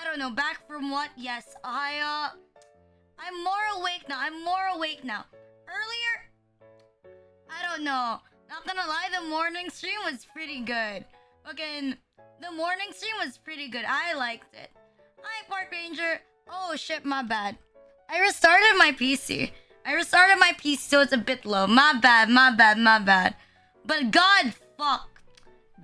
don't know, back from what? Yes, I'm more awake now. I'm more awake now. Earlier, I don't know. Not gonna lie, the morning stream was pretty good. Fucking, the morning stream was pretty good. I liked it. Hi, Park Ranger. Oh shit, my bad. I restarted my PC. So it's a bit low. My bad, my bad, my bad. But god fuck.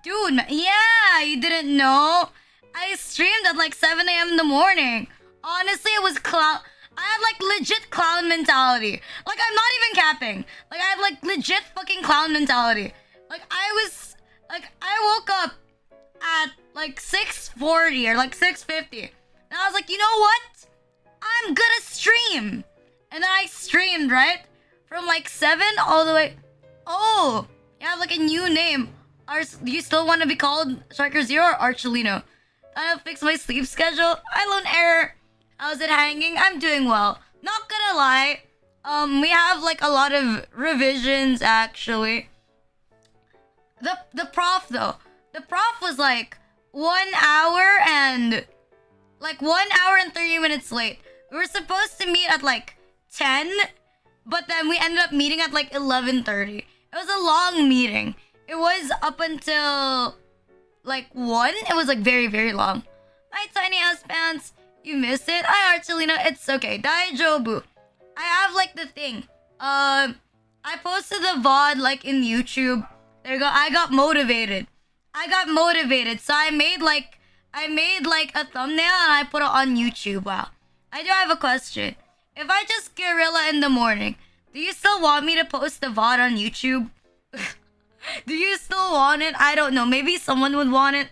Dude, man, yeah, you didn't know? I streamed at like 7 a.m. in the morning. Honestly, it was clown. I had like legit clown mentality. Like, I'm not even capping. Like, I have like legit fucking clown mentality. Like, I woke up at like 6:40 or like 6:50. And I was like, you know what? I'm gonna stream. And then I streamed, right? From like 7 all the way. Oh, you have like a new name. Do you still want to be called Striker Zero or Archelino? I'll fix my sleep schedule. Hi, Lone Error. How's it hanging? I'm doing well. Not gonna lie. We have like a lot of revisions actually. The prof though. The prof was like 1 hour and 30 minutes late. We were supposed to meet at like 10, but then we ended up meeting at like 11:30. It was a long meeting. It was up until like 1. It was like very, very long. Hi, Tiny Ass Pants. You missed it. Hi, Archelina. It's okay. Daijobu. I have like the thing. I posted the VOD like in YouTube. There you go. I got motivated. So I made like a thumbnail and I put it on YouTube. Wow. I do have a question. If I just guerrilla in the morning, do you still want me to post the VOD on YouTube? Do you still want it? I don't know. Maybe someone would want it.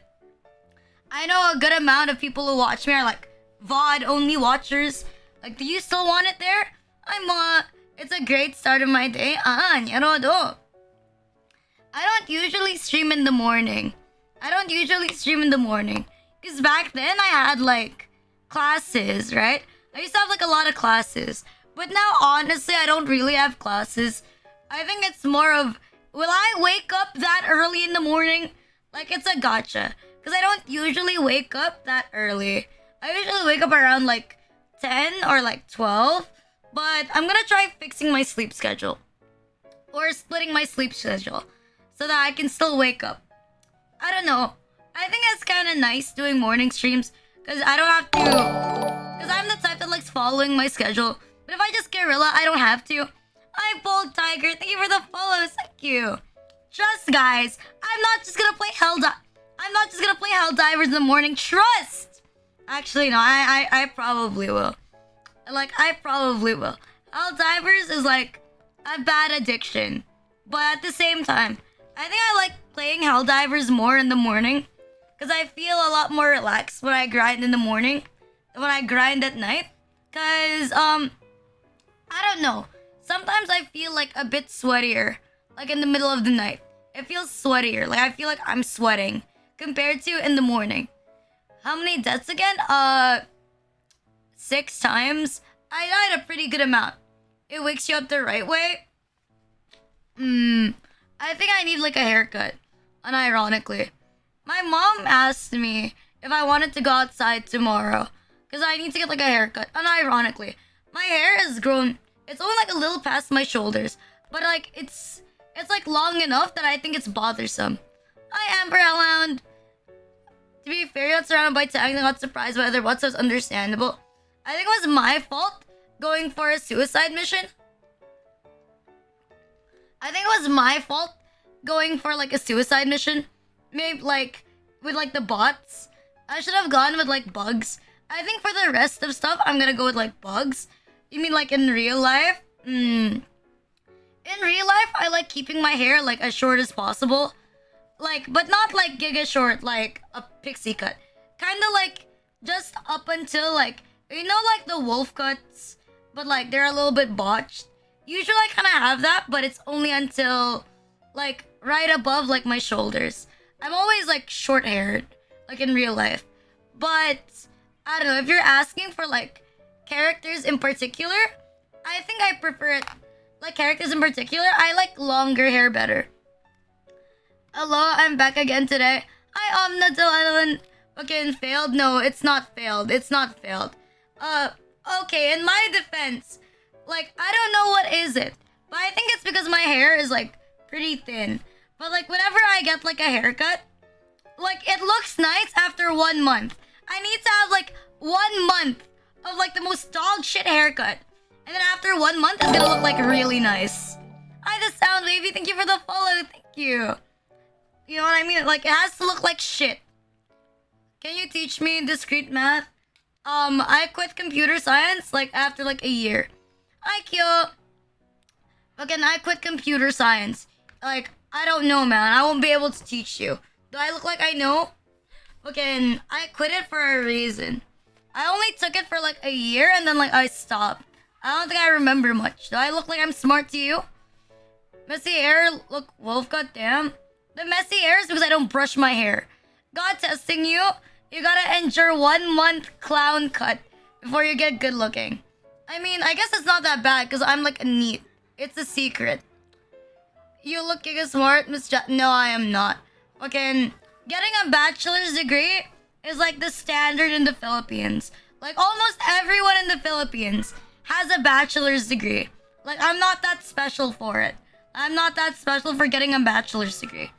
I know a good amount of people who watch me are like VOD only watchers. Like, do you still want it there? It's a great start of my day. I don't usually stream in the morning. Because back then I had like classes, right? I used to have like a lot of classes. But now, honestly, I don't really have classes. I think it's more of, will I wake up that early in the morning? Like, it's a gotcha. Because I don't usually wake up that early. I usually wake up around like 10 or like 12. But I'm gonna try fixing my sleep schedule. Or splitting my sleep schedule. So that I can still wake up. I don't know. I think it's kind of nice doing morning streams. Because I don't have to... Because I'm the type that likes following my schedule. But if I just guerrilla, I don't have to. Hi, Bold Tiger. Thank you for the follows. Thank you. Trust, guys. I'm not just gonna play Helldivers in the morning. Trust. Actually, no. I probably will. I probably will. Helldivers is like a bad addiction. But at the same time, I think I like playing Helldivers more in the morning. Because I feel a lot more relaxed when I grind in the morning than when I grind at night. Because, I don't know. Sometimes I feel like a bit sweatier. Like in the middle of the night. It feels sweatier. Like I feel like I'm sweating. Compared to in the morning. How many deaths again? 6 times. I died a pretty good amount. It wakes you up the right way. I think I need like a haircut. Unironically. My mom asked me if I wanted to go outside tomorrow. Because I need to get like a haircut. Unironically. My hair has grown. It's only like a little past my shoulders. But like it's like long enough that I think it's bothersome. Hi, Amber Hellhound. To be fair, you got surrounded by tanks and got surprised by other bots, so it's understandable. I think it was my fault going for a suicide mission. I think it was my fault going for like a suicide mission. Maybe like with like the bots. I should have gone with like bugs. I think for the rest of stuff, I'm gonna go with like bugs. You mean like in real life? In real life, I like keeping my hair like as short as possible. Like, but not like giga short, like a pixie cut. Kinda like just up until like, you know, like the wolf cuts, but like they're a little bit botched. Usually I kind of have that, but it's only until like right above like my shoulders. I'm always like short haired, like in real life. But I don't know, if you're asking for like characters in particular, I think I prefer it. Like characters in particular, I like longer hair better. Hello, I'm back again today. Hi, Omnadil. Fucking failed? No, it's not failed. It's not failed. Okay, in my defense, like, I don't know what is it. But I think it's because my hair is, like, pretty thin. But, like, whenever I get, like, a haircut, like, it looks nice after 1 month. I need to have, like, 1 month of, like, the most dog shit haircut. And then after 1 month, it's gonna look, like, really nice. Hi, the sound baby. Thank you for the follow. Thank you. You know what I mean? Like, it has to look like shit. Can you teach me discrete math? I quit computer science, like, after, like, a year. Hi, Kyo. Fucking, I quit computer science. Like, I don't know, man. I won't be able to teach you. Do I look like I know? Fucking, I quit it for a reason. I only took it for, like, a year, and then, like, I stopped. I don't think I remember much. Do I look like I'm smart to you? Messy hair, look, wolf, goddamn. The messy hair is because I don't brush my hair. God testing you. You gotta endure 1 month clown cut before you get good looking. I mean, I guess it's not that bad because I'm like a neat. It's a secret. You look giga smart, Miss No, I am not. Fucking getting a bachelor's degree is like the standard in the Philippines. Like almost everyone in the Philippines has a bachelor's degree. Like I'm not that special for it. I'm not that special for getting a bachelor's degree.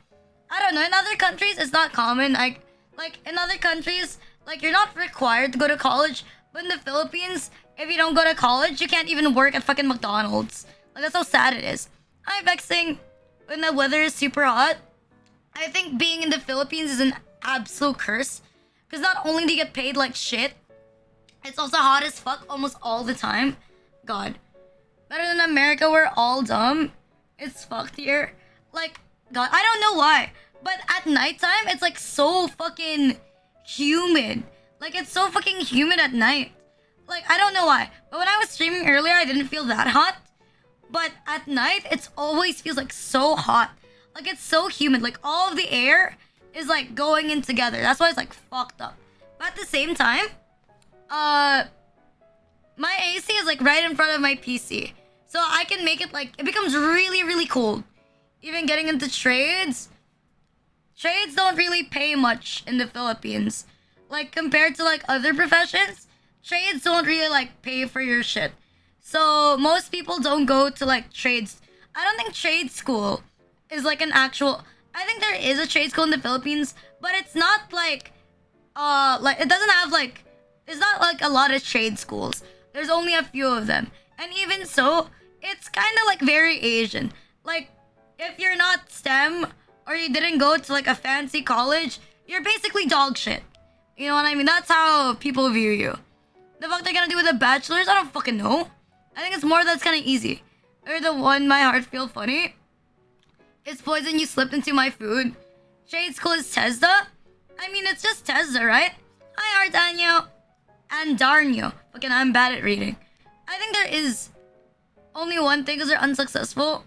I don't know. In other countries, it's not common. Like in other countries, like you're not required to go to college. But in the Philippines, if you don't go to college, you can't even work at fucking McDonald's. Like that's how sad it is. I'm vexing when the weather is super hot. I think being in the Philippines is an absolute curse. Because not only do you get paid like shit, it's also hot as fuck almost all the time. God. Better than America, we're all dumb. It's fucked here. Like, God, I don't know why. But at nighttime, it's like so fucking humid. Like, it's so fucking humid at night. Like, I don't know why. But when I was streaming earlier, I didn't feel that hot. But at night, it always feels like so hot. Like, it's so humid. Like, all of the air is like going in together. That's why it's like fucked up. But at the same time, my AC is like right in front of my PC. So I can make it like, it becomes really, really cold. Even getting into trades. Trades don't really pay much in the Philippines. Like compared to like other professions, trades don't really like pay for your shit. So most people don't go to like trades. I don't think trade school is like an actual, I think there is a trade school in the Philippines, but it's not like it doesn't have like, it's not like a lot of trade schools. There's only a few of them. And even so, it's kind of like very Asian. Like if you're not STEM or you didn't go to like a fancy college, you're basically dog shit. You know what I mean? That's how people view you. The fuck they're gonna do with a bachelor's? I don't fucking know. I think it's more that's kind of easy. Or the one, my heart feel funny. It's poison you slipped into my food. Trade school is Tesda? I mean, it's just Tesda, right? Hi, Ardanyo. And Darnyo. Fucking, I'm bad at reading. I think there is only one thing because they're unsuccessful.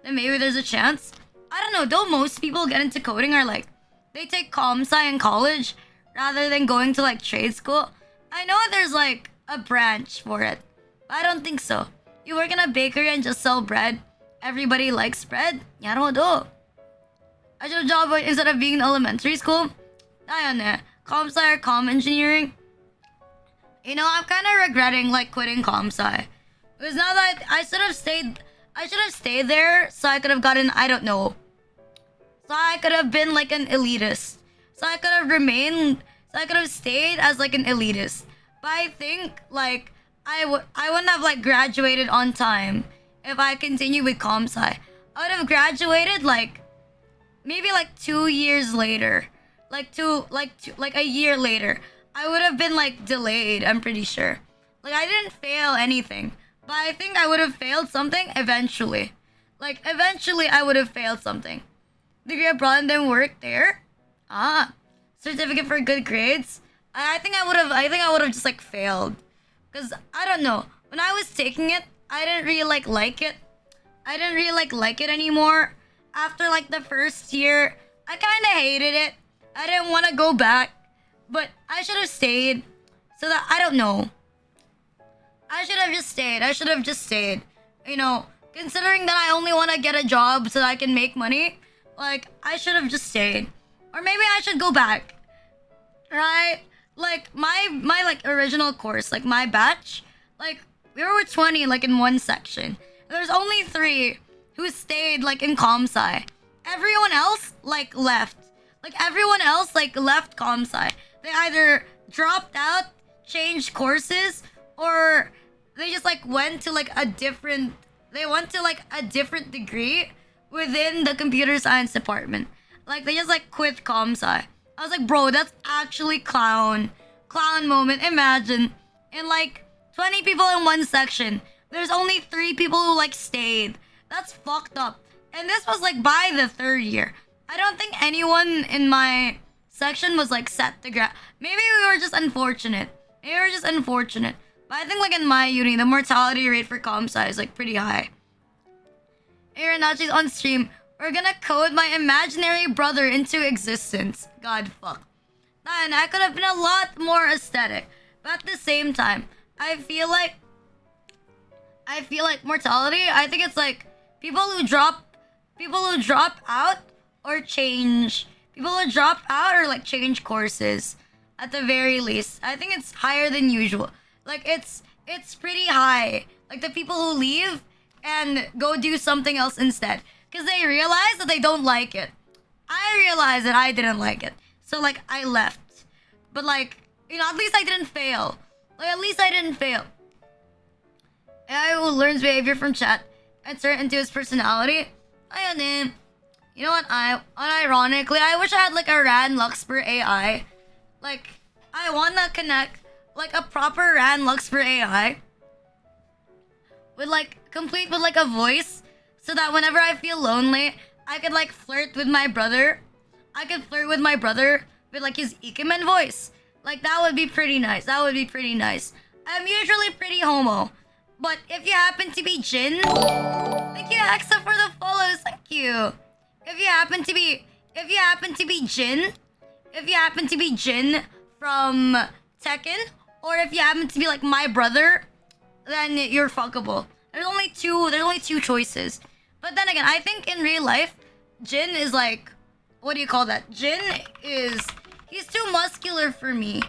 Then maybe there's a chance. I don't know. Don't most people get into coding or like, they take comp-sci in college rather than going to like trade school? I know there's like a branch for it. But I don't think so. You work in a bakery and just sell bread. Everybody likes bread. Yarodo. I should job instead of being in elementary school. Ayun comp-sci or comm engineering. You know, I'm kind of regretting like quitting comp-sci. Because now that I should have stayed there so I could have gotten, I don't know. So I could have been like an elitist. So I could have remained, so I could have stayed as like an elitist. But I think like I wouldn't have like graduated on time if I continued with comp-sci. I would have graduated like maybe like 2 years later. Like a year later. I would have been like delayed, I'm pretty sure. Like I didn't fail anything. But I think I would have failed something eventually. Like eventually I would have failed something. Degree abroad and then work there? Ah. Certificate for good grades? I think I would have just like failed. Cause I don't know. When I was taking it, I didn't really like it. I didn't really like it anymore. After like the first year, I kinda hated it. I didn't want to go back. But I should have stayed. So that, I don't know. I should have just stayed. You know, considering that I only want to get a job so that I can make money. Like, I should have just stayed. Or maybe I should go back. right? Like my like original course, like my batch, like we were 20 like in one section. There's only 3 who stayed like in comp sci. Everyone else like left. Like everyone else like left comp sci. They either dropped out, changed courses, or they just like went to like a different degree within the computer science department. Like they just like quit comp sci. I was like, bro, that's actually clown moment. Imagine, in like 20 people in one section, there's only 3 people who like stayed. That's fucked up. And this was like by the 3rd year. I don't think anyone in my section was like set to grad. Maybe we were just unfortunate. But I think like in my uni, the mortality rate for comp sci is like pretty high. Hey, Rina'S on stream. We're gonna code my imaginary brother into existence. God fuck. And I could have been a lot more aesthetic. But at the same time, I feel like mortality, I think it's like people who drop out or change like change courses at the very least. I think it's higher than usual. Like it's pretty high. Like the people who leave and go do something else instead because they realize that they don't like it. I realized that I didn't like it. So like I left. But like, you know, at least I didn't fail. AI who learns behavior from chat and turn it into his personality. Ayun. You know what? Unironically, I wish I had like a Ran Luxper AI. Like, I wanna connect like a proper Ran Luxper AI with like complete with like a voice, so that whenever I feel lonely, I could like flirt with my brother. With like his Ikemen voice. Like that would be pretty nice. I'm usually pretty homo. But if you happen to be Jin, thank you Axa for the follows, thank you. If you happen to be Jin from Tekken, or if you happen to be like my brother, then you're fuckable. There's only two choices. But then again, I think in real life, Jin is like, what do you call that? He's too muscular for me.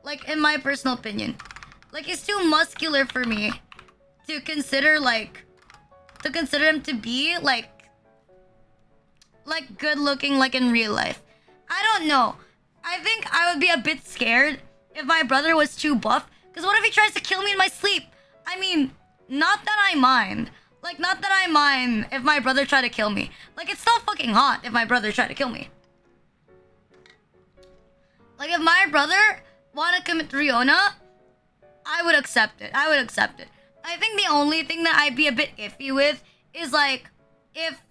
Like in my personal opinion. Like he's too muscular for me to consider him to be like good looking like in real life. I don't know. I think I would be a bit scared if my brother was too buff. Because what if he tries to kill me in my sleep? I mean, not that I mind. Like, not that I mind if my brother tried to kill me. Like, it's still fucking hot if my brother tried to kill me. Like, if my brother wanted to commit Riona, I would accept it. I think the only thing that I'd be a bit iffy with is, like, if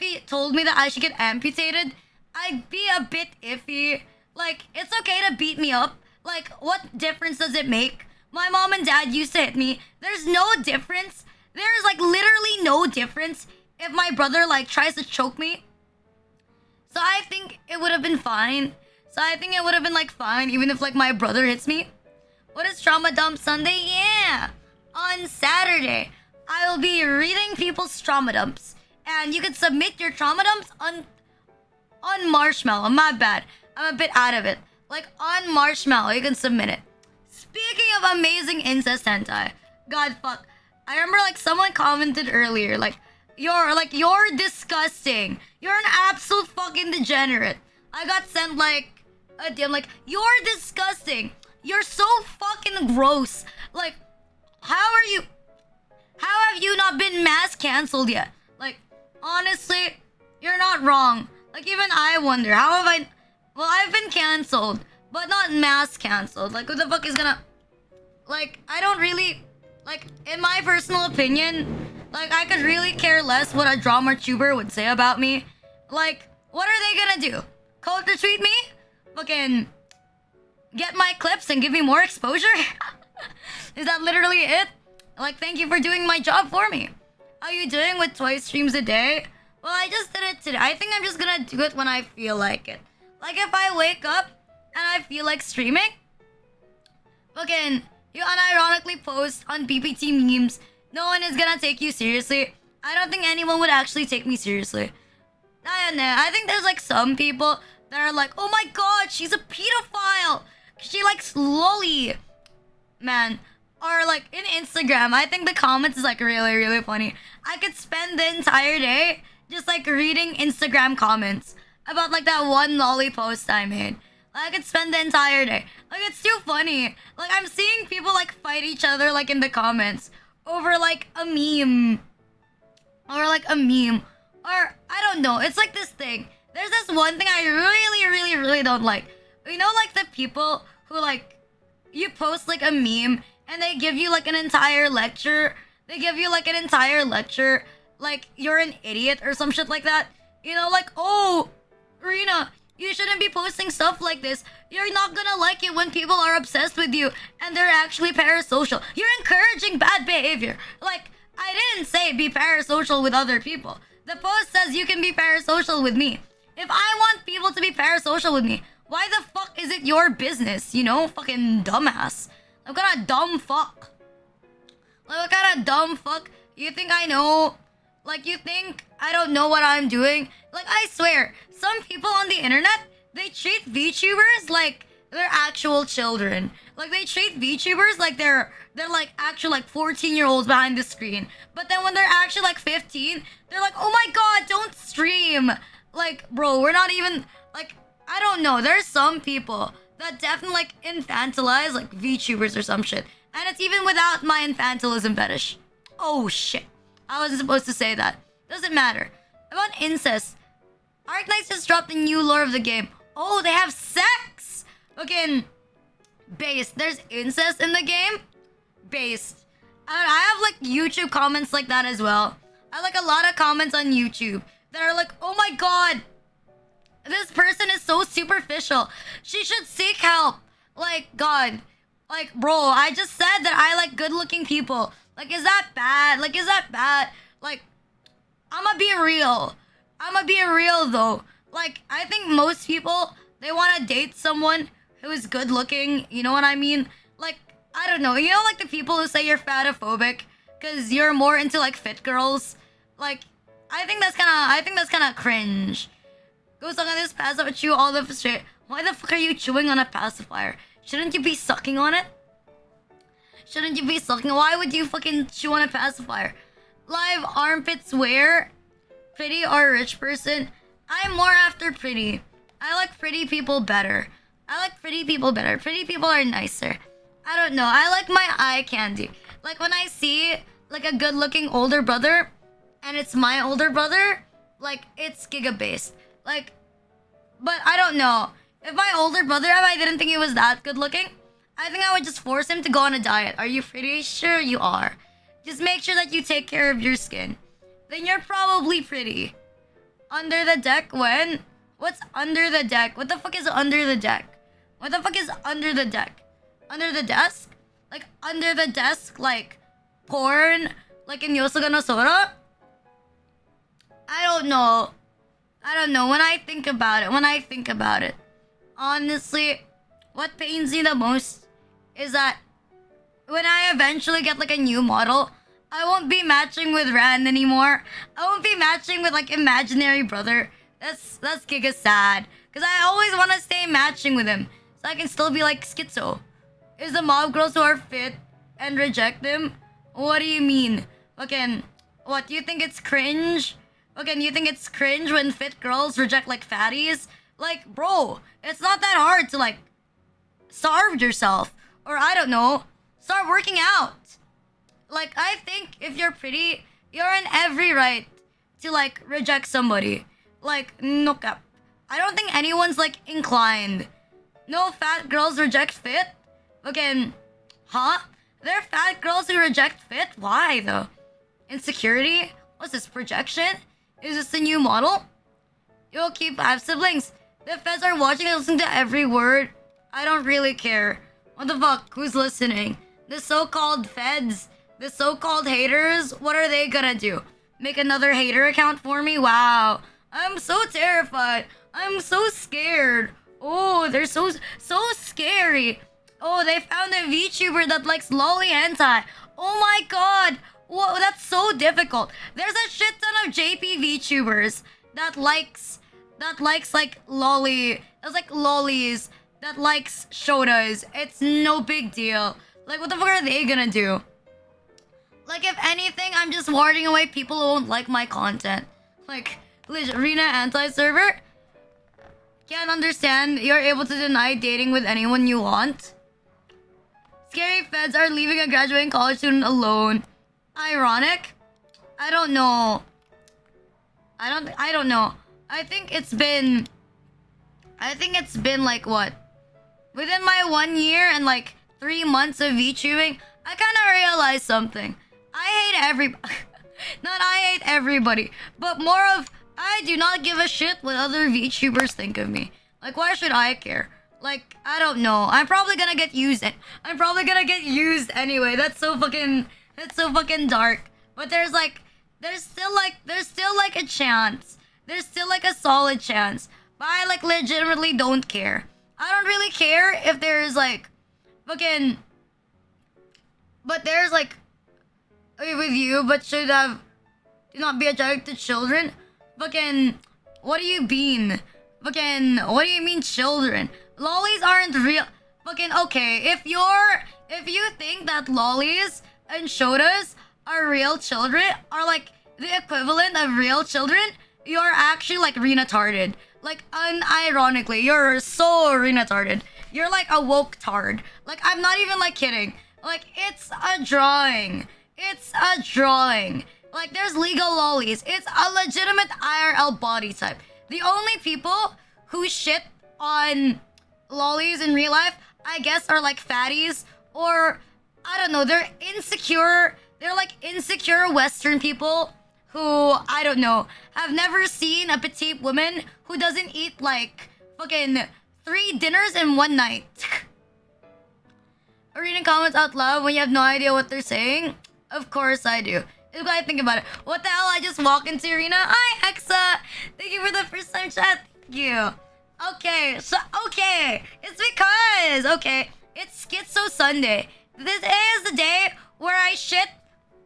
he told me that I should get amputated, I'd be a bit iffy. Like, it's okay to beat me up. Like, what difference does it make? My mom and dad used to hit me. There's no difference. There's, like, literally no difference if my brother, like, tries to choke me. So I think it would have been fine. Fine, even if, like, my brother hits me. What is Trauma Dump Sunday? Yeah! On Saturday, I will be reading people's trauma dumps. And you can submit your trauma dumps on Marshmallow. My bad. I'm a bit out of it. Like, on Marshmallow, you can submit it. Speaking of amazing incest hentai. God fuck. I remember, like, someone commented earlier, like, you're disgusting. You're an absolute fucking degenerate. I got sent, like, a DM, like, you're disgusting. You're so fucking gross. Like, how have you not been mass canceled yet? Like, honestly, you're not wrong. Like, even I wonder, how have I... Well, I've been canceled, but not mass canceled. Like, who the fuck is gonna... Like, I don't really... Like, in my personal opinion, like, I could really care less what a drama tuber would say about me. Like, what are they gonna do? Cold retweet me? Fucking... Get my clips and give me more exposure? Is that literally it? Like, thank you for doing my job for me. How you doing with twice streams a day? Well, I just did it today. I think I'm just gonna do it when I feel like it. Like, if I wake up and I feel like streaming, fucking, you unironically post on PPT memes, no one is gonna take you seriously. I don't think anyone would actually take me seriously. I don't know. I think there's, like, some people that are like, oh my god, she's a pedophile. she likes lolly, man. Or like in Instagram, I think the comments is like really, really funny. I could spend the entire day just like reading Instagram comments about like that one lolly post I made. Like, I could spend the entire day. Like, it's too funny. Like, I'm seeing people like fight each other like in the comments over like a meme. Or like a meme. Or I don't know. It's like this thing. There's this one thing I really, really, really don't like. You know, like the people who like you post like a meme and they give you like an entire lecture. They give you like an entire lecture. Like you're an idiot or some shit like that. You know, like, oh, Rina, you shouldn't be posting stuff like this. You're not gonna like it when people are obsessed with you and they're actually parasocial. You're encouraging bad behavior. Like, I didn't say be parasocial with other people. The post says you can be parasocial with me. If I want people to be parasocial with me, why the fuck is it your business? You know, fucking dumbass. Like, what kind of dumb fuck? Like, what kind of dumb fuck? You think I know? Like, you think I don't know what I'm doing? Like, I swear, some people on the internet, they treat VTubers like they're actual children. Like, they treat VTubers like they're like actual like 14-year-olds behind the screen. But then when they're actually like 15, they're like, oh my god, don't stream. Like, bro, we're not even like, I don't know. There's some people that definitely like infantilize like VTubers or some shit. And it's even without my infantilism fetish. Oh shit. I wasn't supposed to say that. Doesn't matter. About incest. Arknights just dropped the new lore of the game. Oh, they have sex! Okay, based. There's incest in the game? Based. I have like YouTube comments like that as well. I have like a lot of comments on YouTube that are like, oh my god, this person is so superficial. She should seek help. Like, god. Like, bro, I just said that I like good looking people. Like, is that bad? Like, is that bad? Like, I'ma be real. I'ma be real though. Like, I think most people, they want to date someone who is good looking. You know what I mean? Like, I don't know. You know, like the people who say you're fatophobic because you're more into like fit girls. Like, I think that's kind of cringe. Go suck on this pacifier, chew all the shit. Why the fuck are you chewing on a pacifier? Shouldn't you be sucking on it? Shouldn't you be sucking? Why would you fucking chew on a pacifier? Live armpits wear? Pretty or rich person? I'm more after pretty. I like pretty people better. I like pretty people better. Pretty people are nicer. I don't know. I like my eye candy. Like when I see like a good looking older brother and it's my older brother, like it's giga based. Like, but I don't know. If my older brother, if I didn't think he was that good looking, I think I would just force him to go on a diet. Are you pretty? Sure you are. Just make sure that you take care of your skin. Then you're probably pretty. Under the deck when? What's under the deck? What the fuck is under the deck? What the fuck is under the deck? Under the desk? Like under the desk, like porn? Like in Yosuga no Sora? I don't know. I don't know. When I think about it. Honestly, what pains me the most is that when I eventually get like a new model, I won't be matching with Rand anymore. I won't be matching with like imaginary brother. That's giga sad. Cause I always want to stay matching with him, so I can still be like schizo. Is the mob girls who are fit and reject them? What do you mean? Okay, what do you think it's cringe? Okay, you think it's cringe when fit girls reject like fatties? Like, bro, it's not that hard to like starve yourself, or I don't know, start working out. Like, I think if you're pretty, you're in every right to like reject somebody. Like, no cap. I don't think anyone's like inclined. No fat girls reject fit. Okay, huh? There are fat girls who reject fit. Why though? Insecurity? What's this, projection? Is this the new model? You'll keep 5 siblings. The feds are watching and listening to every word. I don't really care. What the fuck? Who's listening? The so-called feds? The so-called haters? What are they gonna do? Make another hater account for me? Wow. I'm so terrified. I'm so scared. Oh, they're so scary. Oh, they found a VTuber that likes lolly hentai. Oh my god. Whoa, that's so difficult. There's a shit ton of JP VTubers that likes like lolly. That's like lollies. that likes Shotas. It's no big deal. Like, what the fuck are they gonna do? Like, if anything, I'm just warding away people who won't like my content. Like, legit, Rina anti-server? Can't understand you're able to deny dating with anyone you want. Scary feds are leaving a graduating college student alone. Ironic? I don't know. I don't know. I think it's been like what? Within my 1 year and like 3 months of VTubing, I kind of realized something. I hate not I hate everybody, but more of I do not give a shit what other VTubers think of me. Like, why should I care? Like, I don't know. I'm probably gonna get used. I'm probably gonna get used anyway. That's so fucking dark. But there's still like a chance. There's still like a solid chance. But I like legitimately don't care. I don't really care if there's like fucking. But there's like with you, but should have do not be attracted to children. Fucking, what do you mean? Fucking, what do you mean children? Lollies aren't real. Fucking, okay, if you think that lollies and shotas are real children, are like the equivalent of real children, you're actually like retarded. Like, unironically, you're so retarded. You're like a woke tard. Like, I'm not even like kidding. Like, it's a drawing. It's a drawing. Like, there's legal lollies. It's a legitimate IRL body type. The only people who shit on lollies in real life, I guess, are like fatties, or I don't know, they're insecure. They're like insecure Western people who, I don't know, have never seen a petite woman who doesn't eat like fucking 3 dinners in 1 night. Reading comments out loud when you have no idea what they're saying? Of course I do. If I think about it. What the hell? I just walk into Arena. Hi, Hexa. Thank you for the first time chat. Thank you. Okay, so, okay. It's because, okay, it's Schizo Sunday. This is the day where I shit,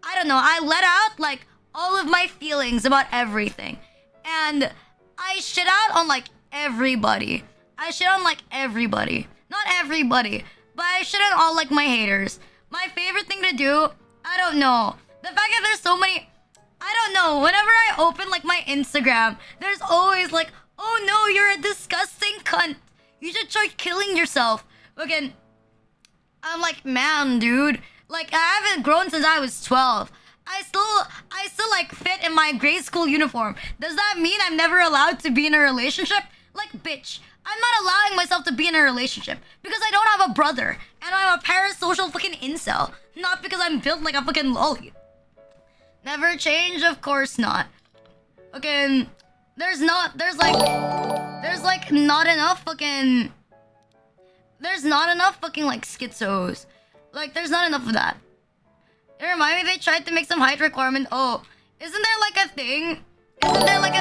I don't know, I let out, like, all of my feelings about everything. And I shit out on, like, everybody. I shit on, like, everybody. Not everybody, but I shit on all, like, my haters. My favorite thing to do, I don't know. The fact that there's so many, I don't know. Whenever I open like my Instagram, there's always like, oh no, you're a disgusting cunt. You should try killing yourself. Again, I'm like, man, dude. Like, I haven't grown since I was 12. I still like fit in my grade school uniform. Does that mean I'm never allowed to be in a relationship? Like, bitch, I'm not allowing myself to be in a relationship because I don't have a brother and I'm a parasocial fucking incel. Not because I'm built like a fucking lolly. Never change? Of course not. Fucking, there's not enough fucking like schizos. Like, there's not enough of that. It reminded me they tried to make some height requirement. Oh, isn't there like a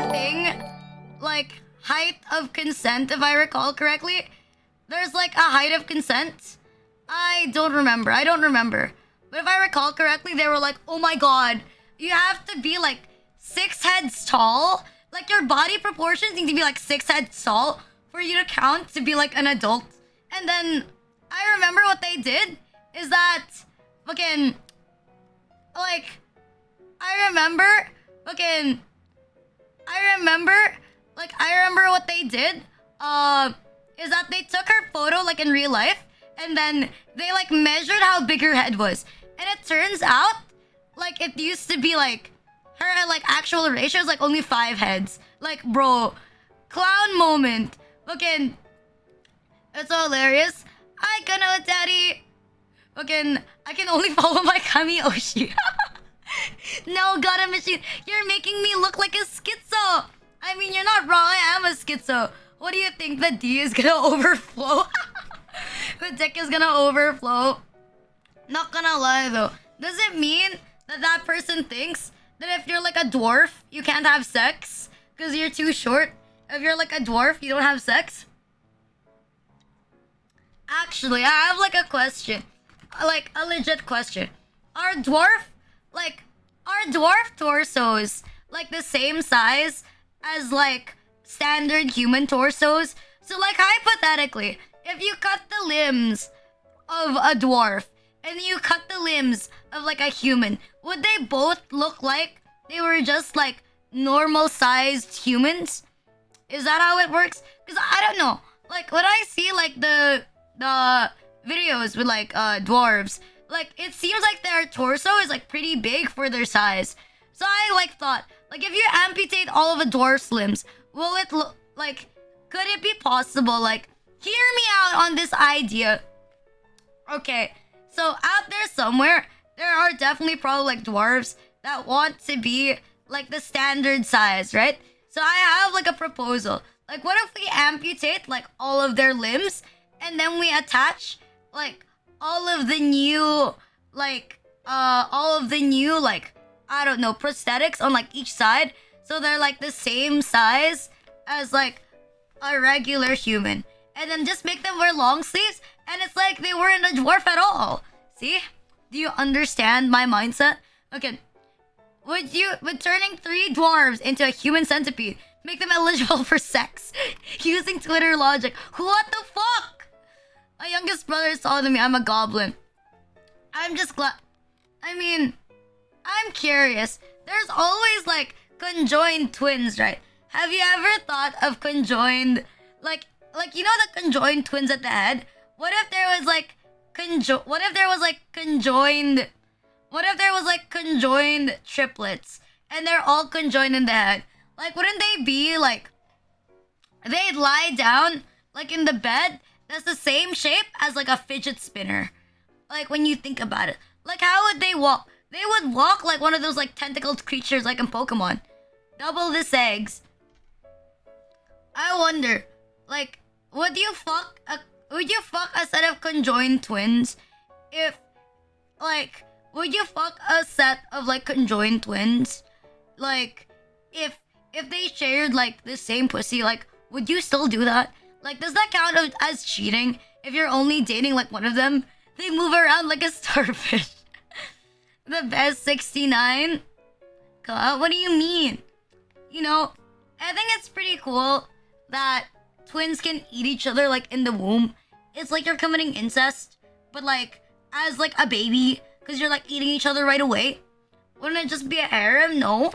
thing? Like, height of consent, if I recall correctly? There's like a height of consent? I don't remember. But if I recall correctly, they were like, oh my god, you have to be like 6 heads tall. Like, your body proportions need to be like 6 heads tall for you to count to be like an adult. And then I remember what they did is that fucking like I remember what they did is that they took her photo like in real life and then they like measured how big her head was. And it turns out like it used to be like her like actual ratio is like only 5 heads. Like, bro, clown moment. Fucking, it's so hilarious. I can know, daddy. Fucking, I can only follow my Kami Oshi. No, God, a machine. You're making me look like a schizo. I mean, you're not wrong. I am a schizo. What do you think? The D is gonna overflow? The dick is gonna overflow? Not gonna lie though. Does it mean that that person thinks that if you're like a dwarf, you can't have sex? Because you're too short? If you're like a dwarf, you don't have sex? Actually, I have like a question. Like a legit question. Are dwarf torsos like the same size as like standard human torsos? So like hypothetically, if you cut the limbs of a dwarf and you cut the limbs of like a human, would they both look like they were just like normal sized humans? Is that how it works? Because I don't know. Like when I see like the videos with like dwarves, like it seems like their torso is like pretty big for their size. So I like thought, like if you amputate all of a dwarf's limbs, will it look like, could it be possible? Like, hear me out on this idea. Okay, so out there somewhere, there are definitely probably like dwarves that want to be like the standard size, right? So I have like a proposal. Like, what if we amputate like all of their limbs and then we attach like all of the new like I don't know, prosthetics on like each side, so they're like the same size as like a regular human, and then just make them wear long sleeves, and it's like they weren't a dwarf at all. See? Do you understand my mindset? Okay. Would turning 3 dwarves into a human centipede make them eligible for sex using Twitter logic? What the fuck? My youngest brother is taller than me. I'm a goblin. I'm just glad. I mean, I'm curious. There's always like conjoined twins, right? Have you ever thought of conjoined, like you know the conjoined twins at the head? What if there was like conjoined triplets and they're all conjoined in the head? Like, wouldn't they be like, they'd lie down like in the bed that's the same shape as like a fidget spinner? Like when you think about it, like how would they walk? They would walk like one of those like tentacled creatures like in Pokemon. Double this eggs. I wonder, like, would you fuck a set of conjoined twins? If like, would you fuck a set of like conjoined twins? Like, if they shared like the same pussy, like, would you still do that? Like, does that count as cheating if you're only dating like one of them? They move around like a starfish. The best 69? God, what do you mean? You know, I think it's pretty cool that twins can eat each other like in the womb. It's like you're committing incest, but like as like a baby, because you're like eating each other right away. Wouldn't it just be a harem? No.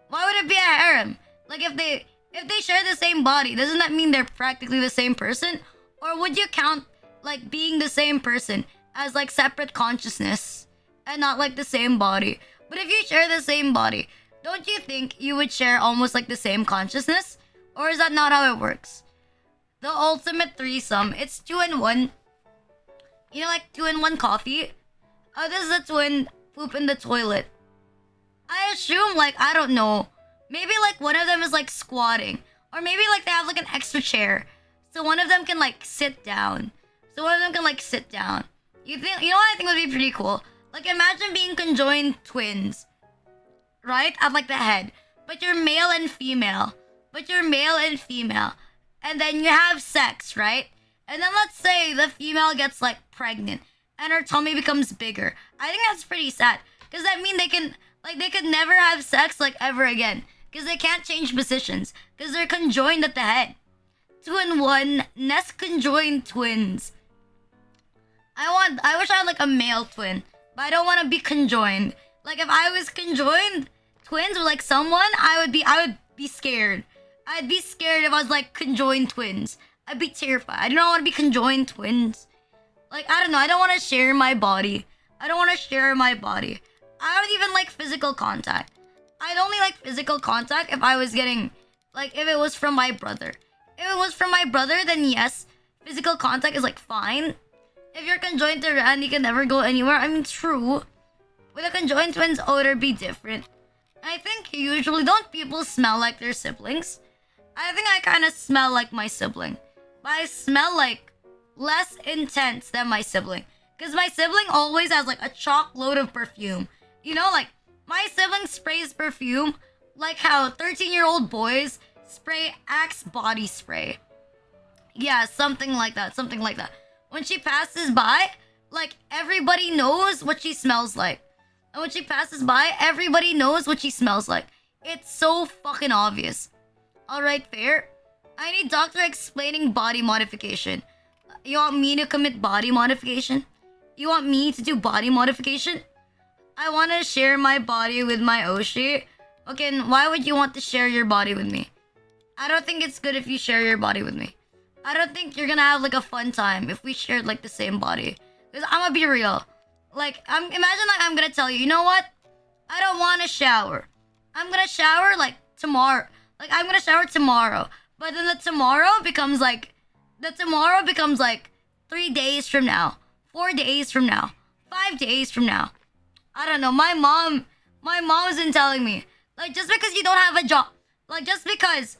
Why would it be a harem? Like if they share the same body, doesn't that mean they're practically the same person? Or would you count like being the same person as like separate consciousness and not like the same body? But if you share the same body, don't you think you would share almost like the same consciousness? Or is that not how it works? The ultimate threesome, it's 2 in 1. You know, like 2 in 1 coffee? Oh, this is a twin poop in the toilet. I assume, like, I don't know. Maybe, like, one of them is, like, squatting. Or maybe, like, they have, like, an extra chair. So one of them can, like, sit down. You know what I think would be pretty cool? Like, imagine being conjoined twins. Right? At, like, the head. But you're male and female. And then you have sex, right? And then let's say the female gets, like, pregnant. And her tummy becomes bigger. I think that's pretty sad. Because that means they could never have sex, like, ever again. Because they can't change positions. Because they're conjoined at the head. 2 in 1, nest conjoined twins. I wish I had, like, a male twin. But I don't want to be conjoined. Like, if I was conjoined twins with, like, someone, I would be scared. I'd be scared if I was, like, conjoined twins. I'd be terrified. I don't want to be conjoined twins. Like, I don't know. I don't want to share my body. I don't even like physical contact. I'd only like physical contact if I was getting, like, if it was from my brother. If it was from my brother, then yes, physical contact is, like, fine. If you're conjoined to Rand, you can never go anywhere. I mean, true. With a conjoined twins, odor be different. I think usually, don't people smell like their siblings? I think I kind of smell like my sibling. But I smell, like, less intense than my sibling. Because my sibling always has, like, a chock load of perfume. You know, like, my sibling sprays perfume like how 13-year-old boys spray Axe body spray. Yeah, something like that. When she passes by, like, everybody knows what she smells like. And when she passes by, everybody knows what she smells like. It's so fucking obvious. Alright, fair. I need doctor explaining body modification. You want me to commit body modification? You want me to do body modification? I want to share my body with my Oshi. Okay, and why would you want to share your body with me? I don't think it's good if you share your body with me. I don't think you're gonna have like a fun time if we shared like the same body. Because I'm gonna be real. Like, imagine like I'm gonna tell you, you know what? I don't want to shower. I'm gonna shower like tomorrow. Like, I'm gonna shower tomorrow. But then the tomorrow becomes like 3 days from now, 4 days from now, 5 days from now. I don't know. My mom's been telling me, like, just because you don't have a job, just because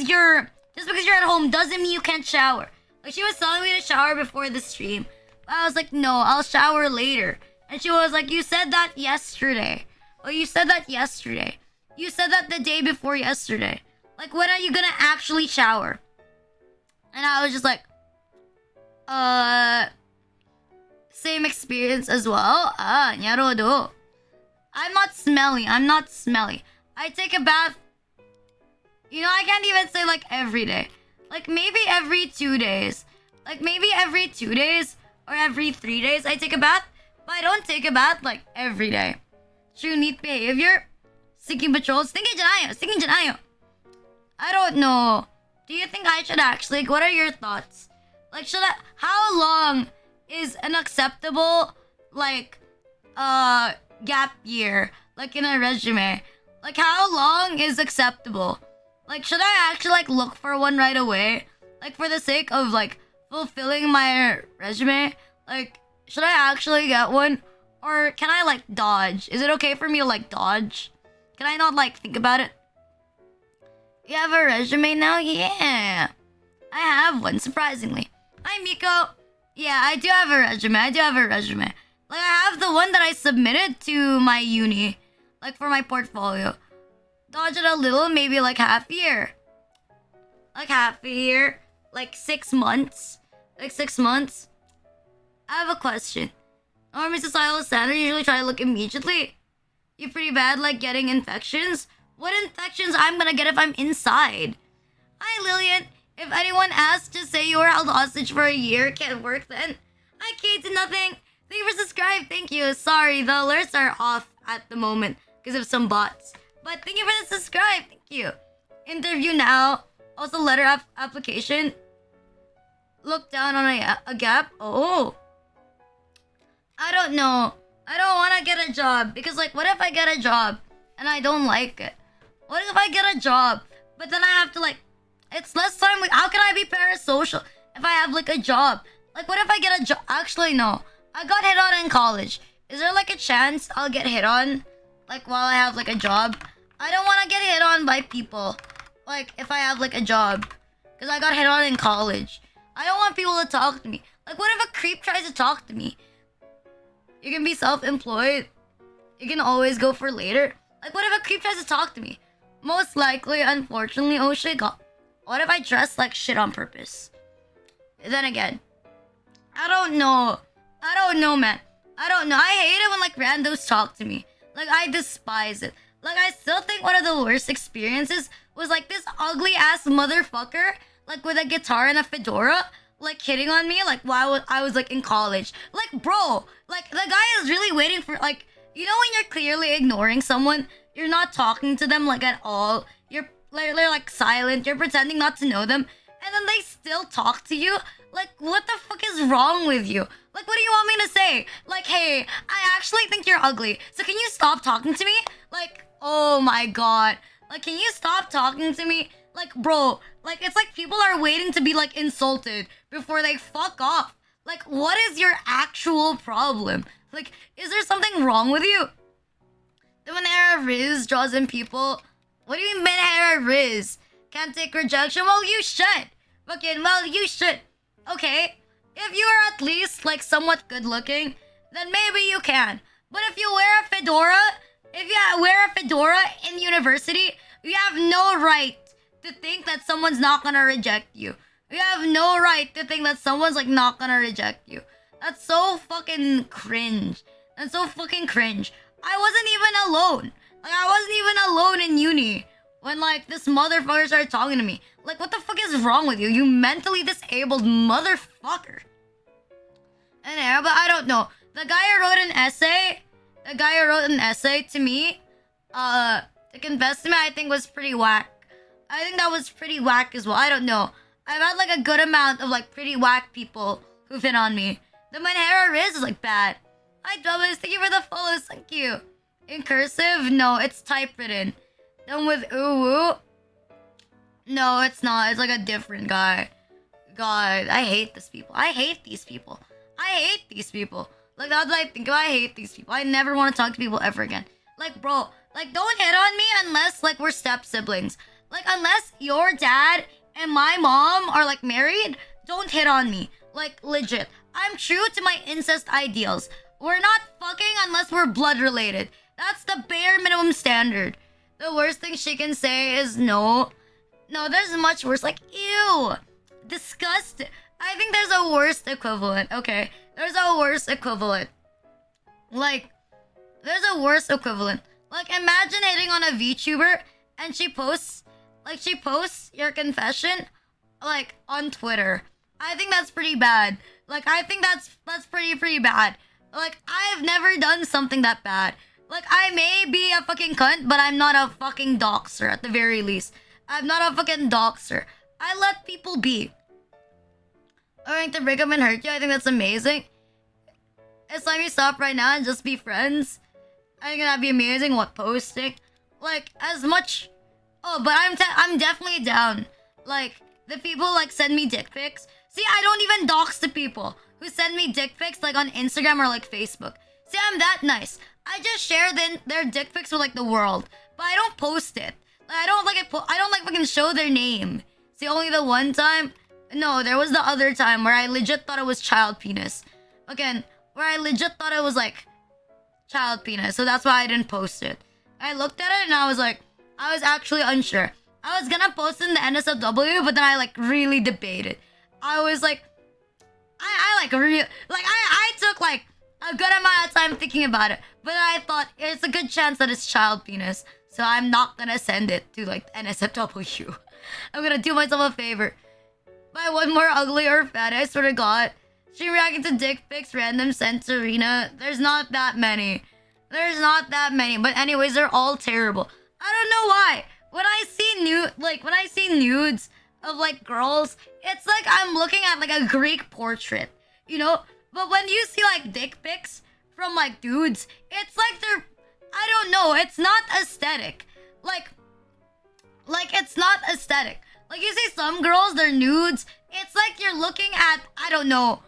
you're at home doesn't mean you can't shower. Like, she was telling me to shower before the stream. But I was like, no, I'll shower later. And she was like, you said that yesterday. Oh, you said that yesterday. You said that the day before yesterday. Like, when are you gonna actually shower? And I was just like, same experience as well. Nyarodo. I'm not smelly. I take a bath. You know, I can't even say like every day. Like maybe every 2 days. Like maybe every 2 days or every 3 days I take a bath. But I don't take a bath like every day. True neat behavior. Seeking patrols. Stingin janayo. I don't know. Do you think I should actually? What are your thoughts? Like, how long is an acceptable, like, gap year? Like, in a resume? Like, how long is acceptable? Like, should I actually, like, look for one right away? Like, for the sake of, like, fulfilling my resume? Like, should I actually get one? Or can I, like, dodge? Is it okay for me to, like, dodge? Can I not, like, think about it? You have a resume now? Yeah. I have one, surprisingly. Hi, Miko. Yeah, I do have a resume. Like, I have the one that I submitted to my uni. Like, for my portfolio. Dodge it a little, maybe like half a year. Like 6 months. I have a question. Normal societal standard usually try to look immediately. You pretty bad like getting infections? What infections I'm gonna get if I'm inside? Hi, Lillian. If anyone asks, just say you were held hostage for a year. Can't work then. Hi, Kate. Nothing. Thank you for subscribing. Thank you. Sorry, the alerts are off at the moment because of some bots. But thank you for the subscribe. Thank you. Interview now. Also, letter application. Look down on a gap. Oh. I don't know. I don't want to get a job because, like, what if I get a job and I don't like it? What if I get a job, but then I have to, like, it's less time. Like, how can I be parasocial if I have, like, a job? Like, what if I get a job? Actually, no. I got hit on in college. Is there, like, a chance I'll get hit on, like, while I have, like, a job? I don't want to get hit on by people, like, if I have, like, a job. Because I got hit on in college. I don't want people to talk to me. Like, what if a creep tries to talk to me? You can be self-employed. You can always go for later. Like, what if a creep tries to talk to me? Most likely, unfortunately, oh shit, what if I dress like shit on purpose? Then again, I don't know, man. I don't know. I hate it when, like, randos talk to me. Like, I despise it. Like, I still think one of the worst experiences was, like, this ugly-ass motherfucker, like, with a guitar and a fedora, like, hitting on me, like, while I was, like, in college. Like, bro, like, the guy is really waiting for, like, you know when you're clearly ignoring someone? You're not talking to them, like, at all. They're like, silent. You're pretending not to know them. And then they still talk to you? Like, what the fuck is wrong with you? Like, what do you want me to say? Like, hey, I actually think you're ugly. So can you stop talking to me? Like, oh my god. Like, can you stop talking to me? Like, bro, like, it's like people are waiting to be, like, insulted before they fuck off. Like, what is your actual problem? Like, is there something wrong with you? Then when Era Riz draws in people, what do you mean Era Riz? Can't take rejection? Well, you should. Fucking, well, you should. Okay, if you are at least, like, somewhat good looking, then maybe you can. But if you wear a fedora in university, you have no right to think that someone's not gonna reject you. You have no right to think that someone's, like, not gonna reject you. That's so fucking cringe. I wasn't even alone. Like, I wasn't even alone in uni when like this motherfucker started talking to me. Like, what the fuck is wrong with you? You mentally disabled motherfucker. And yeah, but I don't know. The guy who wrote an essay to me, to confess to me, I think was pretty whack. I think that was pretty whack as well. I don't know. I've had like a good amount of like pretty whack people who've hit on me. The Manhera Riz is like bad. Hi Dubbers, thank you for the follows, thank you. In cursive? No, it's typewritten. Done with ooh. No, it's not. It's like a different guy. God, I hate these people. I hate these people. Like, that's what I think about. I hate these people. I never want to talk to people ever again. Like, bro, like, don't hit on me unless, like, we're step-siblings. Like, unless your dad and my mom are, like, married, don't hit on me. Like, legit. I'm true to my incest ideals. We're not fucking unless we're blood-related. That's the bare minimum standard. The worst thing she can say is no. No, there's much worse. Like, ew. Disgusting. I think there's a worse equivalent, okay? There's a worse equivalent. Like, there's a worse equivalent. Like, imagine hitting on a VTuber and she posts your confession, like, on Twitter. I think that's pretty bad. Like, I think that's pretty bad. Like, I've never done something that bad. Like, I may be a fucking cunt, but I'm not a fucking doxer at the very least. I'm not a fucking doxer. I let people be. Going to break up and hurt you, I think that's amazing. It's time you stop right now and just be friends. I think that'd be amazing. What, posting? Like, as much... Oh, but I'm definitely down. Like, the people, like, send me dick pics. See, I don't even dox the people who send me dick pics, like, on Instagram or, like, Facebook. See, I'm that nice. I just share their dick pics with, like, the world. But I don't post it. Like, I don't like fucking show their name. See, only the one time... No, there was the other time where I legit thought it was child penis. Again, where I legit thought it was, like, child penis. So that's why I didn't post it. I looked at it and I was like... I was actually unsure. I was gonna post it in the NSFW, but then I, like, really debated. I was like... I took, like, a good amount of time thinking about it. But I thought, it's a good chance that it's child penis. So I'm not gonna send it to, like, NSFW. I'm gonna do myself a favor. Buy one more ugly or fat, I swear to God. She reacting to dick pics random sent to Rina. There's not that many. But anyways, they're all terrible. I don't know why. When I see nudes of, like, girls, it's like I'm looking at, like, a Greek portrait. You know? But when you see, like, dick pics from, like, dudes, it's like they're... I don't know. It's not aesthetic. Like, it's not aesthetic. Like, you see some girls, they're nudes. It's like you're looking at, I don't know,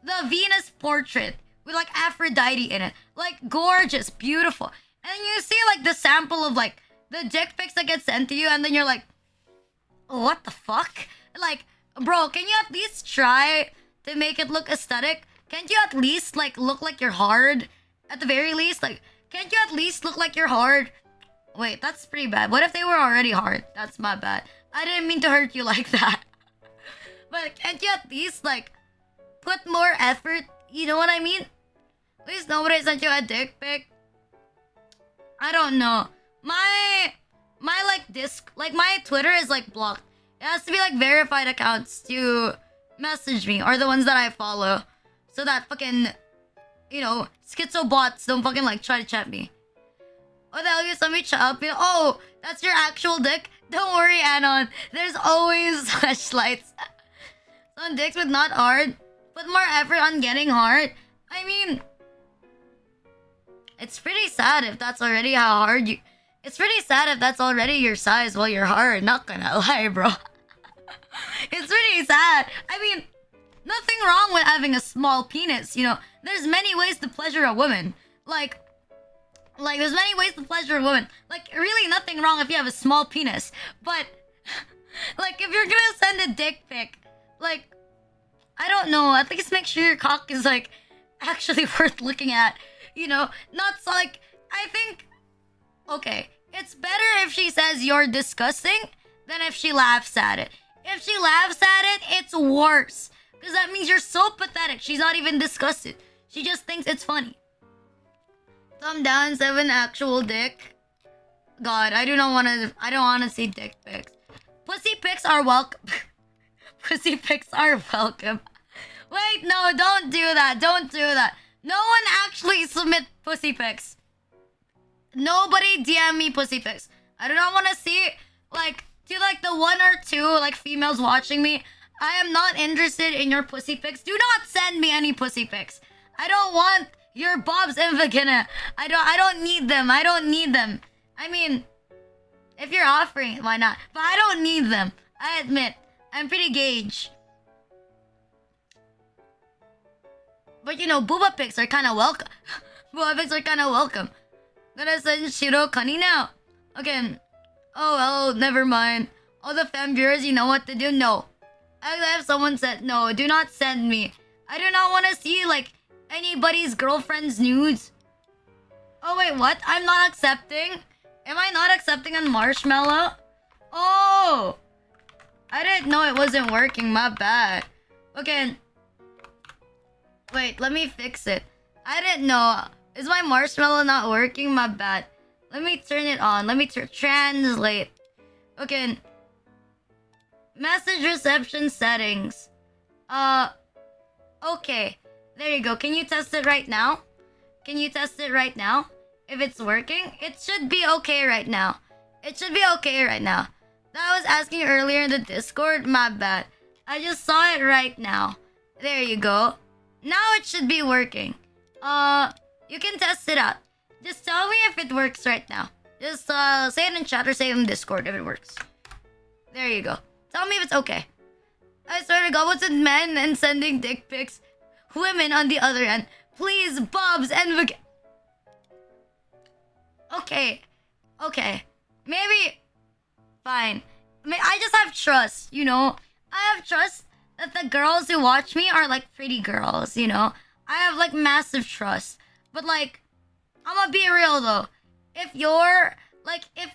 the Venus portrait with, like, Aphrodite in it. Like, gorgeous, beautiful. And you see, like, the sample of, like, the dick pics that get sent to you, and then you're like, what the fuck? Like, bro, can you at least try to make it look aesthetic? Can't you at least, like, look like you're hard? At the very least, like, can't you at least look like you're hard? Wait, that's pretty bad. What if they were already hard? That's my bad. I didn't mean to hurt you like that. But can't you at least, like, put more effort? You know what I mean? At least nobody sent you a dick pic. I don't know. My my Twitter is, like, blocked. It has to be, like, verified accounts to message me, or the ones that I follow. So that fucking, you know, schizo bots don't fucking, like, try to chat me. What the hell, you sent me child pic? Oh, that's your actual dick? Don't worry, Anon. There's always flashlights. Some dicks with not hard. Put more effort on getting hard. I mean... It's pretty sad if that's already how hard you... It's pretty sad if that's already your size while you're hard. Not gonna lie, bro. It's pretty sad. I mean, nothing wrong with having a small penis, you know. There's many ways to pleasure a woman. Like, there's many ways to pleasure a woman. Like, really nothing wrong if you have a small penis. But, like, if you're gonna send a dick pic, like, I don't know. At least make sure your cock is, like, actually worth looking at. You know? Not so, like, I think... Okay, it's better if she says you're disgusting than if she laughs at it. If she laughs at it, it's worse. Because that means you're so pathetic. She's not even disgusted. She just thinks it's funny. Thumb down, 7 actual dick. God, I don't want to see dick pics. Pussy pics are welcome. Pussy pics are welcome. Wait, no, don't do that. Don't do that. No one actually submit pussy pics. Nobody DM me pussy pics. I do not want to see, like, to, like, the one or two, like, females watching me. I am not interested in your pussy pics. Do not send me any pussy pics. I don't want your bobs and vagina. I don't need them. I don't need them. I mean, if you're offering, why not? But I don't need them. I admit, I'm pretty gauge. But you know, booba pics are kind of welcome. Booba pics are kind of welcome. Gonna send Shiro Kani now. Okay. Oh well, never mind. All the fan viewers, you know what to do? No. If someone said no, do not send me. I do not want to see like anybody's girlfriend's nudes. Oh wait, what? I'm not accepting. Am I not accepting on Marshmallow? Oh, I didn't know it wasn't working. My bad. Okay. Wait, let me fix it. I didn't know. Is my Marshmallow not working? My bad. Let me turn it on. Let me translate. Okay. Message reception settings. Okay. There you go. Can you test it right now? Can you test it right now? If it's working? It should be okay right now. It should be okay right now. That I was asking earlier in the Discord. My bad. I just saw it right now. There you go. Now it should be working. You can test it out. Just tell me if it works right now. Just say it in chat or say it in Discord if it works. There you go. Tell me if it's okay. I swear to God, what's with men and sending dick pics? Women on the other end. Please, bobs and Okay. Okay. Maybe... Fine. I just have trust, you know? I have trust that the girls who watch me are, like, pretty girls, you know? I have, like, massive trust. But, like, I'm gonna be real, though. If you're, like, a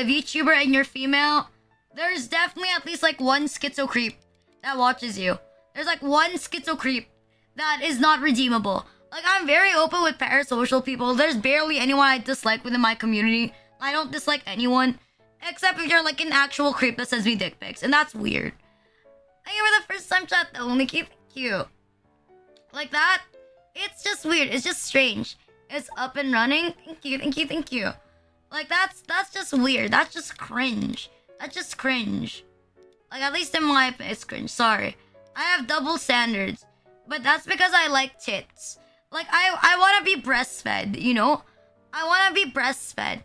VTuber and you're female, there's definitely at least, like, one schizo creep that watches you. There's, like, one schizo creep that is not redeemable. Like, I'm very open with parasocial people. There's barely anyone I dislike within my community. I don't dislike anyone. Except if you're, like, an actual creep that sends me dick pics. And that's weird. Thank you for the first time chat, though. Nikki, thank you. Like that, it's just weird. It's just strange. It's up and running. Thank you, thank you, thank you. Like, that's just weird. That's just cringe. That's just cringe. Like, at least in my opinion, it's cringe. Sorry. I have double standards. But that's because I like tits. Like, I want to be breastfed, you know? I want to be breastfed.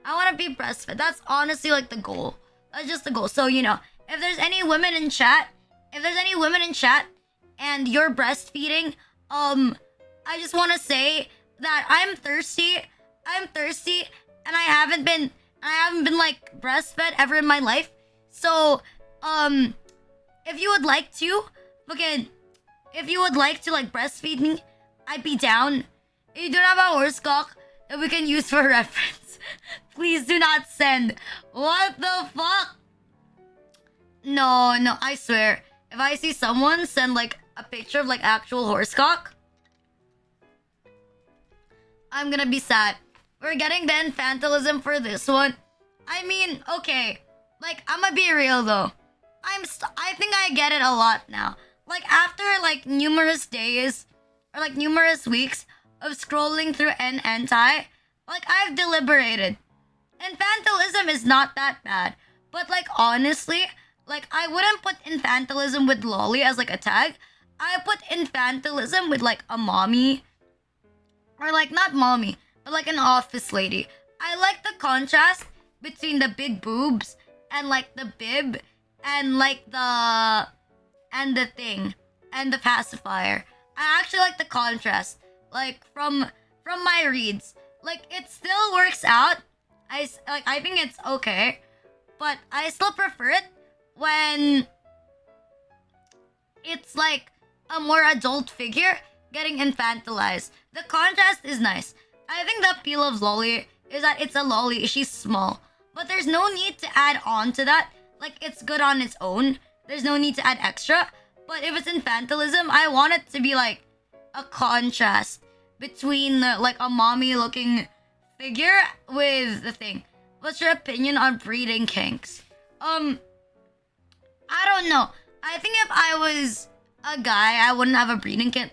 I want to be breastfed. That's honestly, like, the goal. That's just the goal. So, you know, if there's any women in chat, and you're breastfeeding, I just want to say that I'm thirsty. And I haven't been, like, breastfed ever in my life. So, if you would like to, like, breastfeed me, I'd be down. If you don't have a horse cock that we can use for reference, please do not send. What the fuck? No, I swear. If I see someone send, like, a picture of, like, actual horse cock, I'm gonna be sad. We're getting the infantilism for this one. I mean, okay. Like, I'm gonna be real, though. I think I get it a lot now. Like, after, like, numerous days, or, like, numerous weeks of scrolling through hentai, like, I've deliberated. Infantilism is not that bad. But, like, honestly, like, I wouldn't put infantilism with lolly as, like, a tag. I put infantilism with, like, a mommy. Or, like, not mommy, but, like, an office lady. I like the contrast between the big boobs and, like, the bib and, like, and the thing and the pacifier. I actually like the contrast, like, from my reads. Like, it still works out. I think it's okay, but I still prefer it when it's like a more adult figure getting infantilized. The contrast is nice. I think the appeal of lolly is that it's a lolly. She's small, but there's no need to add on to that. Like, it's good on its own. There's no need to add extra. But if it's infantilism, I want it to be like a contrast between like a mommy looking figure with the thing. What's your opinion on breeding kinks? I don't know. I think if I was a guy, I wouldn't have a breeding kink.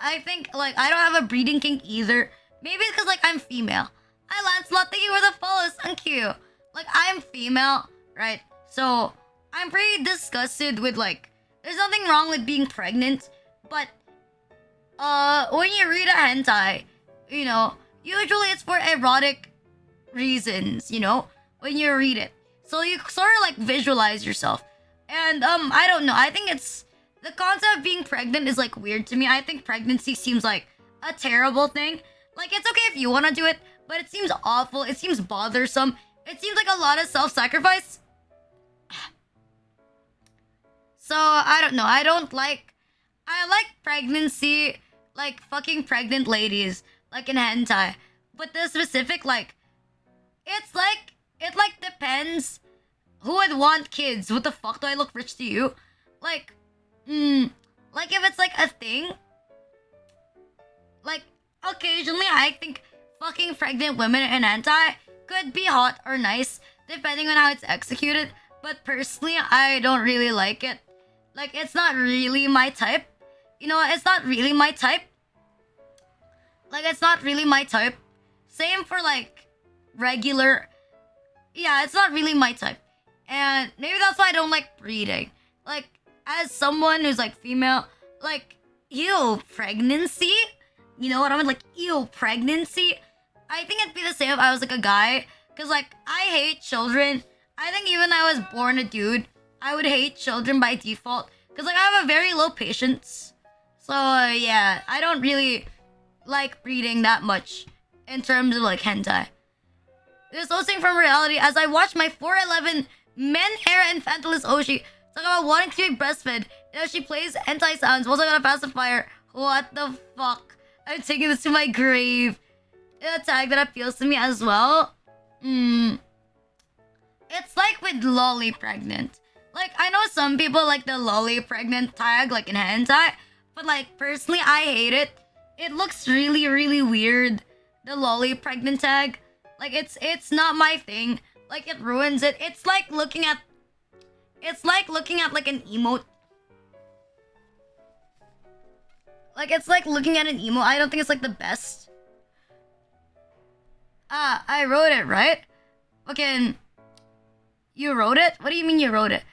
I think like I don't have a breeding kink either. Maybe it's because like I'm female. Hi Lancelot, thank you for the follows. Thank you. Like I'm female, right? So I'm pretty disgusted with like. There's nothing wrong with being pregnant, but when you read a hentai, you know, usually it's for erotic reasons. You know, when you read it, so you sort of like visualize yourself. And I don't know. I think it's the concept of being pregnant is like weird to me. I think pregnancy seems like a terrible thing. Like it's okay if you want to do it, but it seems awful. It seems bothersome. It seems like a lot of self-sacrifice. So I don't know. I like pregnancy, like fucking pregnant ladies, like in hentai. But the specific like, it like depends. Who would want kids? What the fuck, do I look rich to you? Like, like if it's like a thing, like occasionally I think fucking pregnant women in hentai could be hot or nice depending on how it's executed. But personally, I don't really like it. Like it's not really my type. You know, it's not really my type. Like it's not really my type. Same for like regular. Yeah, it's not really my type. And maybe that's why I don't like breeding. Like, as someone who's like female, like, ew, pregnancy? You know what I mean? Like, ew, pregnancy? I think it'd be the same if I was like a guy. Because, like, I hate children. I think even if I was born a dude, I would hate children by default. Because, like, I have a very low patience. So, yeah, I don't really like breeding that much in terms of, like, hentai. Dissociating from reality as I watch my 4'11" men hair infantilist Oshi talk about wanting to be breastfed. You know, she plays hentai sounds. Also got a pacifier. What the fuck? I'm taking this to my grave. A tag that appeals to me as well. It's like with lolly pregnant. Like, I know some people like the lolly pregnant tag, like in hentai. But like, personally, I hate it. It looks really, really weird. The lolly pregnant tag. Like, it's not my thing. Like, it ruins it. It's like looking at like an emote. Like, it's like looking at an emote. I don't think it's like the best. Ah, I wrote it, right? Fucking, you wrote it? What do you mean you wrote it?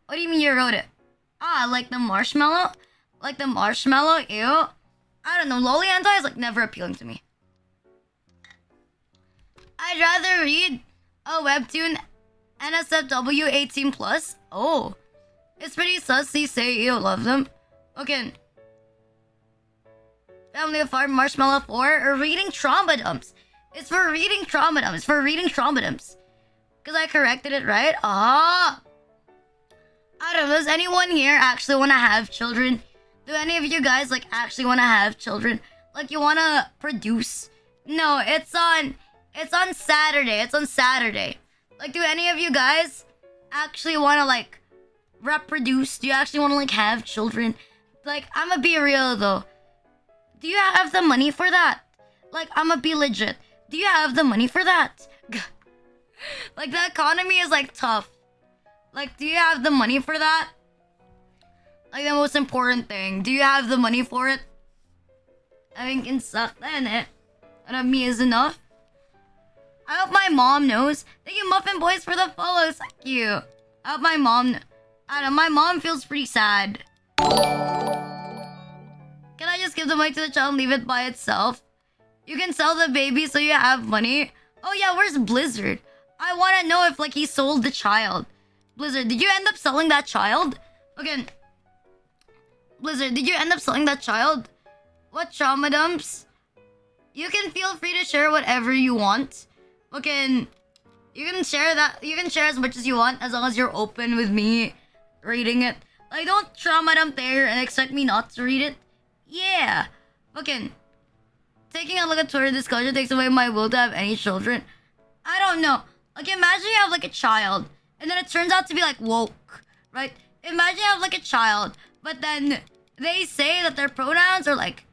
What do you mean you wrote it? Ah, like the marshmallow? Like the marshmallow? Ew. I don't know. Lolly hentai is like never appealing to me. I'd rather read a webtoon NSFW 18+. Oh. It's pretty sussy, say you love them. Okay. Family of Fire Marshmallow 4 or reading trauma dumps. It's for reading trauma dumps. It's for reading trauma dumps. Because I corrected it, right? Ah. I don't know. Does anyone here actually want to have children? Do any of you guys like actually want to have children? Like you want to produce? No, it's on Saturday. It's on Saturday. Like, do any of you guys actually want to, like, reproduce? Do you actually want to, like, have children? Like, I'ma be real, though. Do you have the money for that? Like, I'ma be legit. Do you have the money for that? Like, the economy is, like, tough. Like, do you have the money for that? Like, the most important thing. Do you have the money for it? I think it's suck, then it. And me is enough. I hope my mom knows. Thank you, Muffin Boys, for the follows. Thank you. I hope my mom... I don't know, my mom feels pretty sad. Can I just give the money to the child and leave it by itself? You can sell the baby so you have money. Oh yeah, where's Blizzard? I want to know if, like, he sold the child. Blizzard, did you end up selling that child? Okay. Blizzard, did you end up selling that child? What trauma dumps? You can feel free to share whatever you want. Okay, you can share that. You can share as much as you want as long as you're open with me reading it. Like, don't trauma dump there and expect me not to read it. Yeah. Okay. Taking a look at Twitter discussion takes away my will to have any children. I don't know. Like, imagine you have like a child and then it turns out to be like woke, right? Imagine you have like a child, but then they say that their pronouns are like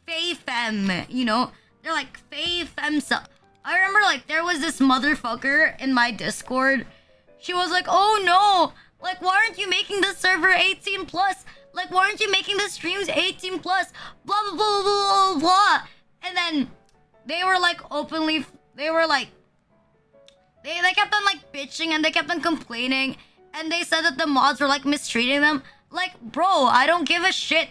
fey femme, you know? They're like fey femme. I remember like there was this motherfucker in my Discord. She was like, "Oh no, like why aren't you making the server 18 plus? Like why aren't you making the streams 18 plus? Blah blah blah blah blah blah." And then they were like openly, they were like, they kept on like bitching and they kept on complaining, and they said that the mods were like mistreating them. Like, bro, I don't give a shit.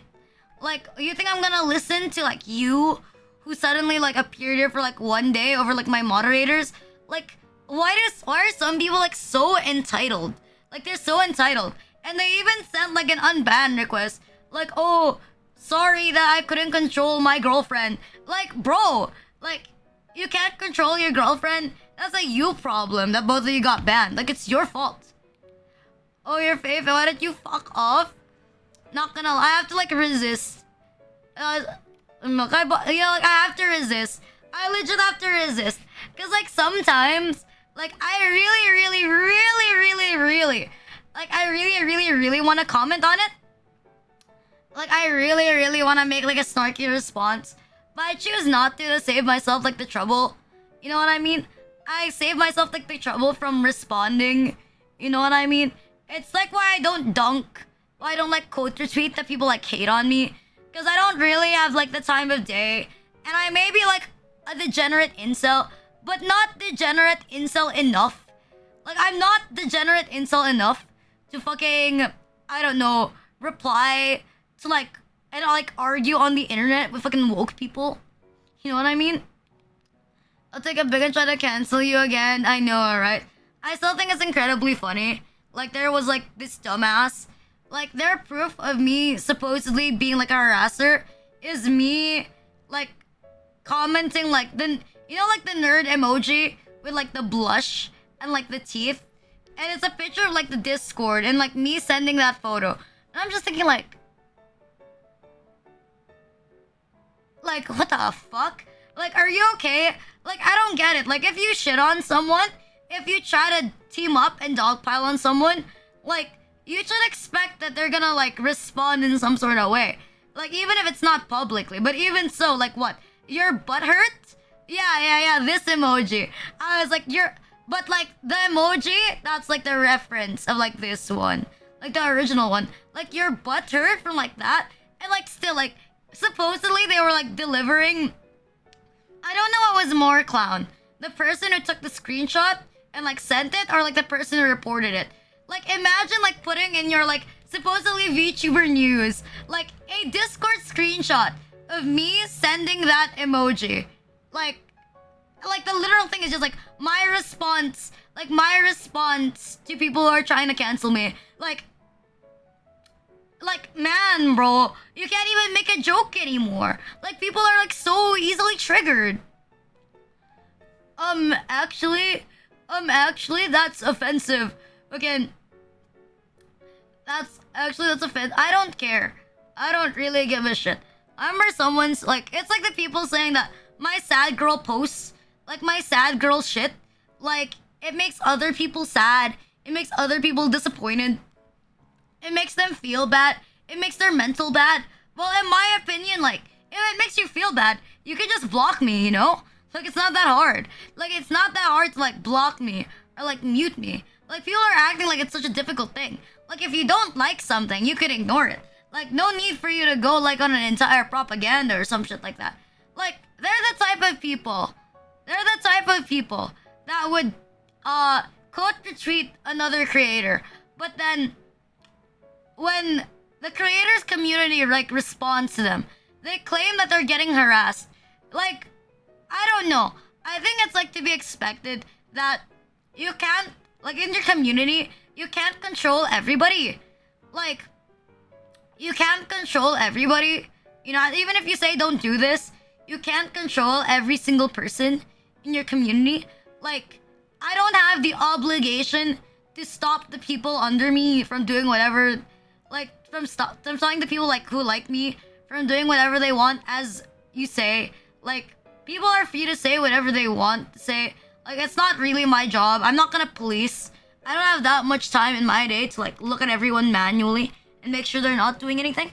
Like, you think I'm gonna listen to like you, who suddenly like appeared here for like one day over like my moderators? Like, why are some people like so entitled? Like they're so entitled, and they even sent like an unban request. Like, oh, sorry that I couldn't control my girlfriend. Like, bro, like you can't control your girlfriend. That's a you problem that both of you got banned. Like it's your fault. Oh, your favorite. Why did you fuck off? Not gonna lie, I have to like resist. Look, like I have to resist. I legit have to resist. Cause like sometimes, like I really want to comment on it. Like I really want to make like a snarky response, but I choose not to save myself like the trouble. You know what I mean? I save myself like the trouble from responding. You know what I mean? It's like why I don't dunk. Why I don't like quote retweet that people like hate on me. Because I don't really have like the time of day. And I may be like a degenerate incel, but not degenerate incel enough. Like I'm not degenerate incel enough to fucking, I don't know, reply to like, and like argue on the internet with fucking woke people. You know what I mean? I'll take a big and try to cancel you again. I know, alright? I still think it's incredibly funny. Like there was like this dumbass. Like their proof of me supposedly being like a harasser is me like commenting like the, you know, like the nerd emoji with like the blush and like the teeth, and it's a picture of like the Discord and like me sending that photo, and I'm just thinking like what the fuck? Like, are you okay? Like I don't get it. Like if you shit on someone, if you try to team up and dogpile on someone, like you should expect that they're gonna like respond in some sort of way. Like even if it's not publicly, but even so, like what? Your butt hurt? Yeah, this emoji. I was like, but like the emoji, that's like the reference of like this one. Like the original one. Like your butt hurt from like that. And like still like, supposedly they were like delivering. I don't know what was more clown. The person who took the screenshot and like sent it, or like the person who reported it. Like imagine like putting in your like supposedly VTuber news like a Discord screenshot of me sending that emoji. Like the literal thing is just like my response to people who are trying to cancel me. Like man, bro, you can't even make a joke anymore. Like people are like so easily triggered. Actually that's offensive. Again, that's offensive. I don't care. I don't really give a shit. I remember someone's like, it's like the people saying that my sad girl posts, like my sad girl shit, like it makes other people sad. It makes other people disappointed. It makes them feel bad. It makes their mental bad. Well, in my opinion, like if it makes you feel bad, you can just block me, you know? Like it's not that hard. Like it's not that hard to like block me or like mute me. Like people are acting like it's such a difficult thing. Like if you don't like something, you could ignore it. Like no need for you to go like on an entire propaganda or some shit like that. Like they're the type of people. They're the type of people that would quote retweet another creator, but then when the creators community like responds to them, they claim that they're getting harassed. Like I don't know. I think it's like to be expected that you can't, like in your community, you can't control everybody. Like you can't control everybody. You know, even if you say don't do this, you can't control every single person in your community. Like I don't have the obligation to stop the people under me from doing whatever, like from stopping the people like who like me from doing whatever they want. As you say, like people are free to say whatever they want to say. Like it's not really my job. I'm not gonna police. I don't have that much time in my day to like look at everyone manually and make sure they're not doing anything.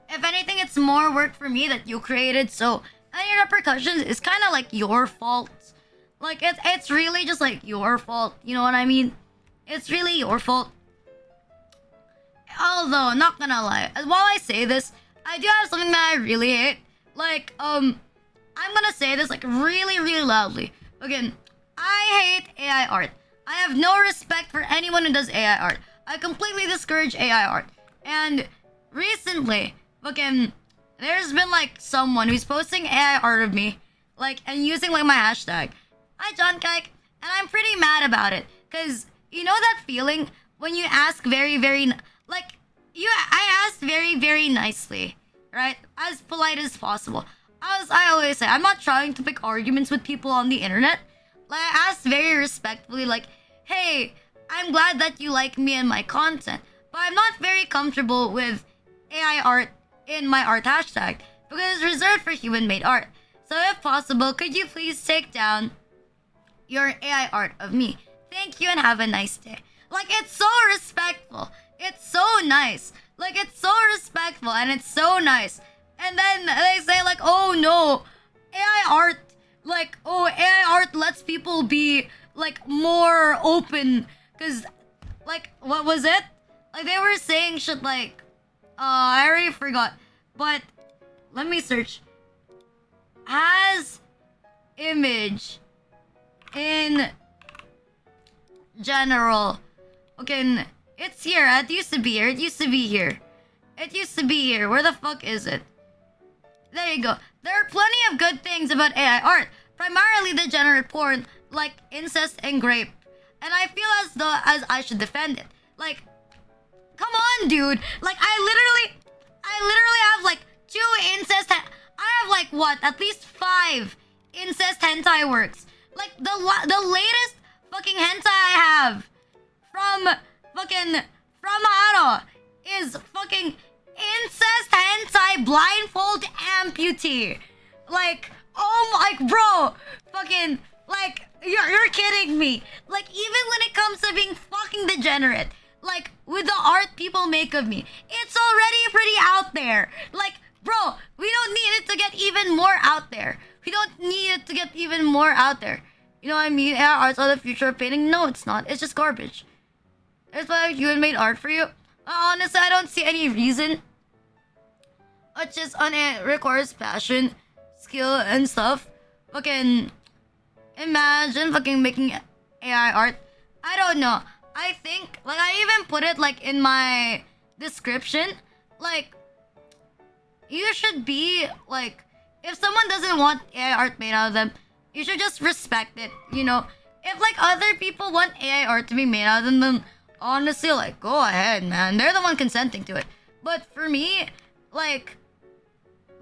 If anything, it's more work for me that you created, so any repercussions is kind of like your fault. Like it's really just like your fault. You know what I mean? It's really your fault. Although, not gonna lie, while I say this, I do have something that I really hate. Like, I'm gonna say this like really, really loudly. Again, I hate AI art. I have no respect for anyone who does AI art. I completely discourage AI art. And recently, fucking, there's been like someone who's posting AI art of me, like, and using like my hashtag. Hi, John Kike. And I'm pretty mad about it. Cause you know that feeling when you ask very, very, I asked very, very nicely, right? As polite as possible. As I always say, I'm not trying to pick arguments with people on the internet. Like, I asked very respectfully, like, hey, I'm glad that you like me and my content, but I'm not very comfortable with AI art in my art hashtag because it's reserved for human-made art. So if possible, could you please take down your AI art of me? Thank you and have a nice day. Like, it's so respectful. It's so nice. Like, it's so respectful and it's so nice. And then they say like, oh no, AI art, like, oh, AI art lets people be like more open. Cause like, what was it? Like, they were saying shit like, I already forgot. But let me search. Has image in general. Okay, it's here. It used to be here. It used to be here. It used to be here. Where the fuck is it? There you go. There are plenty of good things about AI art. Primarily degenerate porn, like incest and rape. And I feel as though I should defend it. Like, come on, dude. Like, I literally have like 2 incest. I have like what? At least 5 incest hentai works. Like the latest fucking hentai I have from Haro is fucking incest hentai blindfold amputee. Like, oh my, bro, fucking, like, you're kidding me. Like, even when it comes to being fucking degenerate, like, with the art people make of me, it's already pretty out there. Like, bro, we don't need it to get even more out there. We don't need it to get even more out there. You know what I mean? AI art's all the future of painting. No, it's not. It's just garbage. It's like human-made art for you. Honestly, I don't see any reason. It's just it requires passion, skill, and stuff. Fucking imagine fucking making AI art. I don't know. I think, like, I even put it like in my description. Like, you should be like, if someone doesn't want AI art made out of them, you should just respect it. You know, if like other people want AI art to be made out of them, then honestly, like, go ahead, man. They're the one consenting to it. But for me, like,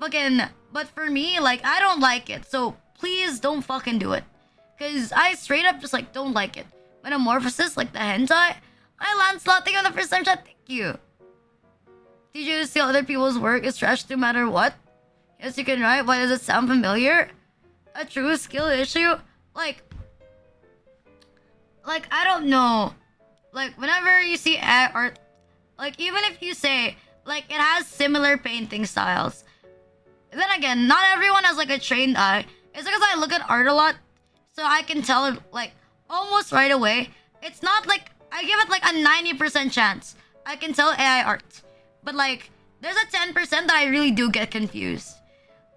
I don't like it. So please don't fucking do it. Cause I straight up just like don't like it. Metamorphosis, like the hentai. Hi Lancelot, thank you for the first time chat. Thank you. Did you see other people's work is trash no matter what? Yes, you can write. Why does it sound familiar? A true skill issue? Like, I don't know. Like, whenever you see art, like, even if you say, like, it has similar painting styles, then again, not everyone has, like, a trained eye. It's because I look at art a lot, so I can tell it, like, almost right away. It's not, like, I give it, like, a 90% chance. I can tell AI art. But, like, there's a 10% that I really do get confused.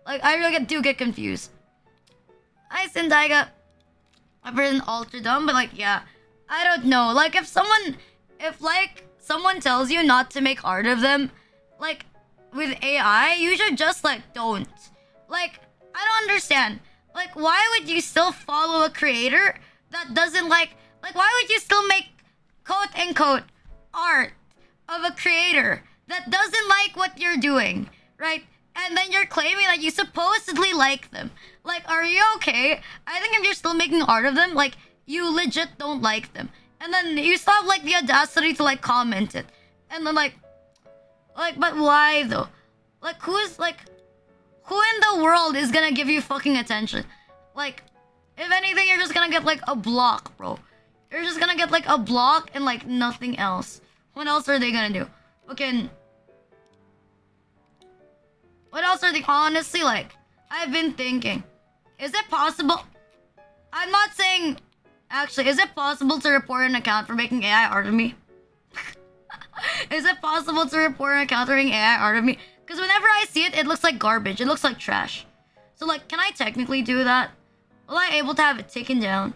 Like, I really do get confused. Hi, Sindaiga. I've been ultra dumb, but, like, yeah. I don't know. Like, if someone tells you not to make art of them, like, with AI, you should just, like, don't. Like, I don't understand. Like, why would you still follow a creator that doesn't, like, why would you still make, quote-unquote, art of a creator that doesn't like what you're doing, right? And then you're claiming that you supposedly like them. Like, are you okay? I think if you're still making art of them, like, you legit don't like them. And then you still have, like, the audacity to, like, comment it. And then, like, but why, though? Like, who in the world is gonna give you fucking attention? Like, if anything, you're just gonna get, like, a block, bro. You're just gonna get, like, a block and, like, nothing else. What else are they gonna do? Okay. What else are they... Honestly, like, I've been thinking, is it possible? I'm not saying. Actually, is it possible to report an account for making AI art of me? Is it possible to report an account for making AI art of me? Because whenever I see it, it looks like garbage. It looks like trash. So, like, can I technically do that? Will I able to have it taken down?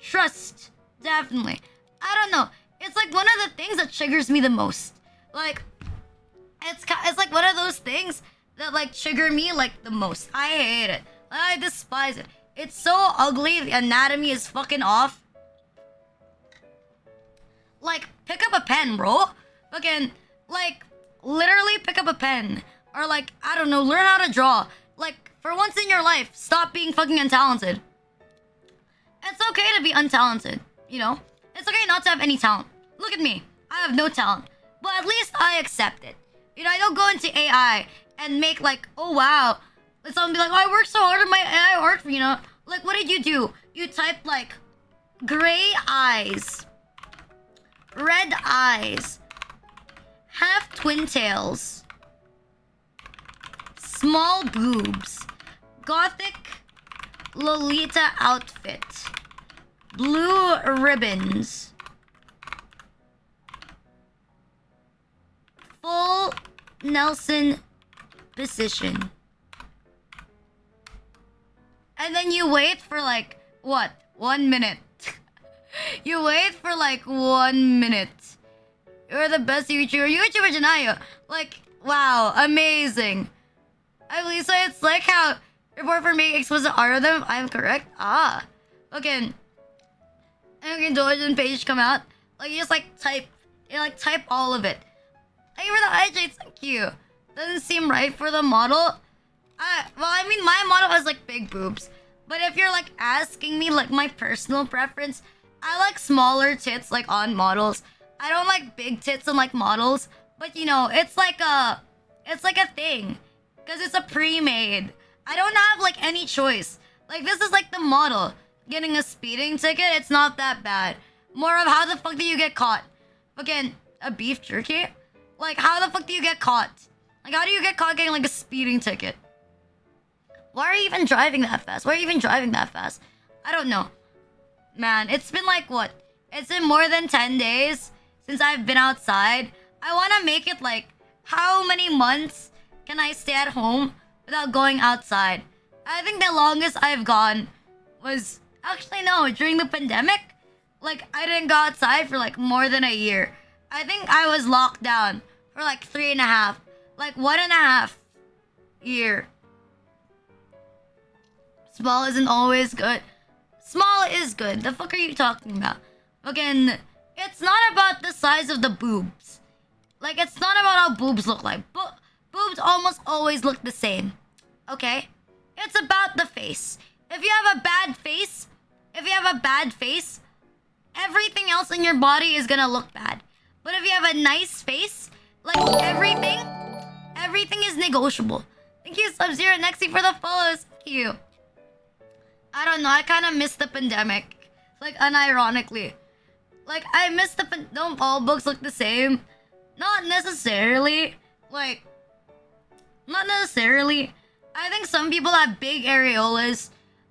Trust. Definitely. I don't know. It's like one of the things that triggers me the most. Like, it's like one of those things that, like, trigger me, like, the most. I hate it. I despise it. It's so ugly. The anatomy is fucking off. Like, pick up a pen, bro. Fucking, like, literally pick up a pen. Or, like, I don't know, learn how to draw. Like, for once in your life, stop being fucking untalented. It's okay to be untalented, you know? It's okay not to have any talent. Look at me. I have no talent. But at least I accept it. You know, I don't go into AI and make, like, oh, wow. Let someone be like, oh, I worked so hard on my AI art, you know? Like, what did you do? You typed, like, gray eyes, red eyes, half twin tails, small boobs, gothic Lolita outfit, blue ribbons, full Nelson position. And then you wait for like, what? 1 minute. You wait for like 1 minute. You're the best YouTuber Janayo. Like, wow, amazing. I believe so. It's like how report for making explicit art of them. I'm correct. Ah, okay. And okay, Dojan page come out. Like you just like type, type all of it. Thank you for the eye shades. Thank you. Doesn't seem right for the model. Well, I mean, my model has like big boobs. But if you're like asking me like my personal preference, I like smaller tits like on models. I don't like big tits on like models. But you know, it's like a thing. Because it's a pre-made. I don't have like any choice. Like this is like the model. Getting a speeding ticket, it's not that bad. More of how the fuck do you get caught? Fucking a beef jerky? Like how the fuck do you get caught? Like how do you get caught getting like a speeding ticket? Why are you even driving that fast? Why are you even driving that fast? I don't know. Man, it's been like what? It's been more than 10 days since I've been outside. I want to make it like, how many months can I stay at home without going outside? I think the longest I've gone was... Actually, no. During the pandemic, like, I didn't go outside for like more than a year. I think I was locked down for like 3.5. Like 1.5 year. Small isn't always good. Small is good. The fuck are you talking about? Again, it's not about the size of the boobs. Like, it's not about how boobs look like. Boobs almost always look the same. Okay? It's about the face. If you have a bad face, everything else in your body is gonna look bad. But if you have a nice face, like everything is negotiable. Thank you, Sub-Zero Nexi, for the follows. Thank you. I don't know, I kind of miss the pandemic. Like, unironically. Like, I miss the... Don't all books look the same? Not necessarily. Like, not necessarily. I think some people have big areolas.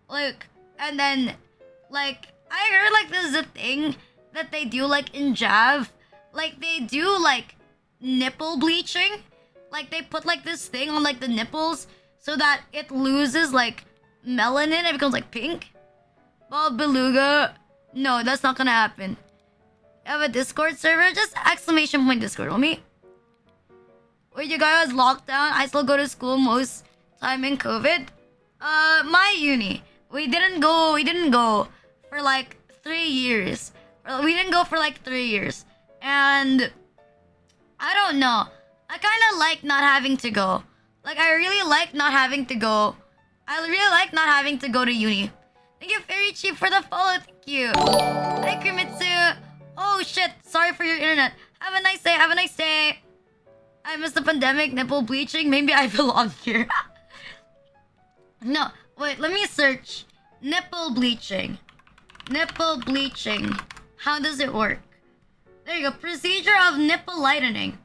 Like, and then, like, I heard, like, this is a thing that they do, like, in Jav. Like, they do, like, nipple bleaching. Like, they put, like, this thing on, like, the nipples so that it loses, like, melanin. It becomes, like, pink. Well, Beluga, no, that's not gonna happen. You have a Discord server? Just exclamation point Discord, homie. Wait, you guys was locked down? I still go to school most time in COVID. My uni. We didn't go for like 3 years. We didn't go for like 3 years. And I don't know. I kind of like not having to go. Like, I really like not having to go. I really like not having to go to uni. Thank you, Fairy Chief, for the follow. Thank you. Hi, Krimitsu. Oh, shit. Sorry for your internet. Have a nice day. Have a nice day. I missed the pandemic. Nipple bleaching. Maybe I belong here. No. Wait, let me search. Nipple bleaching. Nipple bleaching. How does it work? There you go. Procedure of nipple lightening.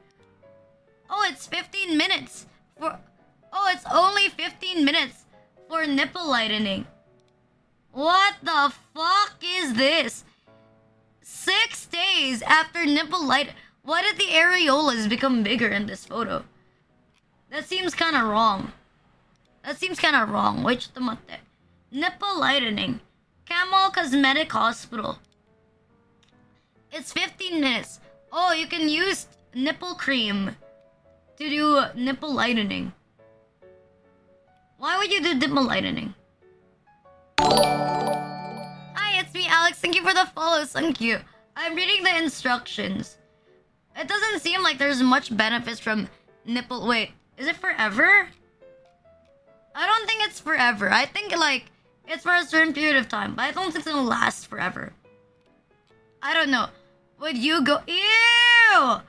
Oh, it's 15 minutes. Oh, it's only 15 minutes for nipple lightening. What the fuck is this? 6 days after nipple light. Why did the areolas become bigger in this photo? That seems kind of wrong. Wait, tomate. Nipple lightening. Camel Cosmetic Hospital. It's 15 minutes. Oh, you can use nipple cream to do nipple lightening. Why would you do nipple lightening? Hi, it's me, Alex. Thank you for the follows. Thank you. I'm reading the instructions. It doesn't seem like there's much benefits from nipple... Wait, is it forever? I don't think it's forever. I think, like, it's for a certain period of time. But I don't think it's gonna last forever. I don't know. Would you go... Ew!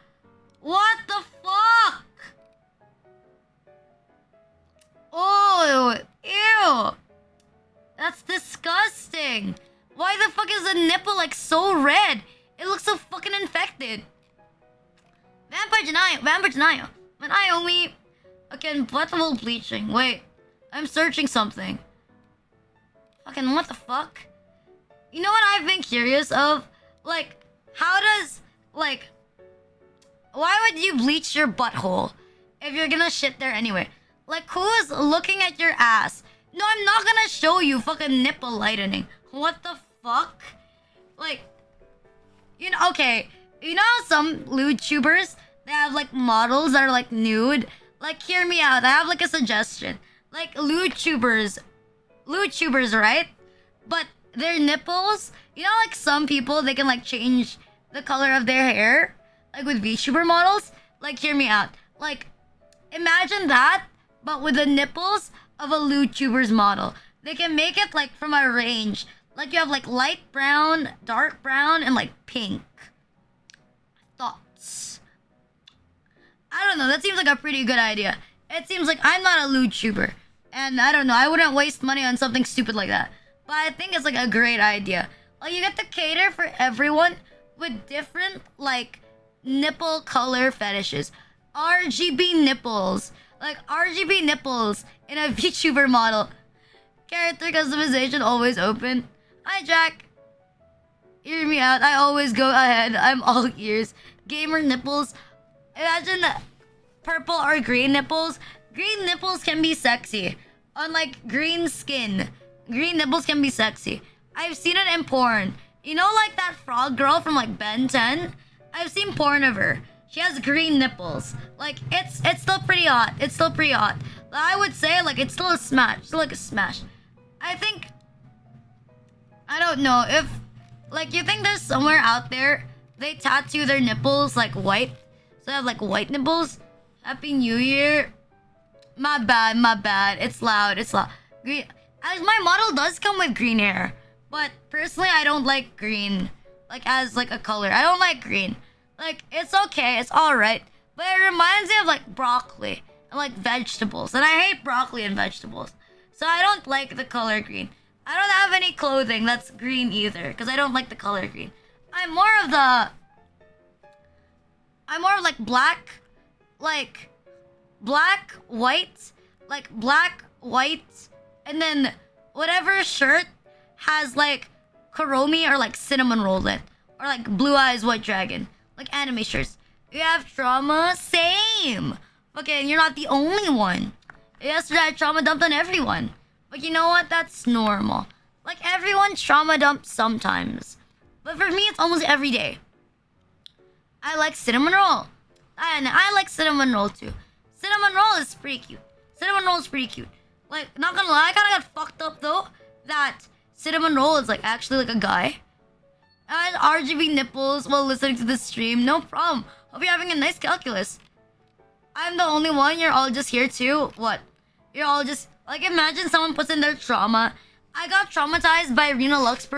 What the fuck? Oh, ew! That's disgusting. Why the fuck is the nipple like so red? It looks so fucking infected. Vampire denial. When I only... Okay, buttable bleaching. Wait, I'm searching something. Fucking what the fuck? You know what I've been curious of? Like, how does... Like... Why would you bleach your butthole if you're gonna shit there anyway? Like, who is looking at your ass? No, I'm not gonna show you fucking nipple lightening. What the fuck? Like, you know, okay. You know how some YouTubers, they have like models that are like nude? Like, hear me out. I have like a suggestion. Like, YouTubers, right? But their nipples, you know, like some people, they can like change the color of their hair. Like with VTuber models. Like, hear me out. Like, imagine that, but with the nipples of a YouTuber's model. They can make it like from a range. Like you have like light brown, dark brown, and like pink. Thoughts? I don't know. That seems like a pretty good idea. It seems like I'm not a YouTuber. And I don't know. I wouldn't waste money on something stupid like that. But I think it's like a great idea. Like you get to cater for everyone with different like nipple color fetishes. RGB nipples. Like RGB nipples in a VTuber model. Character customization always open. Hi Jack. Hear me out. I always go ahead. I'm all ears. Gamer nipples. Imagine purple or green nipples. Green nipples can be sexy. Unlike green skin. Green nipples can be sexy. I've seen it in porn. You know, like that frog girl from like Ben 10? I've seen porn of her. She has green nipples. Like, it's still pretty hot. It's still pretty hot. I would say, like, it's still a smash. Still like a smash. I think... I don't know. If... Like, you think there's somewhere out there they tattoo their nipples, like, white? So they have, like, white nipples? Happy New Year. My bad. It's loud. Green... As my model does come with green hair. But, personally, I don't like green. Like, as, like, a color. I don't like green. Like, it's okay. It's alright. But it reminds me of, like, broccoli. And, like, vegetables. And I hate broccoli and vegetables. So I don't like the color green. I don't have any clothing that's green either. Because I don't like the color green. I'm more of, like, black. Like, black, white. Like, black, white. And then, whatever shirt has, like, Kuromi or, like, cinnamon roll in. Or, like, Blue Eyes White Dragon. Like anime shirts. You have trauma? Same! Okay, and you're not the only one. Yesterday I trauma dumped on everyone. But you know what? That's normal. Like everyone trauma dumps sometimes. But for me, it's almost every day. I like cinnamon roll. And I like cinnamon roll too. Cinnamon roll is pretty cute. Like, not gonna lie, I kinda got fucked up though. That cinnamon roll is like actually like a guy. And RGB nipples while listening to this stream. No problem. Hope you're having a nice calculus. I'm the only one. You're all just here too. What? You're all just... Like, imagine someone puts in their trauma. I got traumatized by Rina'S.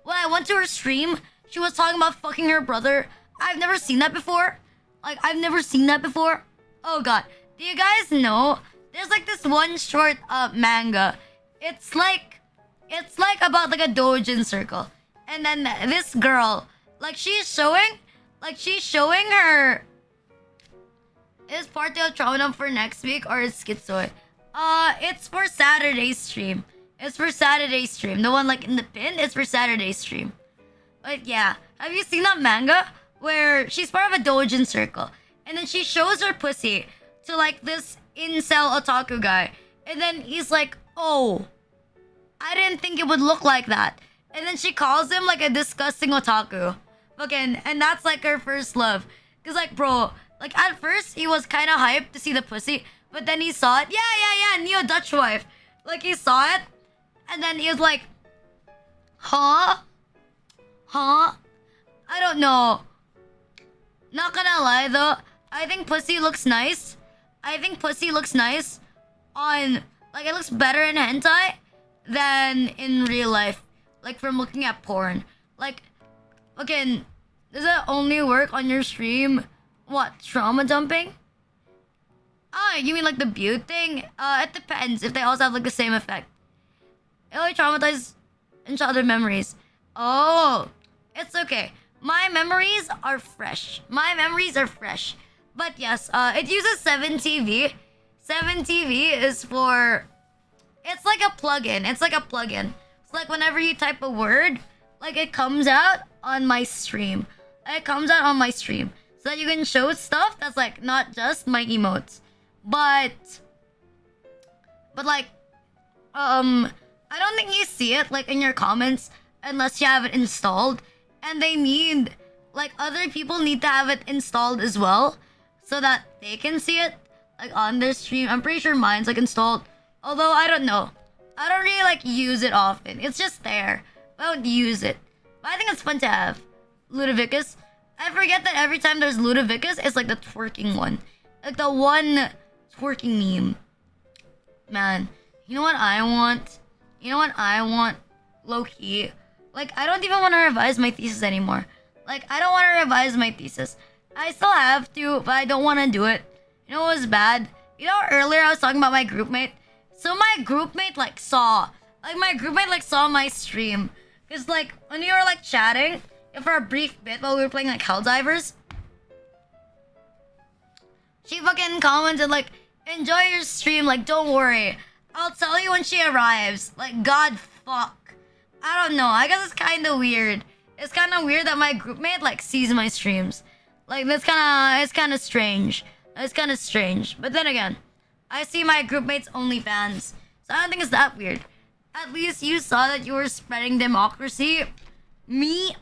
When I went to her stream, she was talking about fucking her brother. I've never seen that before. Like, I've never seen that before. Oh, God. Do you guys know? There's, like, this one short manga. It's like about, like, a doujin circle. And then this girl, like she's showing her... Is party of trauma for next week or is schizoid? It's for Saturday stream. It's for Saturday stream. The one like in the pin is for Saturday stream. But yeah, have you seen that manga where she's part of a doujin circle and then she shows her pussy to like this incel otaku guy, and then he's like, "Oh, I didn't think it would look like that," and then she calls him like a disgusting otaku. Fucking, and that's like her first love. Cause like, bro, like at first he was kind of hyped to see the pussy, but then he saw it. Yeah, Neo Dutch wife. Like he saw it, and then he was like, "Huh? Huh? I don't know." Not gonna lie though, I think pussy looks nice. I think pussy looks nice on, like, it looks better in hentai than in real life. Like from looking at porn. Like, okay, does it only work on your stream? What, trauma dumping? Oh, you mean like the butte thing? It depends if they also have like the same effect. It only traumatizes in childhood memories. Oh, it's okay. My memories are fresh. My memories are fresh. But yes, it uses 7TV. 7TV is for... It's like a plugin. It's like a plugin. It's like whenever you type a word, like it comes out on my stream. It comes out on my stream. So that you can show stuff that's like not just my emotes. But like, I don't think you see it like in your comments unless you have it installed. And they need, like, other people need to have it installed as well, so that they can see it, like, on their stream. I'm pretty sure mine's, like, installed. Although, I don't know. I don't really, like, use it often. It's just there. I don't use it. But I think it's fun to have. Ludovicus. I forget that every time there's Ludovicus, it's, like, the twerking one. Like, the one twerking meme. Man. You know what I want? You know what I want? Low-key. Like, I don't even want to revise my thesis anymore. Like, I don't want to revise my thesis. I still have to, but I don't want to do it. You know what was bad? You know, earlier I was talking about my groupmate. So my groupmate, like, saw my stream. Because, like, when we were, like, chatting for a brief bit while we were playing, like, Helldivers, she fucking commented, like, "Enjoy your stream, like, don't worry. I'll tell you when she arrives." Like, God fuck. I don't know. I guess it's kind of weird. It's kind of weird that my groupmate like sees my streams. Like it's kind of strange. It's kind of strange. But then again, I see my groupmates OnlyFans, so I don't think it's that weird. At least you saw that you were spreading democracy. Me,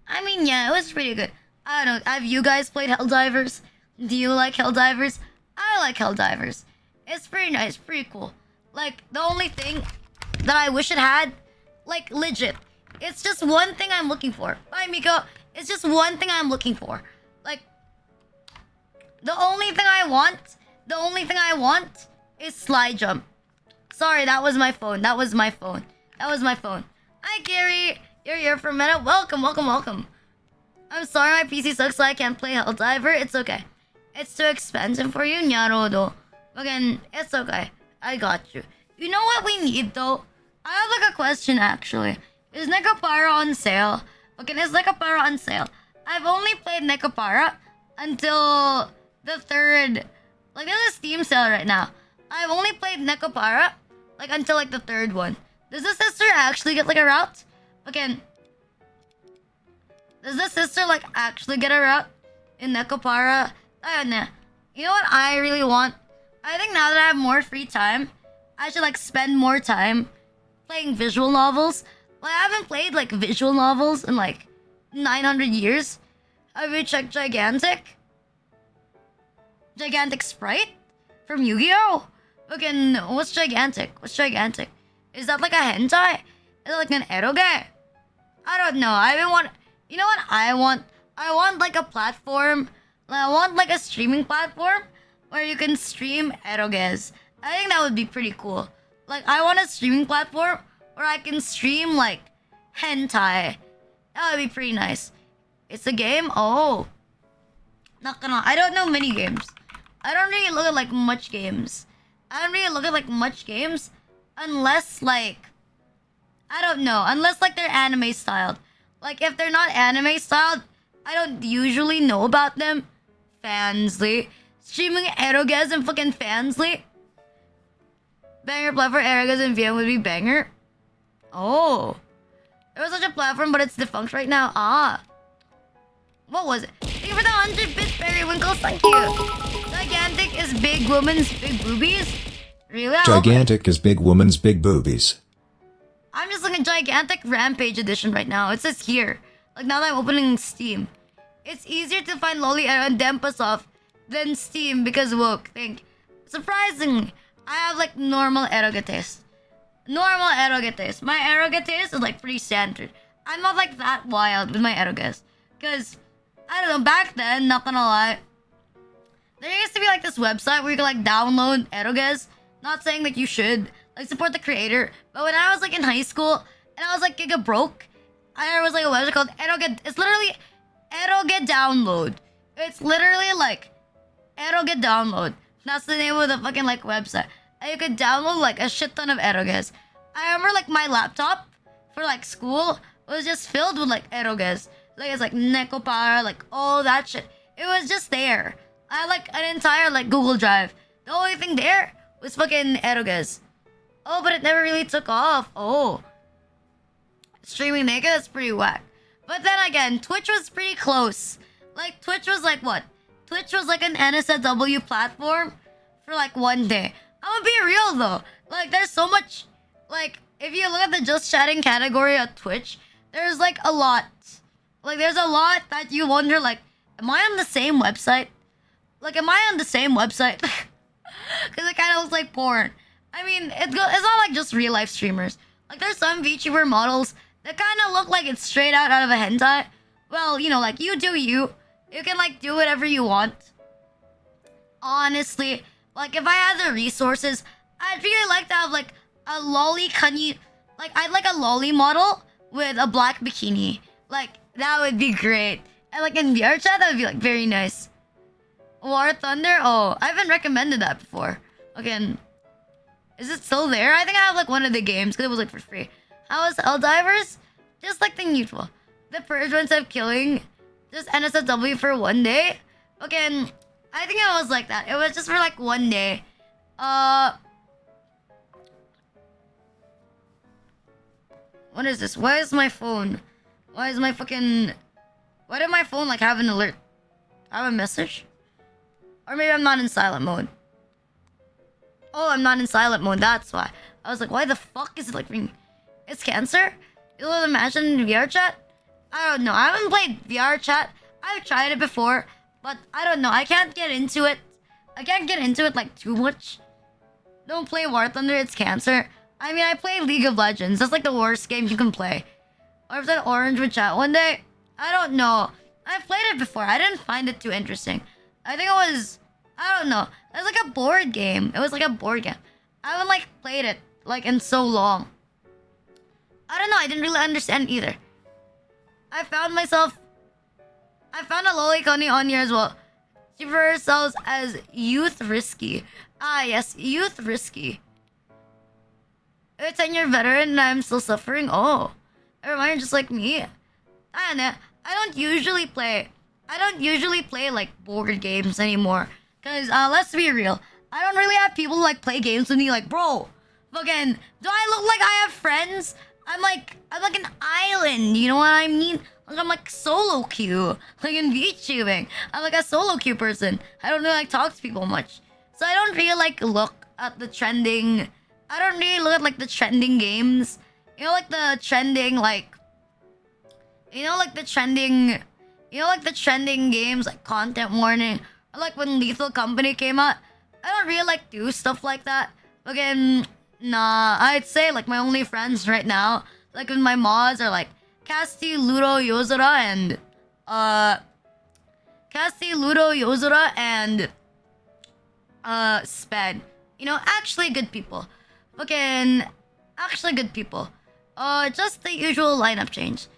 I mean, yeah, it was pretty good. I don't know. Have you guys played Helldivers? Do you like Helldivers? I like Helldivers. It's pretty nice, pretty cool. Like the only thing that I wish it had, like, legit, it's just one thing I'm looking for. Bye, Miko. It's just one thing I'm looking for. Like, the only thing I want is slide jump. Sorry, that was my phone. That was my phone. Hi, Gary. You're here for a minute. Welcome. I'm sorry my PC sucks, so I can't play Helldiver. It's okay. It's too expensive for you, Nyarodo. Again, it's okay. I got you. You know what we need, though? I have, like, a question, actually. Is Nekopara on sale? Okay, is Nekopara on sale? I've only played Nekopara until the third... Like, there's a Steam sale right now. I've only played Nekopara, like, until, like, the third one. Does the sister actually get, like, a route? Okay. Does the sister, like, actually get a route in Nekopara? I don't know. You know what I really want? I think now that I have more free time, I should, like, spend more time playing visual novels. Like, I haven't played, like, visual novels in, like, 900 years. Have you checked Gigantic? Gigantic Sprite? From Yu-Gi-Oh? Okay, no, what's Gigantic? Is that, like, a hentai? Is it, like, an eroge? I don't know. I even want... You know what I want? I want, like, a platform. I want, like, a streaming platform where you can stream eroges. I think that would be pretty cool. Like, I want a streaming platform where I can stream, like, hentai. That would be pretty nice. It's a game? Oh. Not gonna... I don't know many games. I don't really look at, like, much games. Unless, like... I don't know. Unless, like, they're anime styled. Like, if they're not anime styled, I don't usually know about them. Fansly. Streaming erogas and fucking Fansly. Banger platform Eragas and VM would be banger. Oh. There was such a platform, but it's defunct right now. Ah. What was it? Thank you for the 100 bits, Barry Winkles. Thank you. Gigantic is big woman's big boobies? Really? Gigantic is big woman's big boobies. I'm just looking at Gigantic Rampage Edition right now. It says here. Like now that I'm opening Steam. It's easier to find Loli and Dempasoft than Steam because woke. Think. Surprisingly, I have like normal eroge taste. Normal eroge taste. My eroge taste is like pretty standard. I'm not like that wild with my eroges. Because, I don't know, back then, not gonna lie, there used to be like this website where you could like download eroges. Not saying like you should, like support the creator. But when I was like in high school and I was like giga broke, there was like a website called Eroge. It's literally Eroge Download. It's literally like Eroge Download. That's the name of the fucking like website. And you could download like a shit ton of eroges. I remember like my laptop for like school was just filled with like eroges. Like it's like Nekopara, like all that shit. It was just there. I had like an entire like Google Drive. The only thing there was fucking eroges. Oh, but it never really took off. Oh. Streaming naked, that's pretty whack. But then again, Twitch was pretty close. Like Twitch was like what? Twitch was like an NSFW platform for like one day. I'm gonna be real though. Like there's so much, like if you look at the just chatting category of Twitch, there's like a lot. Like there's a lot that you wonder like, am I on the same website? Like am I on the same website? Because it kind of looks like porn. I mean, it's not like just real life streamers. Like there's some VTuber models that kind of look like it's straight out of a hentai. Well, you know, like you do you. You can like do whatever you want. Honestly, like if I had the resources, I'd really like to have like a lolly like I'd like a lolly model with a black bikini. Like that would be great. And like in VR chat, that would be like very nice. War Thunder? Oh, I haven't recommended that before. Okay, is it still there? I think I have like one of the games because it was like for free. How was Helldivers? Just like the usual. The Purge ones have killing. Just NSFW for one day. Okay, I think it was like that. It was just for like one day. What is this? Why is my phone? Why is my fucking... Why did my phone like have an alert? I have a message? Or maybe I'm not in silent mode. Oh, I'm not in silent mode. That's why. I was like, why the fuck is it like ringing? It's cancer? You'll imagine in VR chat? I don't know. I haven't played VR chat. I've tried it before. But I don't know. I can't get into it. I can't get into it like too much. Don't play War Thunder. It's cancer. I mean, I play League of Legends. That's like the worst game you can play. Or if that Orange would chat one day. I don't know. I've played it before. I didn't find it too interesting. I think it was... I don't know. It was like a board game. It was like a board game. I haven't like played it like in so long. I don't know. I didn't really understand either. I found a loliconi on here as well. She refers herself as Youth Risky. Ah, yes. Youth Risky. A 10-year veteran and I'm still suffering. Oh. A reminder just like me. I don't know. I don't usually play like board games anymore. Cause let's be real. I don't really have people who like play games with me like, bro, fucking, do I look like I have friends? I'm like an island, you know what I mean? Like I'm like solo queue. Like in VTubing. I'm like a solo queue person. I don't really like talk to people much. So I don't really like look at the trending. I don't really look at like the trending games. You know, like the trending like the trending games like Content Warning. Or like when Lethal Company came out. I don't really like do stuff like that. Again, nah, I'd say like my only friends right now, like with my mods are like Casti, Ludo, Yozora, and Sped. You know, actually good people. Fucking actually good people. Just the usual lineup change.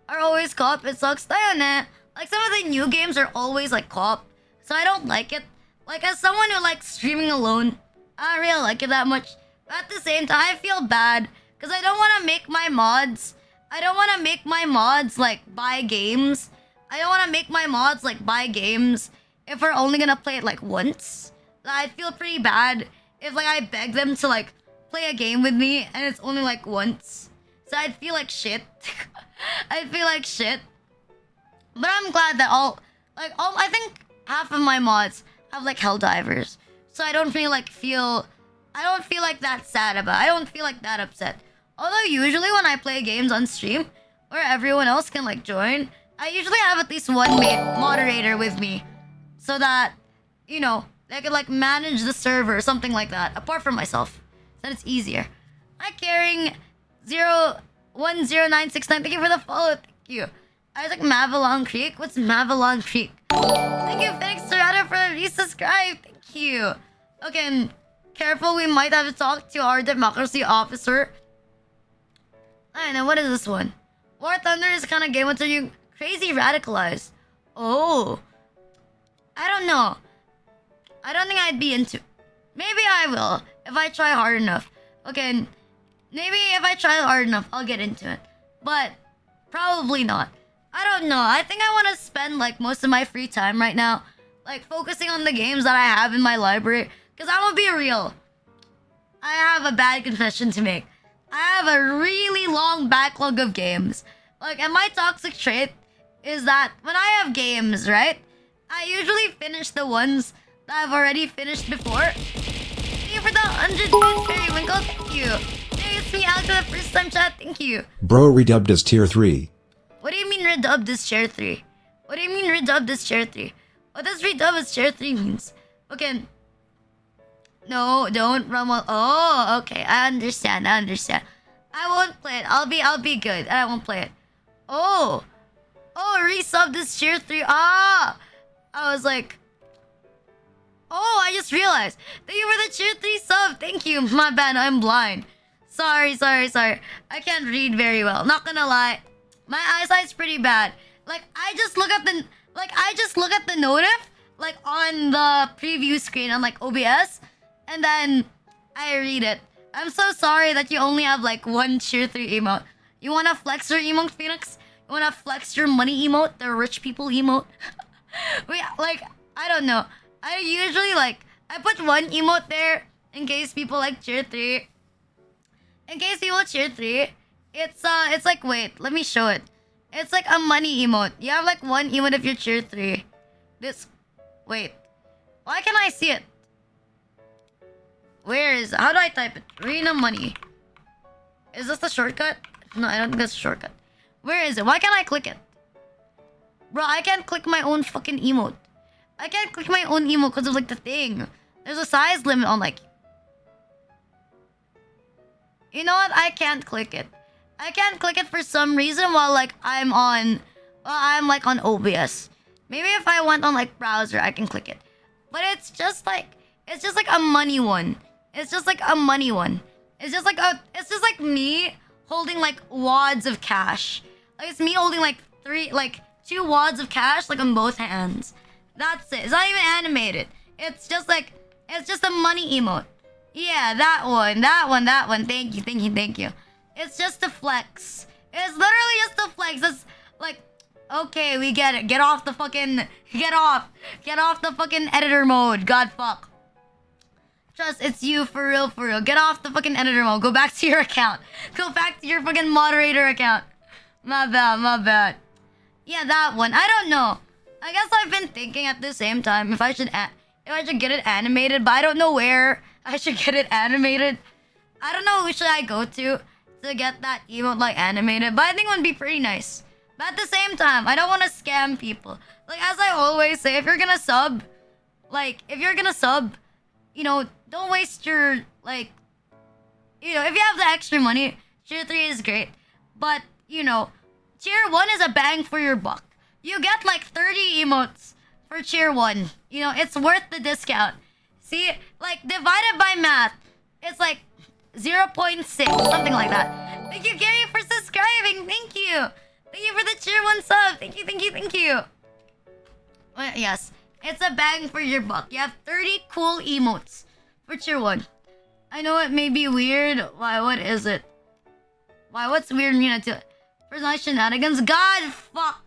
Are always co-op, it sucks. Like some of the new games are always like co-op. So I don't like it. Like as someone who likes streaming alone, I don't really like it that much. But at the same time, I feel bad. Because I don't want to make my mods. I don't want to make my mods like buy games. I don't want to make my mods like buy games if we're only gonna play it like once. I'd feel pretty bad if like I beg them to like play a game with me and it's only like once. So I'd feel like shit. I'd feel like shit. But I'm glad that I think half of my mods have like Helldivers. So I don't feel like that sad about it. I don't feel like that upset. Although usually when I play games on stream where everyone else can like join, I usually have at least one moderator with me. So that, you know, they could like manage the server or something like that. Apart from myself. So it's easier. Hi Caring 010969. Thank you for the follow. Thank you. Isaac Mavalon Creek. What's Mavalon Creek? Thank you, Phoenix Serrata, for the resubscribe. Thank you. Okay, and careful, we might have to talk to our democracy officer. I don't know, what is this one? War Thunder is kind of game. What are you crazy radicalized? Oh. I don't know. I don't think I'd be into. Maybe I will if I try hard enough. Okay, maybe if I try hard enough, I'll get into it. But probably not. I don't know. I think I want to spend like most of my free time right now, like focusing on the games that I have in my library. Cause I'm gonna be real. I have a bad confession to make. I have a really long backlog of games. Like, and my toxic trait is that when I have games, right? I usually finish the ones that I've already finished before. Thank you for the 100 boots, Periwinkle. Thank you. Hey, it's me, Alex, for the first time chat. Thank you. Bro redubbed as tier 3. What do you mean redub this tier 3? What do you mean redub this tier 3? What does redub as tier 3 means? Okay. No, don't run while. Oh, okay. I understand. I won't play it. I'll be good. I won't play it. Oh, resub this tier 3. Ah, I was like, oh, I just realized. Thank you for the tier 3 sub. Thank you. My bad. I'm blind. Sorry. I can't read very well. Not gonna lie, my eyesight's pretty bad. Like I just look at the notif like on the preview screen on like OBS, and then I read it. I'm so sorry that you only have like one tier 3 emote. You wanna flex your emote, Phoenix? You wanna flex your money emote, the rich people emote? I don't know. I usually I put one emote there in case people like tier 3. In case people tier 3, it's like, wait, let me show it. It's like a money emote. You have like one emote if you're tier 3. Wait. Why can't I see it? Where is it? How do I type it? Rina money. Is this the shortcut? No, I don't think that's a shortcut. Where is it? Why can't I click it? Bro, I can't click my own fucking emote. I can't click my own emote because of like the thing. There's a size limit on like... You know what? I can't click it. I can't click it for some reason while I'm on OBS. Maybe if I went on like browser, I can click it. But it's just like a money one. It's just like a money one. It's just like me holding like wads of cash. Like it's me holding like 2 wads of cash like on both hands. That's it. It's not even animated. It's just a money emote. Yeah, that one. Thank you. It's just a flex. It's literally just a flex. It's like, okay, we get it. Get off the fucking editor mode. God fuck. Trust, it's you for real. Get off the fucking editor mode. Go back to your account. Go back to your fucking moderator account. My bad. Yeah, that one. I don't know. I guess I've been thinking at the same time if I should get it animated, but I don't know where I should get it animated. I don't know who should I go to get that emote like animated, but I think it would be pretty nice. But at the same time, I don't want to scam people. Like as I always say, if you're gonna sub, you know, don't waste your if you have the extra money, tier 3 is great. But you know, tier 1 is a bang for your buck. You get like 30 emotes for tier 1. You know, it's worth the discount. See, like divided by math, it's like 0.6, something like that. Thank you, Gary, for subscribing. Thank you for the tier 1 sub. Thank you. Well, yes, it's a bang for your buck. You have 30 cool emotes for tier 1. I know it may be weird. Why? What is it? Why? What's weird? You know, to personalized shenanigans. God, fuck.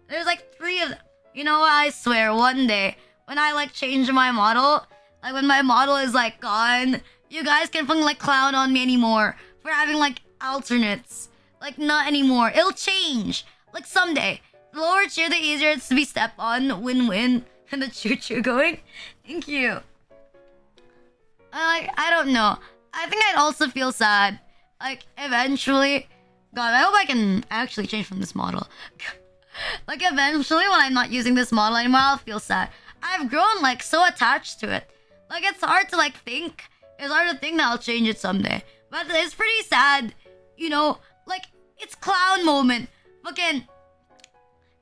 There's like 3 of them. You know what? I swear, one day when I like change my model, like when my model is like gone you guys can fucking like clown on me anymore for having like alternates. Like not anymore. It'll change. Like someday. The lower tier, the easier it's to be stepped on. Win-win. And the choo-choo going. Thank you. I don't know. I think I'd also feel sad. Like eventually. God, I hope I can actually change from this model. Like eventually when I'm not using this model anymore, I'll feel sad. I've grown like so attached to it. Like it's hard to like think. It's hard to think that I'll change it someday. But it's pretty sad. You know, like it's clown moment. Fucking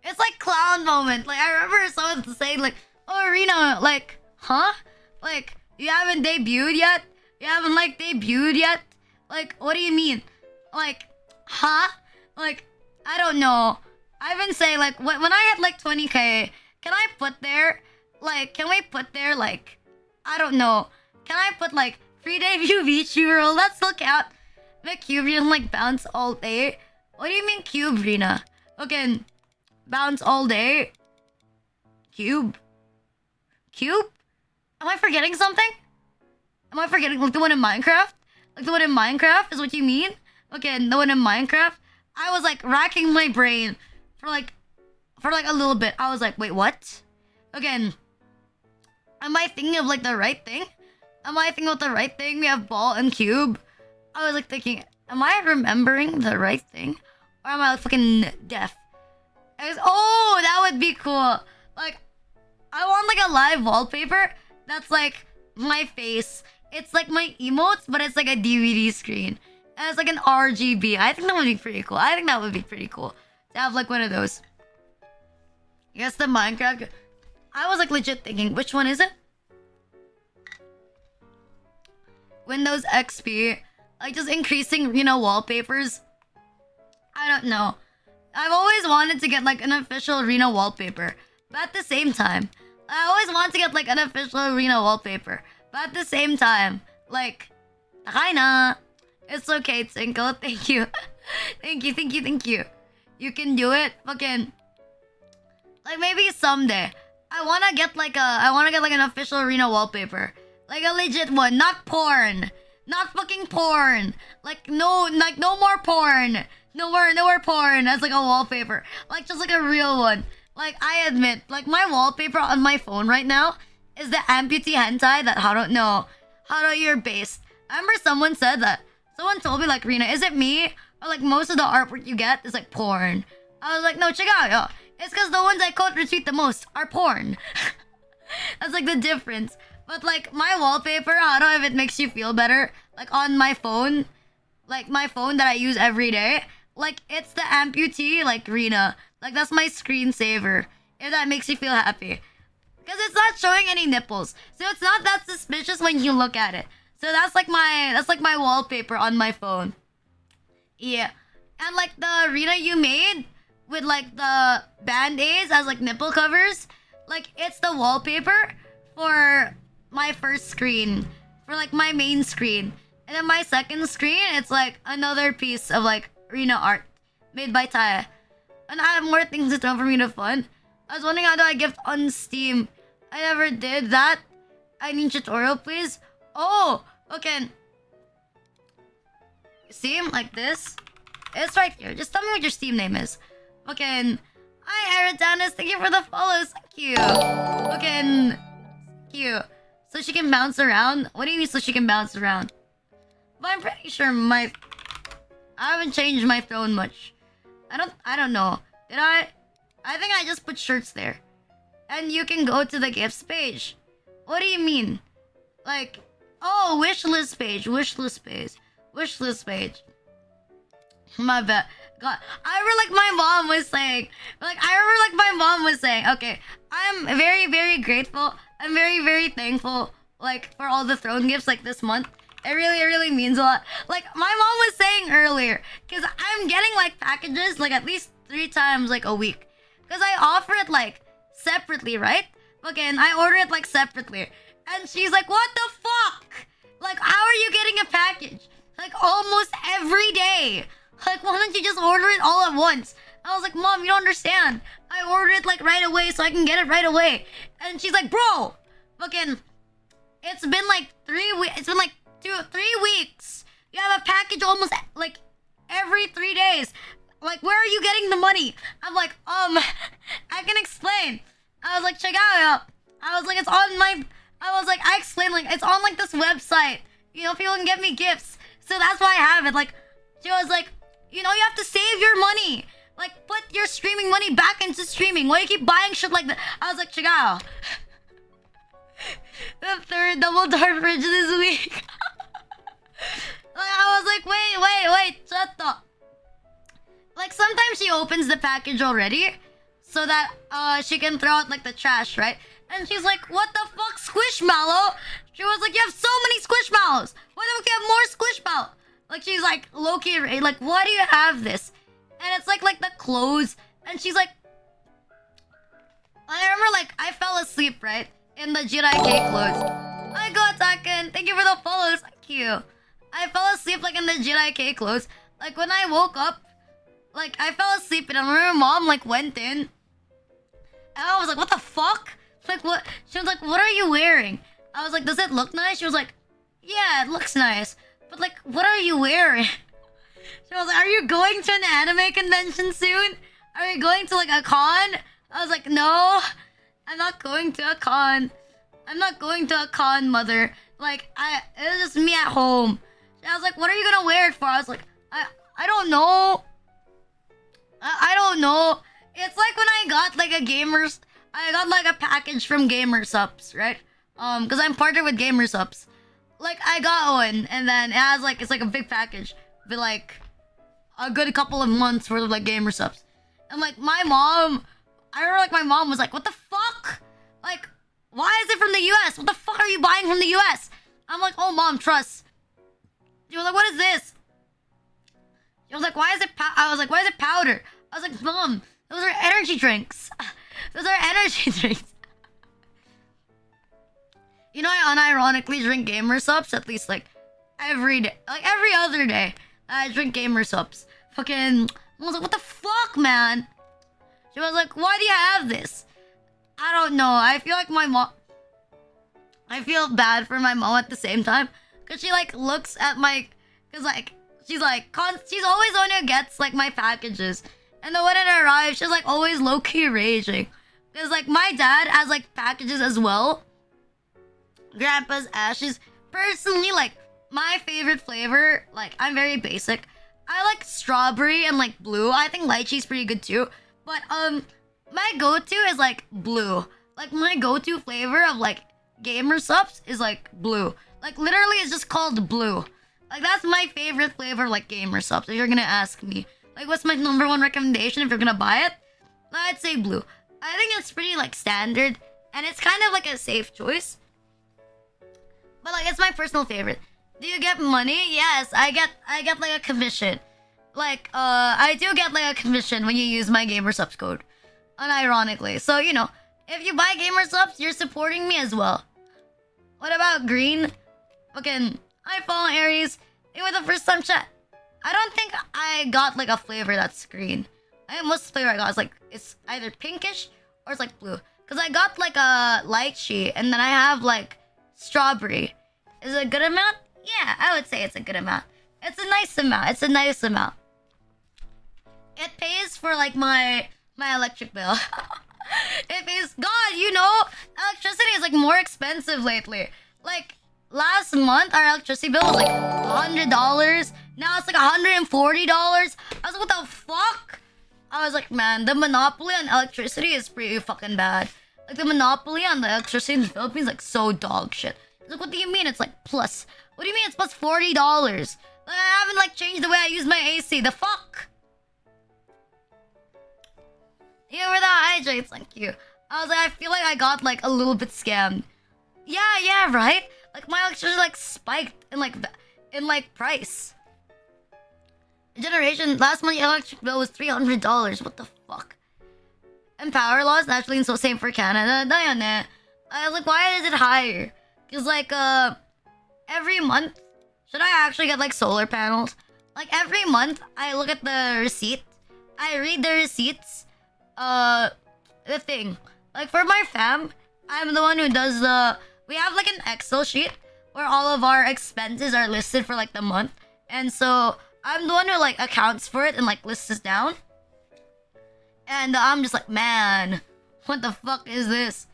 it's like clown moment. Like I remember someone saying like, oh Rina, like, huh? Like, you haven't debuted yet? You haven't like debuted yet? Like, what do you mean? Like, huh? Like, I don't know. I've been saying like when I get like 20k, can I put there? Like, can we put there like, I don't know. Can I put like free debut VTuber? Let's look out. The cube and like bounce all day. What do you mean cube, Rina? Okay, bounce all day. Cube? Cube? Am I forgetting something? Am I forgetting like the one in Minecraft? Like the one in Minecraft is what you mean? Okay, the one in Minecraft. I was like racking my brain for like a little bit. I was like, wait, what? Again, am I thinking of like the right thing? Am I thinking of the right thing? We have ball and cube. I was like thinking, am I remembering the right thing? Or am I like fucking deaf? Oh, that would be cool. Like, I want like a live wallpaper that's like my face. It's like my emotes, but it's like a DVD screen. And it's like an RGB. I think that would be pretty cool. I think that would be pretty cool to have like one of those. Yes, the Minecraft. I was like legit thinking, which one is it? Windows XP. Like just increasing, you know, wallpapers. I don't know. I've always wanted to get like an official Rena wallpaper. But at the same time, I always want to get like an official Rena wallpaper. But at the same time, like, Raina. It's okay, Tinkle. Thank you. Thank you. You can do it. Fucking. Like maybe someday. I wanna get like an official Rena wallpaper. Like a legit one. Not porn. Not fucking porn. Like no more porn. No more porn as like a wallpaper. Like just like a real one. Like I admit, like my wallpaper on my phone right now is the amputee hentai that I don't know how you're based. I remember someone said that. Someone told me like, Rena, is it me? Or like most of the artwork you get is like porn. I was like, no, check out, yo. It's because the ones I quote retweet the most are porn. That's like the difference. But like my wallpaper, I don't know if it makes you feel better. Like on my phone, like my phone that I use every day, like it's the amputee, like Rena. Like that's my screensaver. If that makes you feel happy, because it's not showing any nipples, so it's not that suspicious when you look at it. So that's like my wallpaper on my phone. Yeah, and like the Rena you made with like the band-aids as like nipple covers, like it's the wallpaper for my first screen, for like my main screen, and then my second screen it's like another piece of like Rena art made by Taya. And I have more things to throw for me to fun. I was wondering how do I gift on Steam. I never did that. I need tutorial, please. Oh, okay. Steam like this. It's right here. Just tell me what your Steam name is. Okay. Hi, Eridanis. Thank you for the follows. Thank you. Okay. Thank you. So she can bounce around? What do you mean so she can bounce around? But I'm pretty sure I haven't changed my throne much. I don't know. Did I? I think I just put shirts there. And you can go to the gifts page. What do you mean? Like, oh, wishlist page. My bad. God, I remember like my mom was saying, okay, I'm very, very grateful. I'm very, very thankful, like, for all the throne gifts, like, this month. It really means a lot. Like, my mom was saying earlier, because I'm getting, like, packages, like, at least 3 times, like, a week. Because I offer it, like, separately, right? Okay, and I order it, like, separately. And she's like, what the fuck? Like, how are you getting a package? Like, almost every day. Like, why don't you just order it all at once? I was like, Mom, you don't understand. I ordered it, like, right away so I can get it right away. And she's like, bro, fucking, it's been, like, 3 weeks. It's been, like, 3 weeks. You have a package almost like every 3 days. Like, where are you getting the money? I'm like, I can explain. I was like, check out. I was like, it's on my. I was like, I explained, like, it's on like this website. You know, people can get me gifts. So that's why I have it. Like, she was like, you know, you have to save your money. Like, put your streaming money back into streaming. Why you keep buying shit like that? I was like, check out. The third double door fridge this week. Like, I was like, wait, shut up. Like, sometimes she opens the package already so that she can throw out like the trash, right? And she's like, what the fuck, Squishmallow? She was like, you have so many Squishmallows. Why don't you have more Squishmallow? Like, she's like, low-key, like, why do you have this? And it's like the clothes. And she's like, I remember, like, I fell asleep, right? In the Jedi cake clothes. I got Taken. Thank you for the follows. Thank you. I fell asleep, like, in the Jedi cake clothes. Like, when I woke up, like, I fell asleep and I remember mom, like, went in. And I was like, what the fuck? Like, what? She was like, what are you wearing? I was like, does it look nice? She was like, yeah, it looks nice. But, like, what are you wearing? She was like, are you going to an anime convention soon? Are you going to, like, a con? I was like, no, I'm not going to a con. I'm not going to a con, mother. Like, it was just me at home. I was like, what are you gonna wear it for? I was like, I don't know. I don't know. It's like when I got, like, I got, like, a package from Gamersupps, right? Because I'm partnered with Gamersupps. Like, I got one, and then it has, like, it's like a big package. But, like, a good couple of months worth of, like, Gamersupps. And, like, my mom, I remember, like, my mom was like, what the fuck? Like, why is it from the US? What the fuck are you buying from the US? I'm like, oh, mom, trust. She was like, what is this? She was like, why is it I was like, why is it powder? I was like, mom, those are energy drinks. Those are energy drinks. You know, I unironically drink Gamersupps at least, like, every day. Like, every other day, I drink Gamersupps. Fucking, I was like, what the fuck, man? She was like, why do you have this? I don't know. I feel like my mom... I feel bad for my mom at the same time. Because she, like, looks at my... Because, like, she's, like... she's always the one who gets, like, my packages. And then when it arrives, she's, like, always low-key raging. Because, like, my dad has, like, packages as well. Grandpa's ashes. Personally, like, my favorite flavor... Like, I'm very basic. I like strawberry and, like, blue. I think lychee's pretty good, too. But, my go-to is, like, blue. Like, my go-to flavor of, like, Gamersupps is, like, blue. Like, literally, it's just called blue. Like, that's my favorite flavor of, like, Gamersupps, if you're gonna ask me. Like, what's my number one recommendation if you're gonna buy it? I'd say blue. I think it's pretty, like, standard. And it's kind of, like, a safe choice. But, like, it's my personal favorite. Do you get money? Yes, I get, like, a commission. Like, I do get, like, a commission when you use my Gamersupps code. Unironically. So, you know, if you buy Gamersupps, you're supporting me as well. What about green? Fucking, I follow Aries. It was the first time chat. I don't think I got, like, a flavor that's green. I think most flavor I got is, like, it's either pinkish or it's, like, blue. Because I got, like, a lychee, and then I have, like, strawberry. Is it a good amount? Yeah, I would say it's a good amount. It's a nice amount. It's a nice amount. It pays for, like, my electric bill. It pays... God, you know, electricity is, like, more expensive lately. Like, last month, our electricity bill was, like, $100. Now it's, like, $140. I was like, what the fuck? I was like, man, the monopoly on electricity is pretty fucking bad. Like, the monopoly on the electricity in the Philippines is, like, so dog shit. He's like, what do you mean it's, like, plus? What do you mean it's plus $40? Like, I haven't, like, changed the way I use my AC. The fuck? You were the hydrates, thank you. I was like, I feel like I got, like, a little bit scammed. Yeah, right? Like, my electricity, like, spiked in, like, price. Generation, last month, electric bill was $300. What the fuck? And power loss, naturally, and so same for Canada. I was like, why is it higher? Because, like, every month, should I actually get, like, solar panels? Like, every month, I look at the receipt. I read the receipts. The thing. Like, for my fam, I'm the one who does the... We have, like, an Excel sheet where all of our expenses are listed for like the month. And so I'm the one who like accounts for it and like lists it down. And I'm just like, man, what the fuck is this?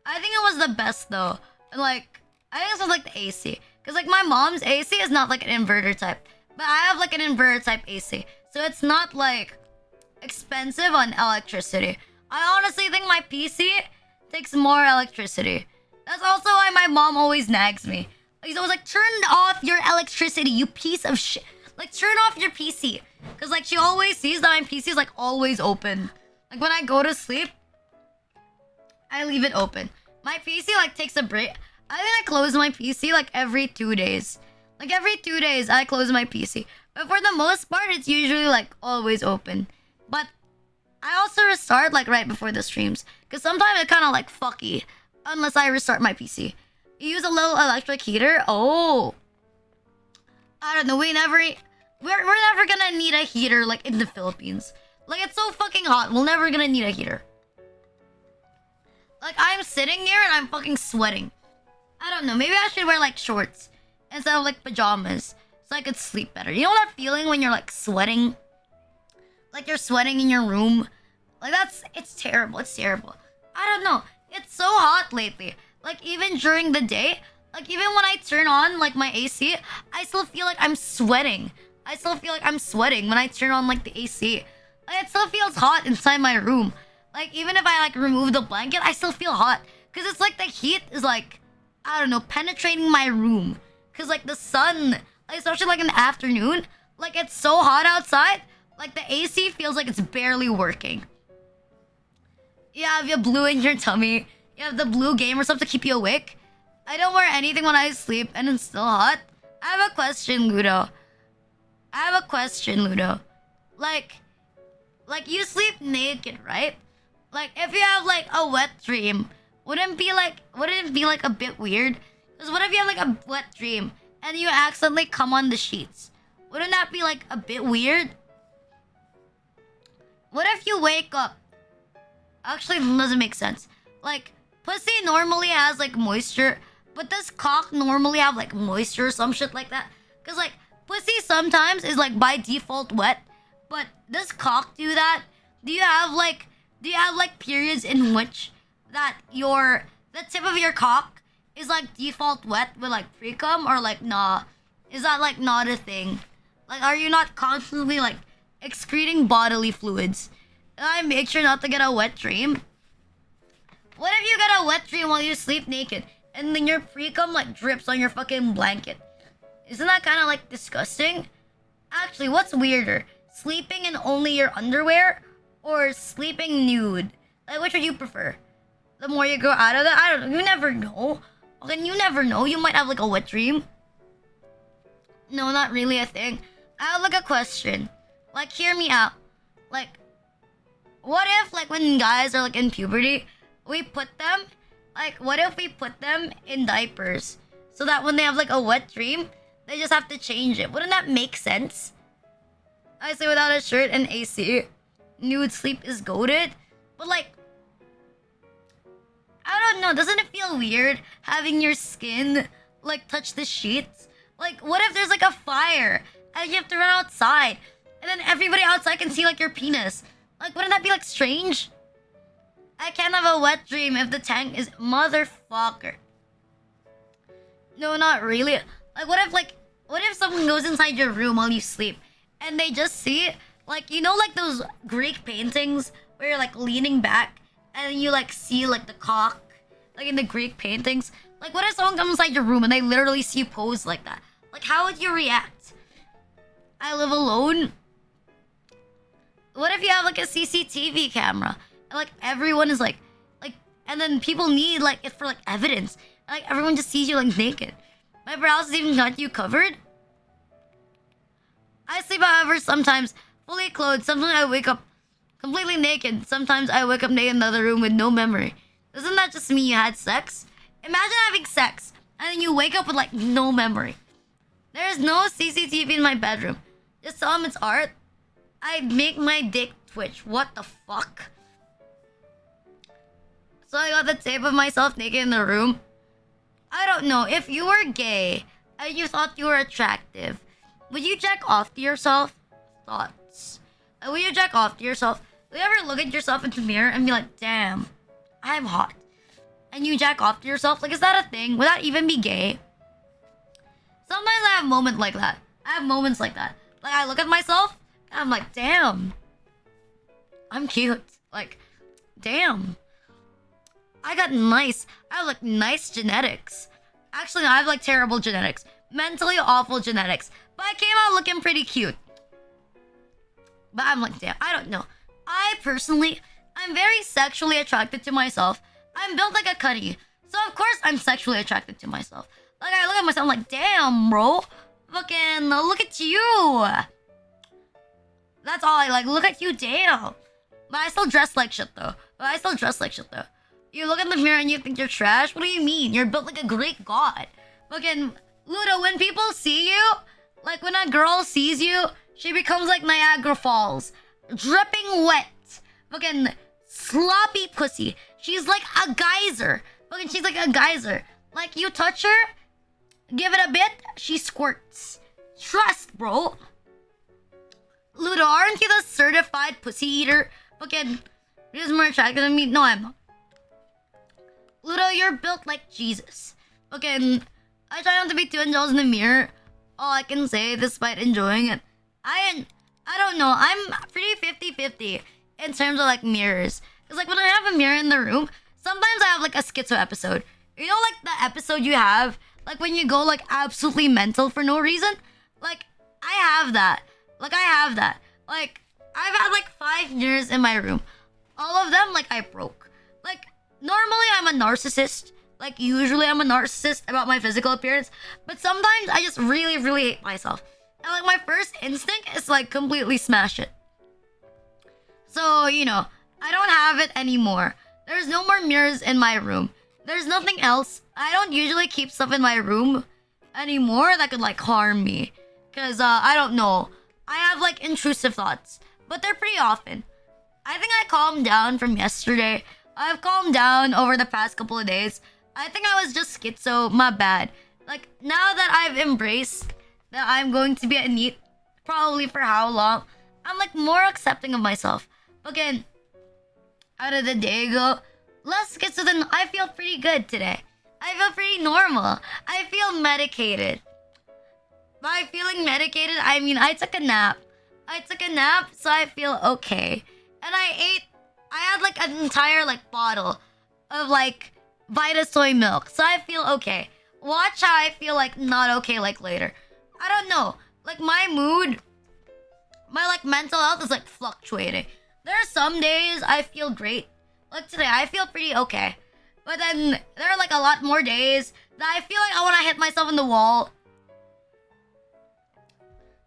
I think it was the best though. And like, I think this was like the AC. Because like my mom's AC is not like an inverter type. But I have like an inverter type AC. So it's not like expensive on electricity. I honestly think my PC takes more electricity. That's also why my mom always nags me. Like, she's always like, turn off your electricity, you piece of shit. Like, turn off your PC. Because like she always sees that my PC is like always open. Like when I go to sleep, I leave it open. My PC like takes a break. I think I close my PC like every 2 days. Like every 2 days I close my PC. But for the most part, it's usually like always open. But I also restart like right before the streams. Because sometimes it's kind of like fucky. Unless I restart my PC. You use a little electric heater? Oh. I don't know. We're never gonna need a heater like in the Philippines. Like it's so fucking hot. We're never gonna need a heater. Like I'm sitting here and I'm fucking sweating. I don't know. Maybe I should wear like shorts instead of like pajamas so I could sleep better. You know that feeling when you're like sweating? Like you're sweating in your room? Like it's terrible. It's terrible. I don't know. It's so hot lately. Like even during the day, like even when I turn on like my AC, I still feel like I'm sweating. I still feel like I'm sweating when I turn on like the AC. Like, it still feels hot inside my room. Like even if I like remove the blanket, I still feel hot. Cause it's like the heat is like, I don't know, penetrating my room. Cause like the sun, like, especially like in the afternoon, like it's so hot outside. Like the AC feels like it's barely working. Yeah, if you have blue in your tummy, you have the blue game or something to keep you awake. I don't wear anything when I sleep and it's still hot. I have a question, Ludo. Like you sleep naked, right? Like if you have like a wet dream, wouldn't it be like a bit weird? Because what if you have like a wet dream and you accidentally come on the sheets? Wouldn't that be like a bit weird? What if you wake up? Actually, it doesn't make sense. Like, pussy normally has like moisture, but does cock normally have like moisture or some shit like that? Cause like pussy sometimes is like by default wet, but does cock do that? Do you have like periods in which that the tip of your cock is like default wet with like pre-cum, or like nah? Is that like not a thing? Like, are you not constantly like excreting bodily fluids? And I make sure not to get a wet dream. What if you get a wet dream while you sleep naked and then your pre-cum like drips on your fucking blanket? Isn't that kind of like disgusting? Actually, what's weirder? Sleeping in only your underwear or sleeping nude? Like, which would you prefer? The more you grow out of that, I don't know. You never know. Okay, you never know. You might have like a wet dream. No, not really a thing. I have like a question. Like, hear me out. Like, what if like when guys are like in puberty, we put them, like, what if we put them in diapers so that when they have like a wet dream, they just have to change it? Wouldn't that make sense? I say without a shirt and AC, nude sleep is goated. But like, I don't know, doesn't it feel weird having your skin like touch the sheets? Like, what if there's like a fire and you have to run outside and then everybody outside can see like your penis? Like, wouldn't that be like strange? I can't have a wet dream if the tank is motherfucker. No, not really. Like, what if someone goes inside your room while you sleep and they just see, like, you know, like those Greek paintings where you're like leaning back and you like see like the cock, like in the Greek paintings? Like, what if someone comes inside your room and they literally see you pose like that? Like, how would you react? I live alone. What if you have like a CCTV camera and like everyone is like, and then people need like it for like evidence, and, like everyone just sees you like naked? My browser's even got you covered. I sleep, however, sometimes fully clothed. Sometimes I wake up completely naked. Sometimes I wake up naked in another room with no memory. Doesn't that just mean you had sex? Imagine having sex and then you wake up with like no memory. There is no CCTV in my bedroom. Just tell them it's art. I make my dick twitch. What the fuck? So I got the tape of myself naked in the room. I don't know. If you were gay and you thought you were attractive, would you jack off to yourself? Thoughts. Would you jack off to yourself? Would you ever look at yourself in the mirror and be like, damn, I'm hot? And you jack off to yourself? Like, is that a thing? Would that even be gay? Sometimes I have moments like that. I have moments like that. Like, I look at myself and I'm like, damn, I'm cute. Like, damn, I got nice. I have like nice genetics. Actually, no, I have like terrible genetics. Mentally awful genetics. But I came out looking pretty cute. But I'm like, damn, I don't know. I personally, I'm very sexually attracted to myself. I'm built like a cutty. So of course I'm sexually attracted to myself. Like, I look at myself, I'm like, damn, bro. Fucking, look at you. That's all I like. Look at you, damn. But I still dress like shit, though. You look in the mirror and you think you're trash? What do you mean? You're built like a Greek god. Fucking, Ludo, when people see you, like when a girl sees you, she becomes like Niagara Falls. Dripping wet. Fucking sloppy pussy. She's like a geyser. Fucking, she's like a geyser. Like, you touch her, give it a bit, she squirts. Trust, bro. Ludo, aren't you the certified pussy eater? Fucking, you're just more attractive than me. No, I'm not. Ludo, you're built like Jesus. Fucking, I try not to be too indulged in the mirror. All I can say, despite enjoying it, I don't know. I'm pretty 50-50 in terms of like mirrors. Cause like when I have a mirror in the room, sometimes I have like a schizo episode. You know, like the episode you have, like when you go like absolutely mental for no reason. Like I have that. Like I've had like 5 mirrors in my room. All of them, like, I broke. Like, normally I'm a narcissist. Like, usually I'm a narcissist about my physical appearance. But sometimes I just really, really hate myself. And, like, my first instinct is, like, completely smash it. So, you know, I don't have it anymore. There's no more mirrors in my room. There's nothing else. I don't usually keep stuff in my room anymore that could, like, harm me. Because, I don't know. I have, like, intrusive thoughts. But they're pretty often. I think I calmed down from yesterday. I've calmed down over the past couple of days. I think I was just schizo. My bad. Like, now that I've embraced that I'm going to be a NEET, probably for how long, I'm, like, more accepting of myself. Again, how did the day go? Less schizo than... I feel pretty good today. I feel pretty normal. I feel medicated. By feeling medicated, I mean I took a nap. So I feel okay. And I had like an entire like bottle of like Vita soy milk. So I feel okay. Watch how I feel like not okay like later. I don't know. Like my mood, my like mental health is like fluctuating. There are some days I feel great. Like today, I feel pretty okay. But then there are like a lot more days that I feel like I want to hit myself in the wall.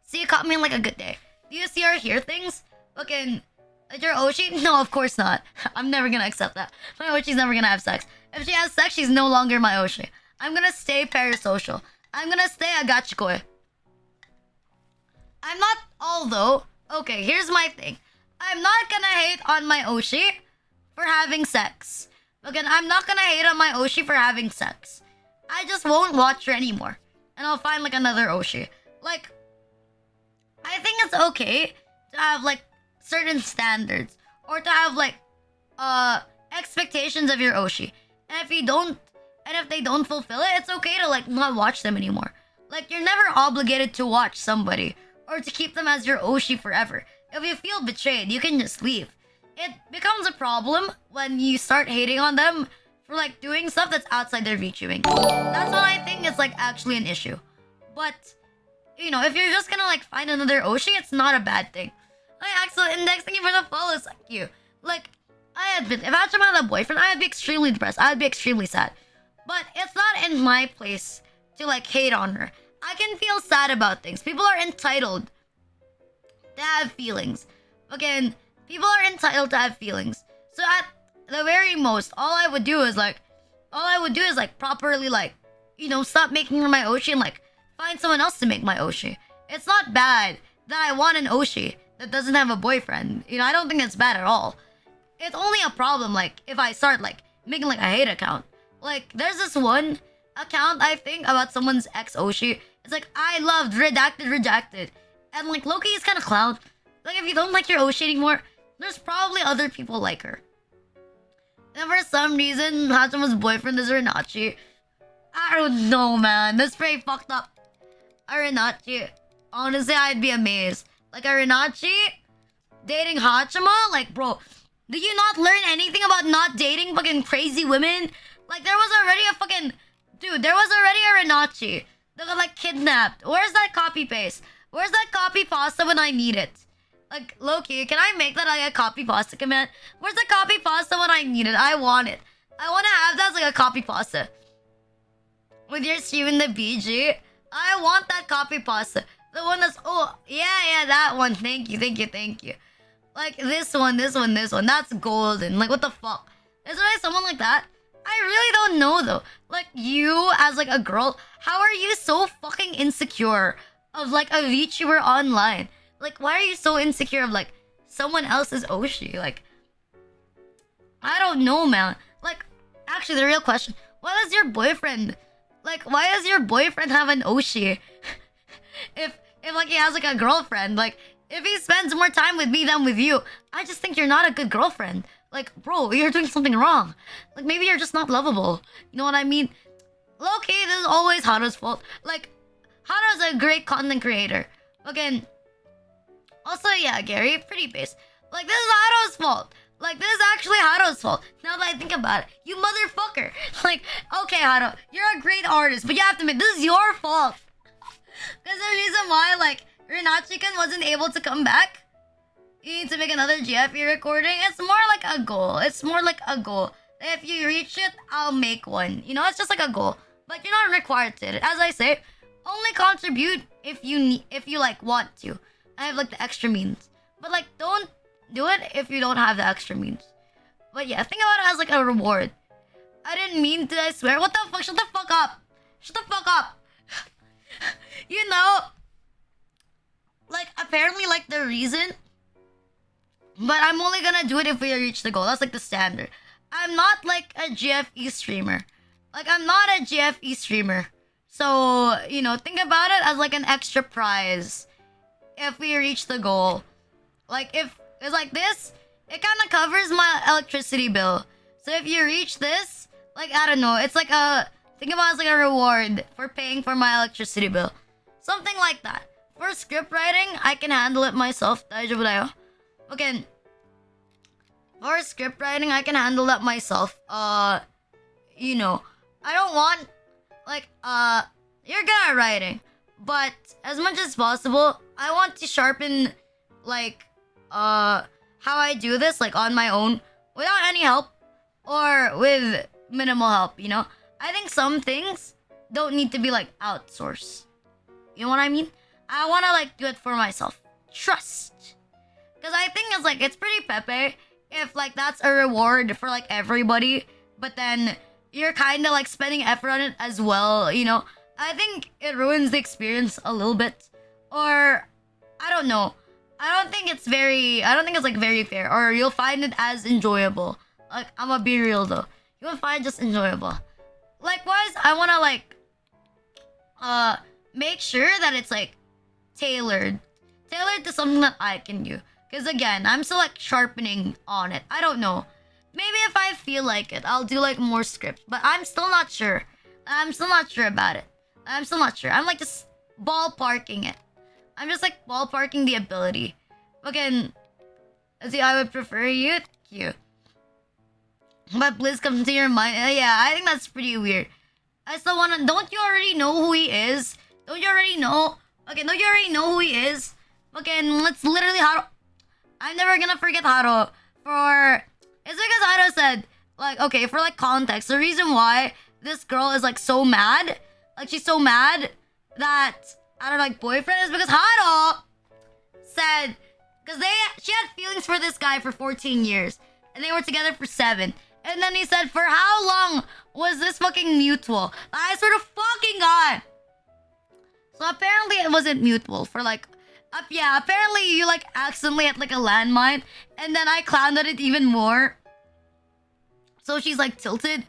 See, you caught me in like a good day. Do you see or hear things? Fucking, like your Oshi? No, of course not. I'm never gonna accept that. My Oshi's never gonna have sex. If she has sex, she's no longer my Oshi. I'm gonna stay parasocial. I'm gonna stay a gachikoi. I'm not, although, okay, here's my thing. I'm not gonna hate on my Oshi for having sex. Again, I'm not gonna hate on my Oshi for having sex. I just won't watch her anymore. And I'll find like another Oshi. Like, I think it's okay to have like certain standards or to have like expectations of your Oshi. And if they don't fulfill it, it's okay to like not watch them anymore. Like, you're never obligated to watch somebody or to keep them as your Oshi forever. If you feel betrayed, you can just leave. It becomes a problem when you start hating on them for like doing stuff that's outside their VTubing. That's when I think it's like actually an issue. But you know, if you're just gonna like find another Oshi, it's not a bad thing. Like, Axel Index, thank you for the follow, thank you. Like, if Axel had a boyfriend, I'd be extremely depressed. I'd be extremely sad. But it's not in my place to like hate on her. I can feel sad about things. People are entitled to have feelings. Again, people are entitled to have feelings. So at the very most, all I would do is like properly like, you know, stop making her my Oshi and like find someone else to make my Oshi. It's not bad that I want an Oshi that doesn't have a boyfriend. You know, I don't think it's bad at all. It's only a problem like if I start like making like a hate account. Like there's this one account, I think, about someone's ex Oshi. It's like, I loved redacted, rejected. And like, Loki is kind of clown. Like, if you don't like your Oshi anymore, there's probably other people like her. And for some reason, Hachima's boyfriend is Rinachi. I don't know, man. That's pretty fucked up. A Rinachi. Honestly, I'd be amazed. Like, a Rinachi dating Hachima? Like, bro, did you not learn anything about not dating fucking crazy women? Like, there was already a fucking... Dude, there was already a Rinachi that got, like, kidnapped. Where's that copy paste? Where's that copy pasta when I need it? Like, Loki, can I make that like a copy pasta command? Where's the copy pasta when I need it? I want it. I want to have that as like a copy pasta. With your stream in the BG. I want that copy pasta. The one that's... Oh, yeah, that one. Thank you. Like, this one. That's golden. Like, what the fuck? Is there like someone like that? I really don't know, though. Like, you as, like, a girl, how are you so fucking insecure of, like, a VTuber online? Like, why are you so insecure of, like, someone else's Oshi? Like, I don't know, man. Like, actually, the real question, why does your boyfriend... Like, why does your boyfriend have an Oshi? if, like, he has, like, a girlfriend, like... If he spends more time with me than with you, I just think you're not a good girlfriend. Like, bro, you're doing something wrong. Like, maybe you're just not lovable. You know what I mean? Low-key, this is always Haru's fault. Like, Haru's a great content creator. Again, also, yeah, Gary, pretty base. Like, this is Haru's fault. Like, this is actually Haru's fault. Now that I think about it. You motherfucker. Like, okay, Haru, you're a great artist, but you have to admit, this is your fault. There's a reason why, like, Rina'S wasn't able to come back. You need to make another GFE recording. It's more like a goal. If you reach it, I'll make one. You know, it's just like a goal. But you're not required to. As I say, only contribute if you like want to. I have like the extra means. But like, don't do it if you don't have the extra means. But yeah, think about it as like a reward. I didn't mean to, I swear. What the fuck? Shut the fuck up. You know, like, apparently, like, the reason... But I'm only gonna do it if we reach the goal. That's, like, the standard. I'm not, like, a GFE streamer. Like, I'm not a GFE streamer. So, you know, think about it as, like, an extra prize. If we reach the goal. Like, if it's like this, it kind of covers my electricity bill. So if you reach this, like, I don't know. It's like a... Think about it as, like, a reward for paying for my electricity bill. Something like that. For script writing, I can handle it myself. Daijoubu da yo. Okay. For script writing, I can handle that myself. You know, I don't want, like, you're good at writing. But as much as possible, I want to sharpen, like, how I do this, like, on my own. Without any help. Or with minimal help, you know? I think some things don't need to be, like, outsourced. You know what I mean? I want to, like, do it for myself. Trust. Because I think it's, like, it's pretty pepe if, like, that's a reward for, like, everybody. But then you're kind of, like, spending effort on it as well, you know? I think it ruins the experience a little bit. Or, I don't know. I don't think it's, like, very fair. Or you'll find it as enjoyable. Like, I'm gonna be real, though. You won't find it just enjoyable. Likewise, I want to, like, make sure that it's, like, tailored to something that I can do. Because again, I'm still like sharpening on it. I don't know. Maybe if I feel like it, I'll do like more scripts. But I'm still not sure. I'm still not sure about it. I'm still not sure. I'm like just ballparking it. I'm just like ballparking the ability. Again, see, I would prefer you. Cute. But Blizz comes to your mind. Yeah, I think that's pretty weird. I still wanna... Don't you already know who he is? Don't you already know? Okay, don't you already know who he is? Okay, let's literally Haru... I'm never gonna forget Haru. It's because Haru said, like, okay, for like context, the reason why this girl is like so mad, like she's so mad that I don't know, like boyfriend is because Haru said, because she had feelings for this guy for 14 years and they were together for 7. And then he said, for how long was this fucking mutual? I swear to fucking God. So apparently it wasn't mutual for like... yeah, apparently you like accidentally hit like a landmine. And then I clowned at it even more. So she's like tilted.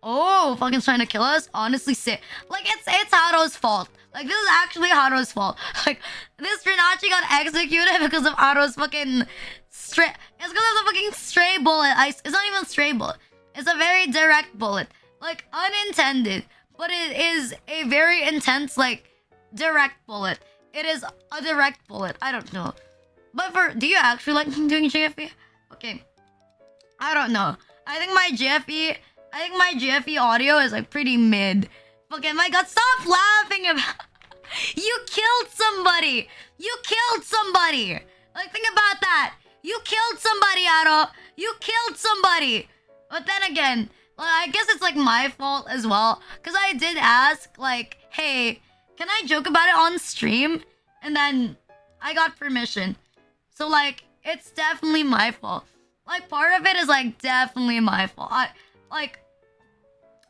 Oh, fucking trying to kill us? Honestly, sick. Like, it's Haru's fault. Like, this is actually Haru's fault. Like, this Rina'S got executed because of Haru's fucking stray. It's because of the fucking stray bullet. It's not even a stray bullet. It's a very direct bullet. Like, unintended. But it is a very intense, like, direct bullet. It is a direct bullet. I don't know. But do you actually like doing GFE? Okay. I don't know. I think my GFE audio is like pretty mid. Fucking my god, stop laughing about you killed somebody! You killed somebody! Like, think about that. You killed somebody, Aro. You killed somebody. But then again, well, I guess it's like my fault as well. Because I did ask, like, hey, can I joke about it on stream? And then I got permission. So, like, it's definitely my fault. Like, part of it is, like, definitely my fault.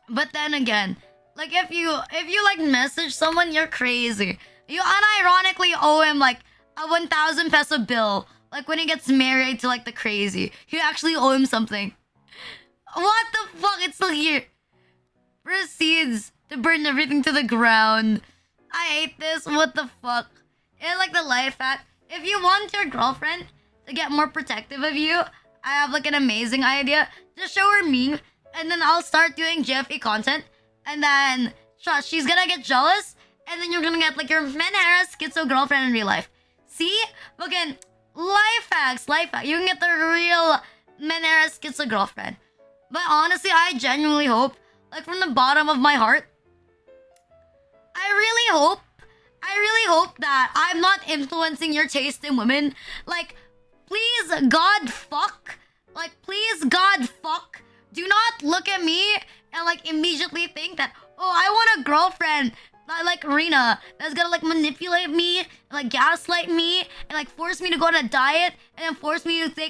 But then again, like, if you like message someone, you're crazy. You unironically owe him like a 1,000 peso bill. Like when he gets married to like the crazy, you actually owe him something. What the fuck? It's still here. Proceeds to burn everything to the ground. I hate this. What the fuck? It's like the life hack. If you want your girlfriend to get more protective of you, I have like an amazing idea. Just show her me, and then I'll start doing GFE content. And then she's gonna get jealous, and then you're gonna get like your Menhera schizo girlfriend in real life. See? Fucking life hacks, life hack. You can get the real Menhera schizo girlfriend. But honestly, I genuinely hope, like from the bottom of my heart, I really hope that I'm not influencing your taste in women. Like, please, God, fuck. Like, please, God, fuck. Do not look at me and like immediately think that, oh, I want a girlfriend like Rina that's gonna like manipulate me and like gaslight me and like force me to go on a diet and then force me to do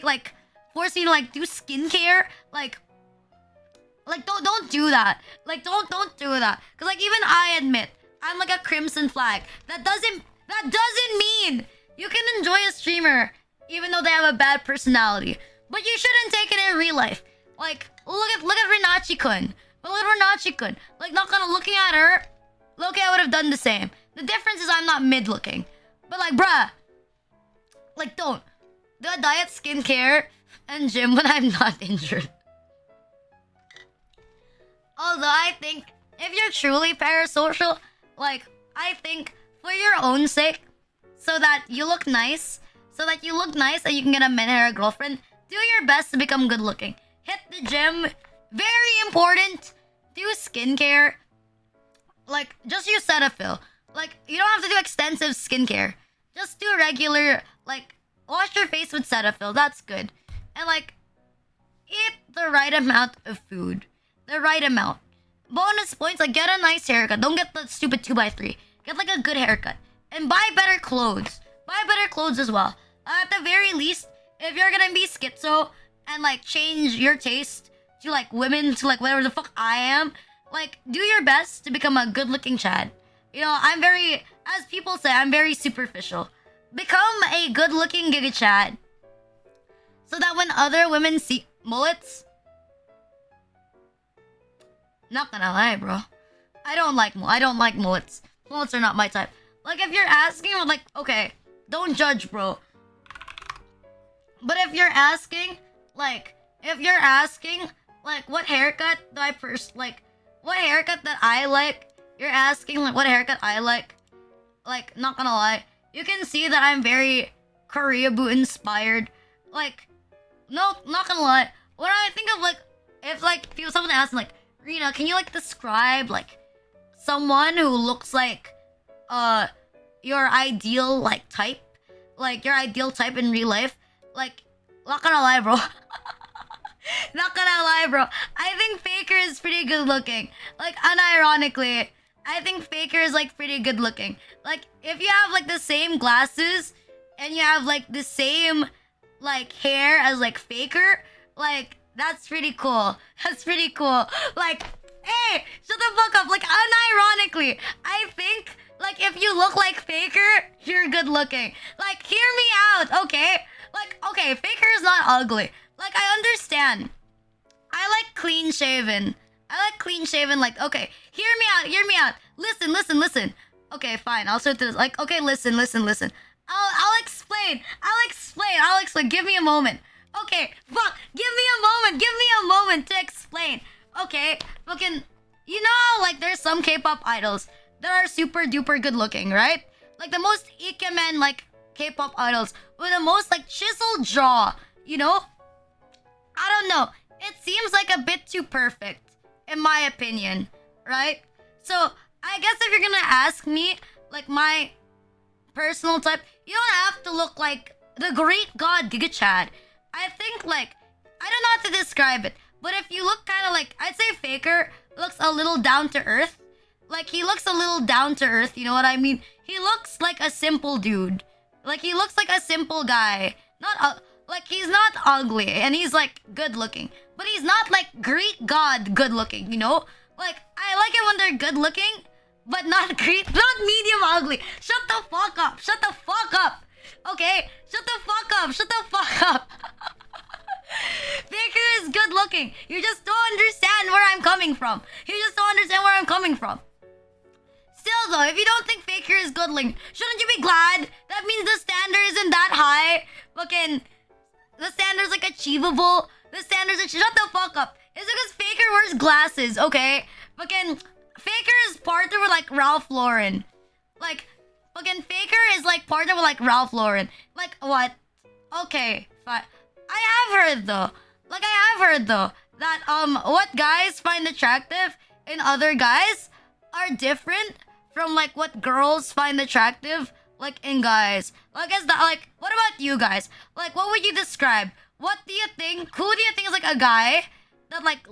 skincare. Like don't do that. Like don't do that. Cause like even I admit I'm like a crimson flag. That doesn't mean you can enjoy a streamer even though they have a bad personality. But you shouldn't take it in real life. Like look at Rina'S-kun. But look at Rina'S-kun. Like not gonna looking at her. Loki, I would have done the same. The difference is I'm not mid looking. But like bruh. Like don't. Do a diet, skincare, and gym when I'm not injured. Although I think if you're truly parasocial, like I think for your own sake, so that you look nice, and you can get a Menhera girlfriend, do your best to become good looking. Hit the gym, very important. Do skincare. Like just use Cetaphil. Like you don't have to do extensive skincare. Just do regular, like wash your face with Cetaphil. That's good. And like eat the right amount of food. The right amount. Bonus points, like get a nice haircut. Don't get the stupid 2x3. Get like a good haircut. And buy better clothes. Buy better clothes as well. At the very least, if you're gonna be schizo and like change your taste to like women to like whatever the fuck I am, like do your best to become a good looking Chad. You know, I'm very, as people say, I'm very superficial. Become a good looking Giga Chad. So that when other women see mullets, not gonna lie, bro, I don't like mullets. Mullets are not my type. Like if you're asking, like, okay, don't judge, bro. But if you're asking, like, what haircut do I what haircut that I like? You're asking like what haircut I like. Like, not gonna lie, you can see that I'm very Koreaboo inspired. Like, no, not gonna lie. When I think of like, if like someone asks me like, Rina, can you like describe like someone who looks like your ideal like type, like your ideal type in real life? Like, not gonna lie, bro. Not gonna lie, bro. I think Faker is pretty good looking. Like, unironically, I think Faker is like pretty good looking. Like, if you have like the same glasses and you have like the same like hair as like Faker, like that's pretty cool. That's pretty cool. Like, hey, shut the fuck up. Like, unironically, I think like if you look like Faker, you're good looking. Like, hear me out, okay? Like, okay, Faker is not ugly. Like, I understand. I like clean shaven. I like clean shaven. Like, okay, hear me out. Hear me out. Listen, listen, listen. Okay, fine. I'll start this. Like, okay, listen, listen, listen. I'll explain. I'll explain. I'll explain. Give me a moment. Okay, fuck. Give me a moment. Give me a moment to explain. Okay, fucking. You know, like there's some K-pop idols that are super duper good looking, right? Like the most ikemen like K-pop idols with the most like chiseled jaw. You know, I don't know. It seems like a bit too perfect, in my opinion, right? So I guess if you're gonna ask me, like my personal type, you don't have to look like the great god Giga Chad. I think like I don't know how to describe it, but if you look kind of like I'd say Faker looks a little down to earth. Like he looks a little down to earth. You know what I mean? He looks like a simple dude. Like he looks like a simple guy. Not like he's not ugly and he's like good looking, but he's not like Greek god good looking. You know? Like I like it when they're good looking, but not Greek, not medium ugly. Shut the fuck up. Shut the fuck up. Okay? Shut the fuck up. Shut the fuck up. Faker is good looking. You just don't understand where I'm coming from. You just don't understand where I'm coming from. Still though, if you don't think Faker is good looking, shouldn't you be glad? That means the standard isn't that high. Fucking, the standard's like achievable. The standards are shut the fuck up. It's because Faker wears glasses, okay? Fucking Faker is partnered with like Ralph Lauren. Like, fucking Faker is like partnered with like Ralph Lauren. Like what? Okay, fine. I have heard though. Like I have heard though that what guys find attractive in other guys are different from like what girls find attractive like in guys. Like is that like what about you guys? Like what would you describe? What do you think? Who do you think is like a guy that like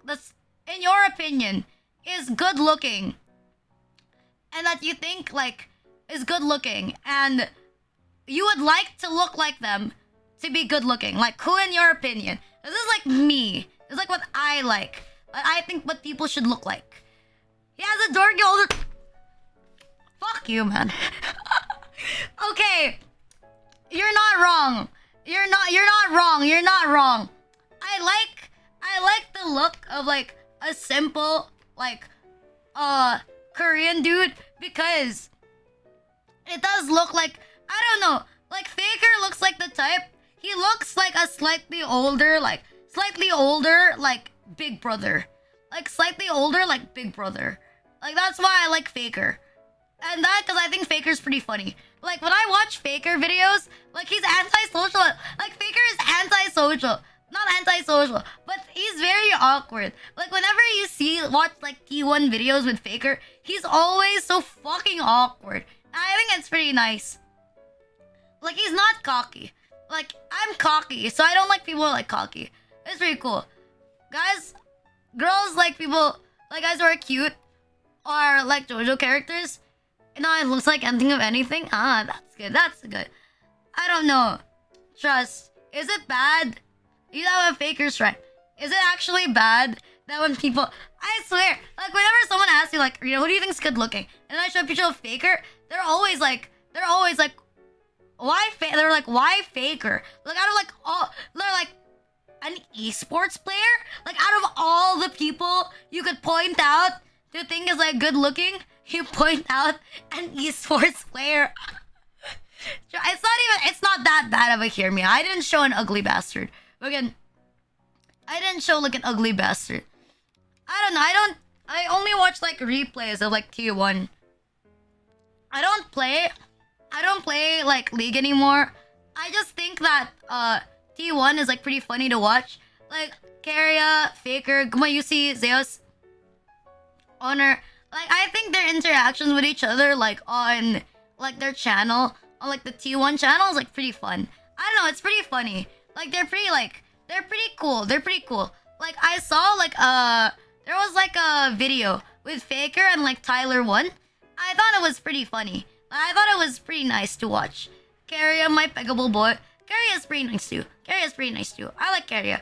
that's in your opinion is good looking and that you think like is good looking and you would like to look like them to be good looking? Like who in your opinion? This is like me. This is like what I like. I think what people should look like. He has a dorky older. Fuck you, man. Okay, you're not wrong. You're not wrong. You're not wrong. I like the look of like a simple like Korean dude because it does look like I don't know. Like Faker looks like the type. He looks like a slightly older like Big Brother. Like slightly older like Big Brother. Like that's why I like Faker. And that because I think Faker's pretty funny. Like when I watch Faker videos, like he's antisocial. Like Faker is antisocial. Not antisocial, but he's very awkward. Like whenever you watch like T1 videos with Faker, he's always so fucking awkward. I think it's pretty nice. Like he's not cocky. Like I'm cocky, so I don't like people who are like cocky. It's pretty cool. Guys, girls like people like guys who are cute or like JoJo characters. You know, it looks like anything of anything. Ah, that's good. That's good. I don't know. Trust. Is it bad? You know, a Faker's right. Is it actually bad that when people... I swear, like, whenever someone asks you, like, you know, who do you think's good looking? And I show a picture of Faker, they're always like, why they're like, why Faker? Like, out of, like, all... They're like, an esports player? Like, out of all the people you could point out to think is, like, good looking, you point out an esports player. It's not that bad of a hear me. I didn't show an ugly bastard. Again, I didn't show like an ugly bastard. I don't know. I only watch like replays of like T1. I don't play like League anymore. I just think that T1 is like pretty funny to watch. Like Keria, Faker, Gumayusi, Zeus, Honor. Like I think their interactions with each other like on like their channel, on like the T1 channel is like pretty fun. I don't know, it's pretty funny. Like they're pretty cool. They're pretty cool. Like I saw like there was like a video with Faker and like Tyler 1. I thought it was pretty funny. I thought it was pretty nice to watch. Keria, my peggable boy. Keria is pretty nice too. I like Keria.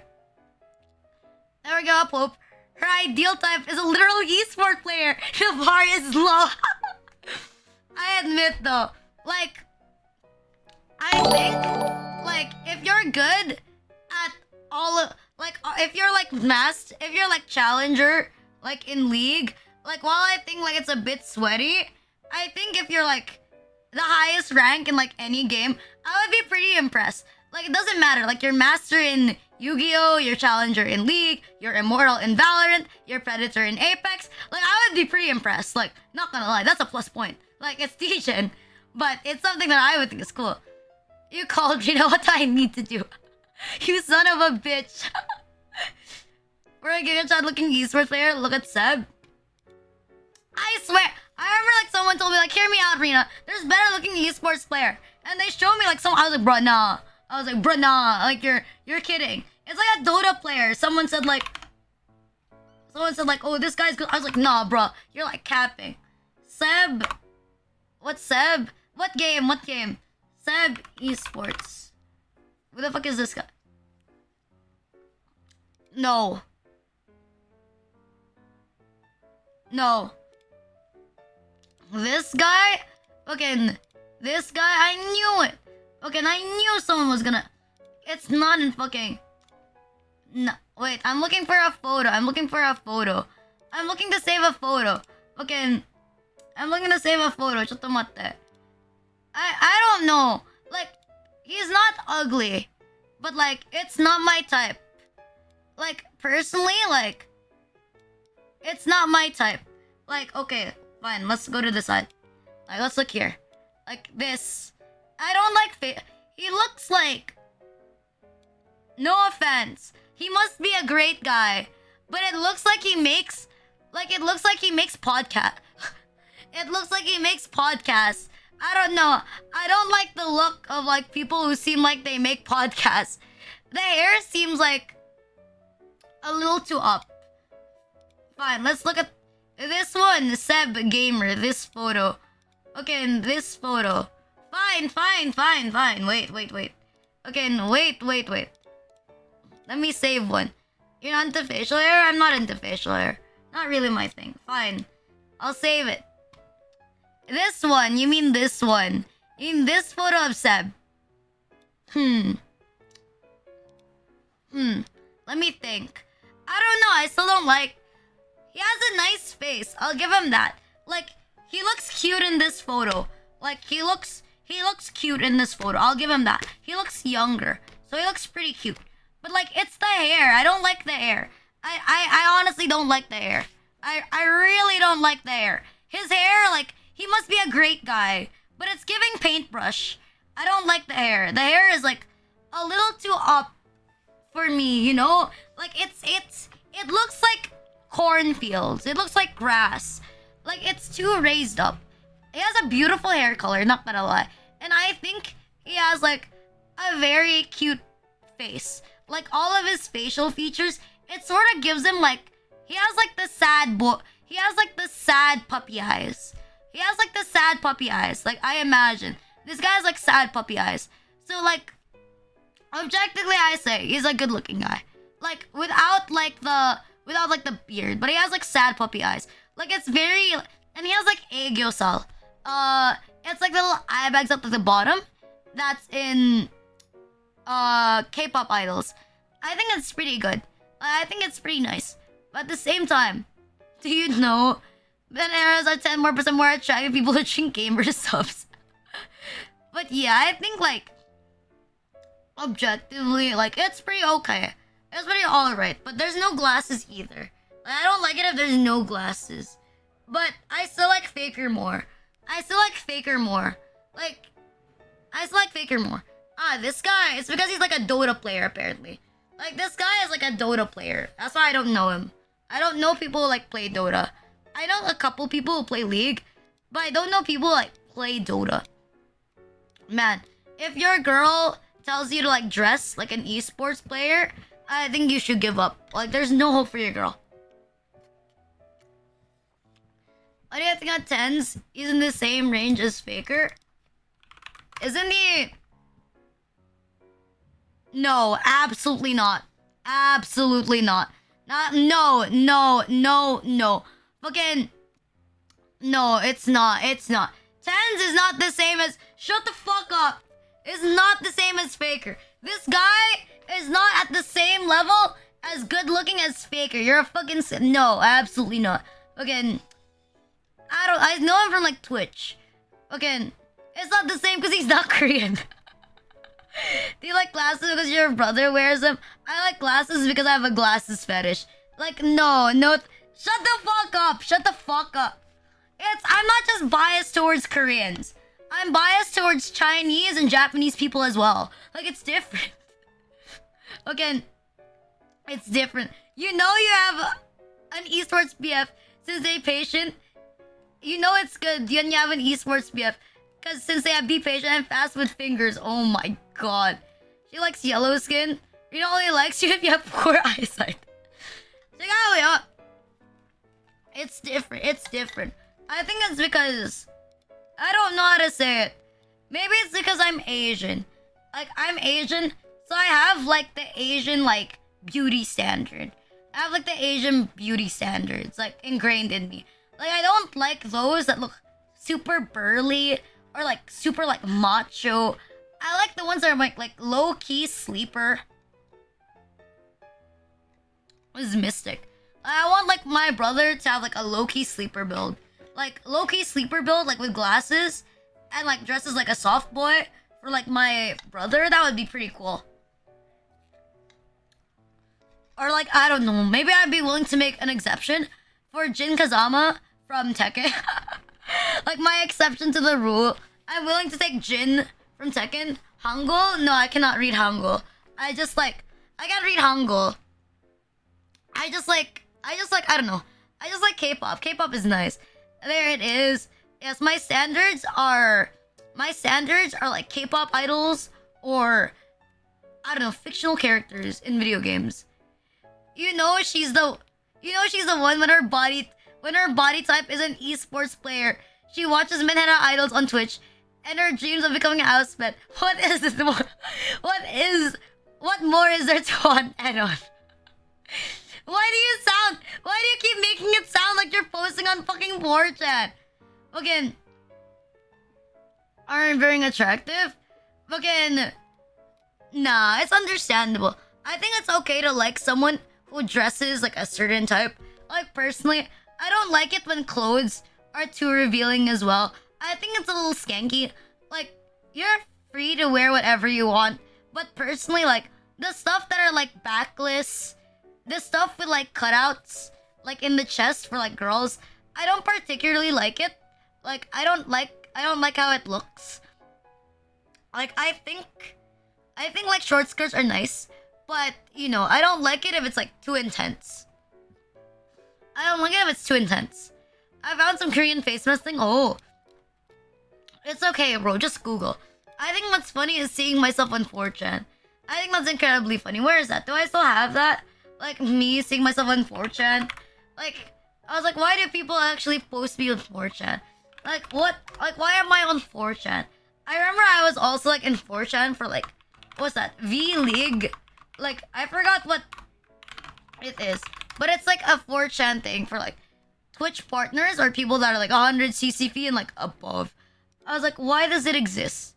There we go, Pope. Her ideal type is a literal esport player. The bar is low. I admit though, like I think like if you're good at all of like if you're like masked, if you're like challenger like in League, like while I think like it's a bit sweaty, I think if you're like the highest rank in like any game, I would be pretty impressed. Like it doesn't matter, like you're master in Yu-Gi-Oh, you're challenger in League, you're immortal in Valorant, you're predator in Apex. Like I would be pretty impressed. Like not gonna lie, that's a plus point. Like it's teaching, but it's something that I would think is cool. You called Rina, what do I need to do? You son of a bitch. We're a Giga Chad looking esports player. Look at Seb. I swear, I remember like someone told me like, hear me out, Rina. There's better looking esports player, and they showed me like some. I was like, bruh, nah. I was like, bruh, nah. Like you're kidding. It's like a Dota player. Someone said like, oh, this guy's good. I was like, nah, bruh, you're like capping. Seb, what Seb? What game? What game? Seb esports. Who the fuck is this guy? No. No. This guy? Fucking... This guy? I knew it! Fucking, I knew someone was gonna... It's not in fucking... No, wait, I'm looking for a photo. I'm looking to save a photo. Fucking... I'm looking to save a photo. Chottomatte. I don't know. Like, he's not ugly. But, like, it's not my type. Like, personally, like... It's not my type. Like, okay, fine. Let's go to the side. Like, let's look here. Like, this. I don't like... He looks like... No offense. He must be a great guy. But it looks like he makes... Like, it looks like he makes podcast. It looks like he makes podcasts. I don't know. I don't like the look of, like, people who seem like they make podcasts. The hair seems like... a little too up. Fine, let's look at this one, Seb Gamer, this photo. Okay, and this photo. Fine. Wait. Okay, wait. Let me save one. You're not into facial hair? I'm not into facial hair. Not really my thing. Fine. I'll save it. This one, you mean this one. You mean this photo of Seb. Let me think. I don't know, I still don't like... He has a nice face. I'll give him that. Like, he looks cute in this photo. Like, he looks cute in this photo. I'll give him that. He looks younger. So he looks pretty cute. But, like, it's the hair. I don't like the hair. I honestly don't like the hair. I really don't like the hair. His hair, like, he must be a great guy. But it's giving paintbrush. I don't like the hair. The hair is, like, a little too up for me, you know? Like, it looks like cornfields. It looks like grass. Like, it's too raised up. He has a beautiful hair color, not gonna lie. And I think he has, like, a very cute face. Like, all of his facial features, it sort of gives him, like... He has, like, the sad He has, like, the sad puppy eyes. Like, I imagine. This guy has, like, sad puppy eyes. So, like... Objectively, I say, he's a good-looking guy. Like, without the beard. But he has, like, sad puppy eyes. Like, it's very... And he has, like, aegyosal. It's, like, the little eye bags up at the bottom. That's in... K-pop idols. I think it's pretty good. I think it's pretty nice. But at the same time, do you know... Bananas are 10% more attractive people who drink gamer subs. But yeah, I think, like... Objectively, like, it's pretty okay. It's pretty alright, but there's no glasses either. Like, I don't like it if there's no glasses. But I still like Faker more. Ah, this guy, it's because he's like a Dota player, apparently. Like, this guy is like a Dota player. That's why I don't know him. I don't know people who like play Dota. I know a couple people who play League, but I don't know people who like play Dota. Man, if your girl tells you to like dress like an esports player, I think you should give up. Like, there's no hope for your girl. Why do you think at 10s he's in the same range as Faker? Isn't he? No, absolutely not. Absolutely not. No. Fucking... No, it's not. 10s is not the same as... Shut the fuck up. It's not the same as Faker. This guy is not at the same level as good looking as Faker. You're a fucking no, absolutely not. Okay, I know him from like Twitch. Okay, it's not the same because he's not Korean. Do you like glasses because your brother wears them? I like glasses because I have a glasses fetish. Like no, shut the fuck up. Shut the fuck up. I'm not just biased towards Koreans. I'm biased towards Chinese and Japanese people as well. Like it's different. Okay, it's different. You know you have an esports BF since they patient. You know it's good when you have an esports BF. Because since they have be patient and fast with fingers. Oh my god. She likes yellow skin. Rina only likes you if you have poor eyesight. Check out, it's different. It's different. I think it's because I don't know how to say it. Maybe it's because I'm Asian. Like I'm Asian, so I have like the Asian like beauty standard. I have like the Asian beauty standards like ingrained in me. Like I don't like those that look super burly or like super like macho. I like the ones that are like low key sleeper. This is Mystic. I want like my brother to have like a low key sleeper build. Like low key sleeper build like with glasses and like dresses like a soft boy for like my brother. That would be pretty cool. Or like I don't know, maybe I'd be willing to make an exception for Jin Kazama from Tekken. Like my exception to the rule. I'm willing to take Jin from Tekken. Hangul? No, I cannot read Hangul. I can't read Hangul. I just like I don't know. I just like K-pop. K-pop is nice. There it is. Yes, my standards are like K-pop idols or I don't know, fictional characters in video games. You know she's the one when her body type is an esports player. She watches Minhena idols on Twitch and her dreams of becoming an housemate. What is this? What more is there to want, Enon? Why do you keep making it sound like you're posting on fucking 4chan? Fucking aren't very attractive? Fucking nah, it's understandable. I think it's okay to like someone who dresses like a certain type. Like personally, I don't like it when clothes are too revealing as well. I think it's a little skanky. Like you're free to wear whatever you want, but personally, like the stuff that are like backless, the stuff with like cutouts, like in the chest for like girls, I don't particularly like it. Like I don't like how it looks. Like I think like short skirts are nice, but you know I don't like it if it's like too intense. I don't like it if it's too intense. I found some Korean face mask thing. Oh, it's okay, bro. Just Google. I think what's funny is seeing myself on 4chan. I think that's incredibly funny. Where is that? Do I still have that? Like me seeing myself on 4chan. Like I was like, why do people actually post me on 4chan? Like what? Like why am I on 4chan? I remember I was also like in 4chan for like, what's that? V-League. Like I forgot what it is, but it's like a 4chan thing for like Twitch partners or people that are like 100 CCP and like above. I was like, why does it exist?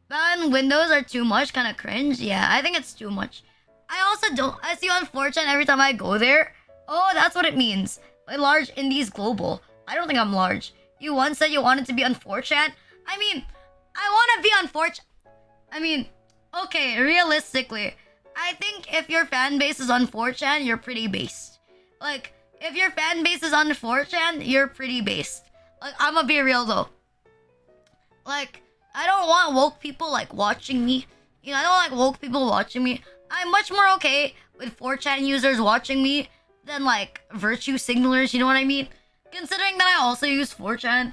Ban windows are too much, kind of cringe. Yeah, I think it's too much. I also don't. I see on 4chan every time I go there. Oh, that's what it means. Like large indies global. I don't think I'm large. You once said you wanted to be on 4chan. I mean, I want to be on 4chan. I mean, okay, realistically, I think if your fan base is on 4chan, you're pretty based. Like, if your fan base is on 4chan, you're pretty based. Like, I'ma be real though. Like, I don't want woke people like watching me. You know, I don't like woke people watching me. I'm much more okay with 4chan users watching me than like virtue signalers, you know what I mean? Considering that I also use 4chan.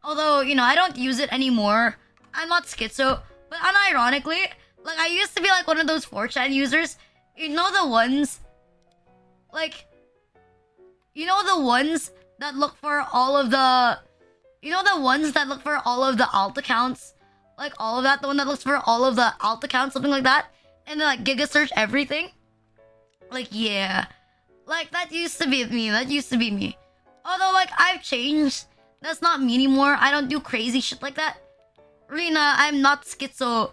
Although, you know, I don't use it anymore. I'm not schizo. But unironically, like I used to be like one of those 4chan users. You know the ones... Like... You know the ones that look for all of the... You know the ones that look for all of the alt accounts? Like all of that? The one that looks for all of the alt accounts, something like that? And then like giga search everything? Like, yeah. Like, that used to be me. That used to be me. Although, like, I've changed. That's not me anymore. I don't do crazy shit like that. Rina, I'm not schizo.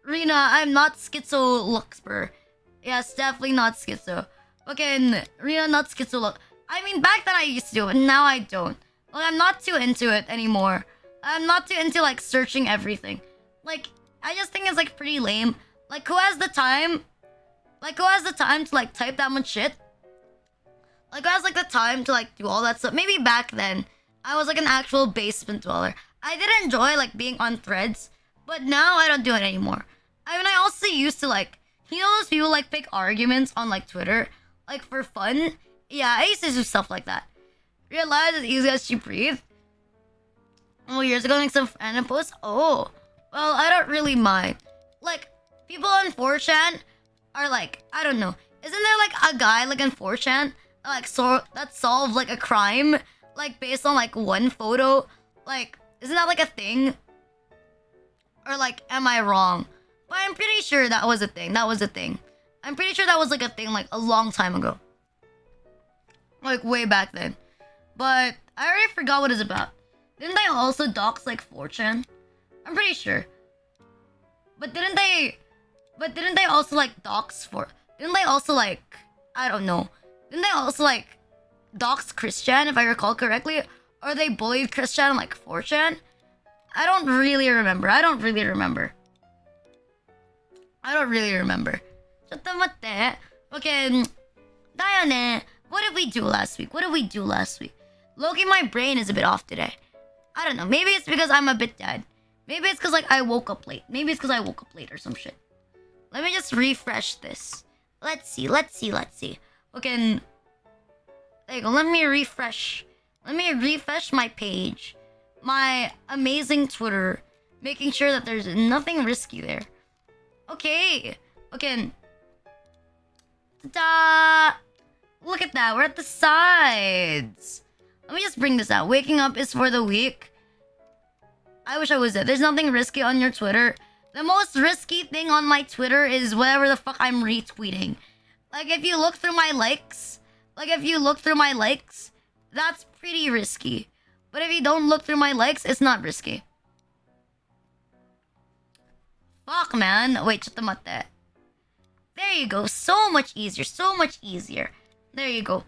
Rina, I'm not schizo Luxper. Yes, definitely not schizo. Fucking Rina, not schizo. Look, I mean, back then I used to do it, but now I don't. Like, I'm not too into it anymore. I'm not too into like searching everything. Like, I just think it's like pretty lame. Like, who has the time? Like, who has the time to like type that much shit? Like, who has like the time to like do all that stuff? Maybe back then I was like an actual basement dweller. I did enjoy like being on threads, but now I don't do it anymore. I mean, I also used to like, you know, those people like pick arguments on like Twitter, like for fun. Yeah, I used to do stuff like that. Realize as easy as you breathe. Oh, years ago, like some random posts. Oh, well, I don't really mind. Like, people on 4chan are like, I don't know. Isn't there like a guy like on 4chan like that solved like a crime like based on like one photo? Like, isn't that like a thing? Or like, am I wrong? But I'm pretty sure that was a thing. That was a thing. I'm pretty sure that was like a thing like a long time ago. Like way back then. But I already forgot what it's about. Didn't they also dox like 4chan? I'm pretty sure. But didn't they also like dox for? Didn't they also like, I don't know. Didn't they also like dox Christian if I recall correctly? Or they bullied Christian on like 4chan? I don't really remember. I don't really remember.ちょっと待って. Okay. だよね. What did we do last week? Loki, my brain is a bit off today. I don't know. Maybe it's because I'm a bit dead. Maybe it's because like I woke up late. Or some shit. Let me just refresh this. Let's see. Okay. There you go. Let me refresh my page. My amazing Twitter. Making sure that there's nothing risky there. Okay. Ta-da! Look at that. We're at the sides. Let me just bring this out. Waking up is for the weak. I wish I was there. There's nothing risky on your Twitter. The most risky thing on my Twitter is whatever the fuck I'm retweeting. Like, if you look through my likes, that's pretty risky. But if you don't look through my likes, it's not risky. Fuck, man. Wait, ちょっと待って. There you go. So much easier. There you go.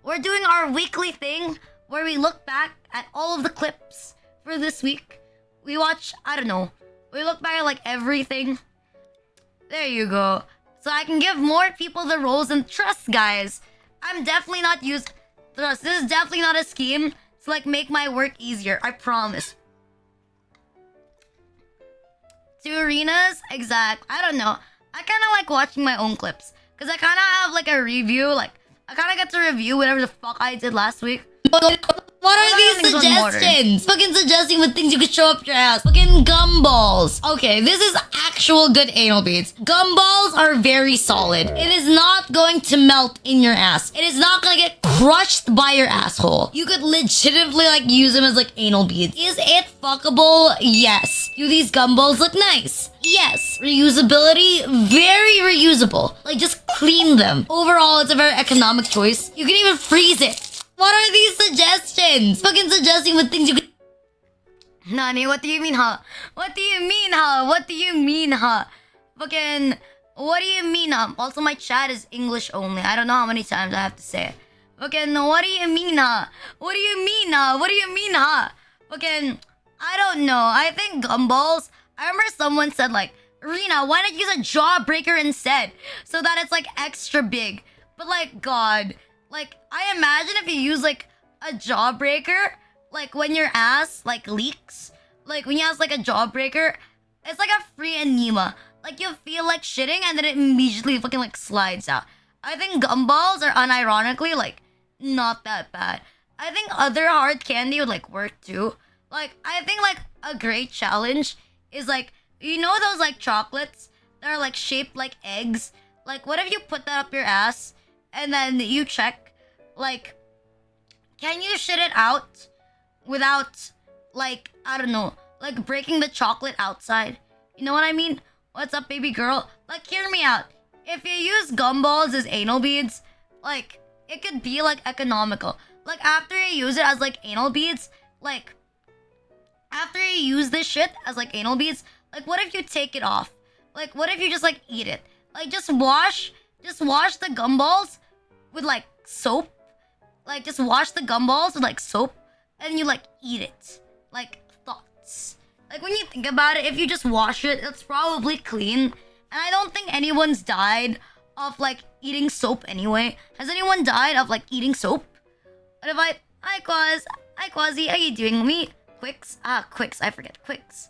We're doing our weekly thing where we look back at all of the clips for this week. We watch, I don't know. We look back at like everything. There you go. So I can give more people the roles and trust, guys. I'm definitely not trust. This is definitely not a scheme to like make my work easier. I promise. 2 Rina'S? Exact. I don't know. I kind of like watching my own clips. Because I kind of have like a review. Like, I kind of get to review whatever the fuck I did last week. What are these suggestions? Fucking suggesting what things you could show up your ass. Fucking gumballs. Okay, this is actual good anal beads. Gumballs are very solid. It is not going to melt in your ass. It is not going to get crushed by your asshole. You could legitimately like use them as like anal beads. Is it fuckable? Yes. Do these gumballs look nice? Yes. Reusability? Very reusable. Like, just clean them. Overall, it's a very economic choice. You can even freeze it. What are these suggestions? Fucking suggesting what things you could... Nani, what do you mean, huh? Fucking... What do you mean, huh? Also, my chat is English only. I don't know how many times I have to say it. Fucking, what do you mean, huh? Fucking... I don't know. I think gumballs... I remember someone said, like, Rina, why not use a jawbreaker instead? So that it's, like, extra big. But, like, God... Like, I imagine if you use, like, a jawbreaker, like, when your ass, like, leaks. Like, when you have, like, a jawbreaker, it's like a free enema. Like, you feel like shitting, and then it immediately fucking, like, slides out. I think gumballs are unironically, like, not that bad. I think other hard candy would, like, work, too. Like, I think, like, a great challenge is, like, you know those, like, chocolates that are, like, shaped like eggs? Like, what if you put that up your ass, and then you check, like, can you shit it out without, like, I don't know, like, breaking the chocolate outside? You know what I mean? What's up, baby girl? Like, hear me out. If you use gumballs as anal beads, like, it could be, like, economical. Like, after you use it as, like, anal beads, like, after you use this shit as, like, anal beads, like, what if you take it off? Like, what if you just, like, eat it? Like, just wash just wash the gumballs with like soap. Like just wash the gumballs with like soap and you like eat it. Like thoughts. Like when you think about it, if you just wash it, it's probably clean. And I don't think anyone's died of like eating soap anyway. Has anyone died of like eating soap? What if hi Quasi, how you doing? Me Quicks? Quicks, I forget. Quicks.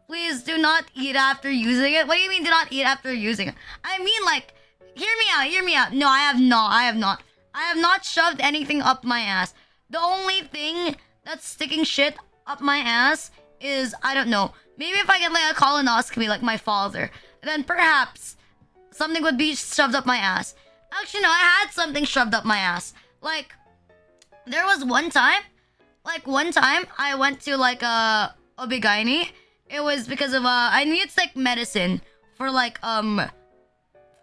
Please do not eat after using it. What do you mean do not eat after using it? I mean like, hear me out. No, I have not. I have not shoved anything up my ass. The only thing that's sticking shit up my ass is, I don't know, maybe if I get like a colonoscopy like my father, then perhaps something would be shoved up my ass. Actually, no, I had something shoved up my ass. Like, there was one time I went to like a Obigayani. It was because of I needed to take medicine for like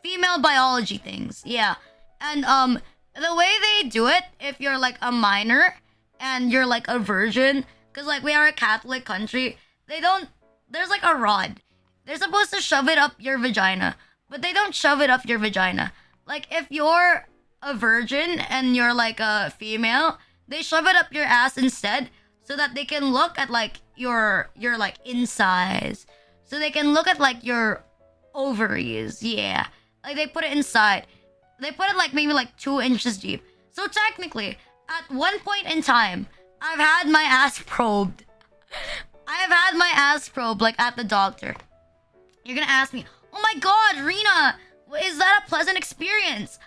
female biology things. Yeah. And the way they do it, if you're like a minor and you're like a virgin, because like we are a Catholic country, there's like a rod. They're supposed to shove it up your vagina, but they don't shove it up your vagina. Like if you're a virgin and you're like a female, they shove it up your ass instead so that they can look at like your like insides. So they can look at like your ovaries. Yeah. Like they put it inside. They put it like maybe like 2 inches deep. So technically, at one point in time, I've had my ass probed. I've had my ass probed like at the doctor. You're gonna ask me, oh my god, Rina, is that a pleasant experience?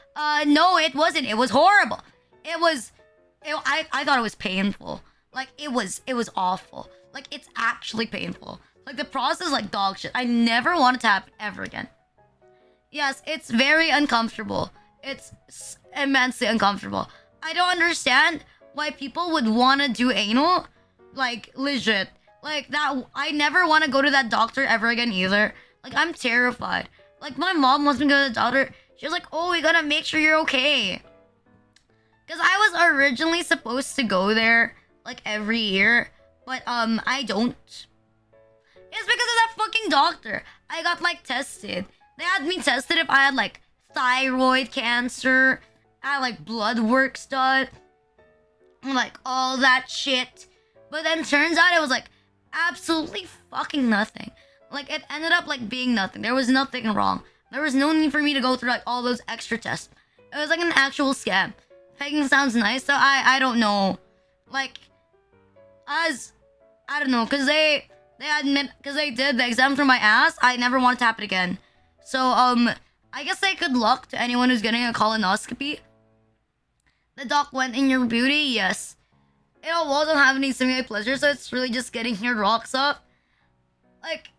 No, it wasn't. It was horrible. I thought it was painful. Like it was awful. Like it's actually painful. Like the process is like dog shit. I never want it to happen ever again. Yes, it's very uncomfortable. It's immensely uncomfortable. I don't understand why people would want to do anal. Like legit. Like that, I never want to go to that doctor ever again either. Like I'm terrified. Like my mom wants me to go to the doctor. She was like, oh, we gotta make sure you're okay. Because I was originally supposed to go there like every year. But I don't. It's because of that fucking doctor. I got like tested. They had me tested if I had like thyroid cancer. I had like blood work done. And like all that shit. But then turns out it was like absolutely fucking nothing. Like it ended up like being nothing. There was nothing wrong. There was no need for me to go through like all those extra tests. It was like an actual scam. Pegging sounds nice, so I don't know. Like as I don't know, cause they did the exam for my ass. I never want it to happen again. So I guess say good luck to anyone who's getting a colonoscopy. The doc went in your booty, yes. It wasn't having any simulated pleasure, so it's really just getting your rocks up. Like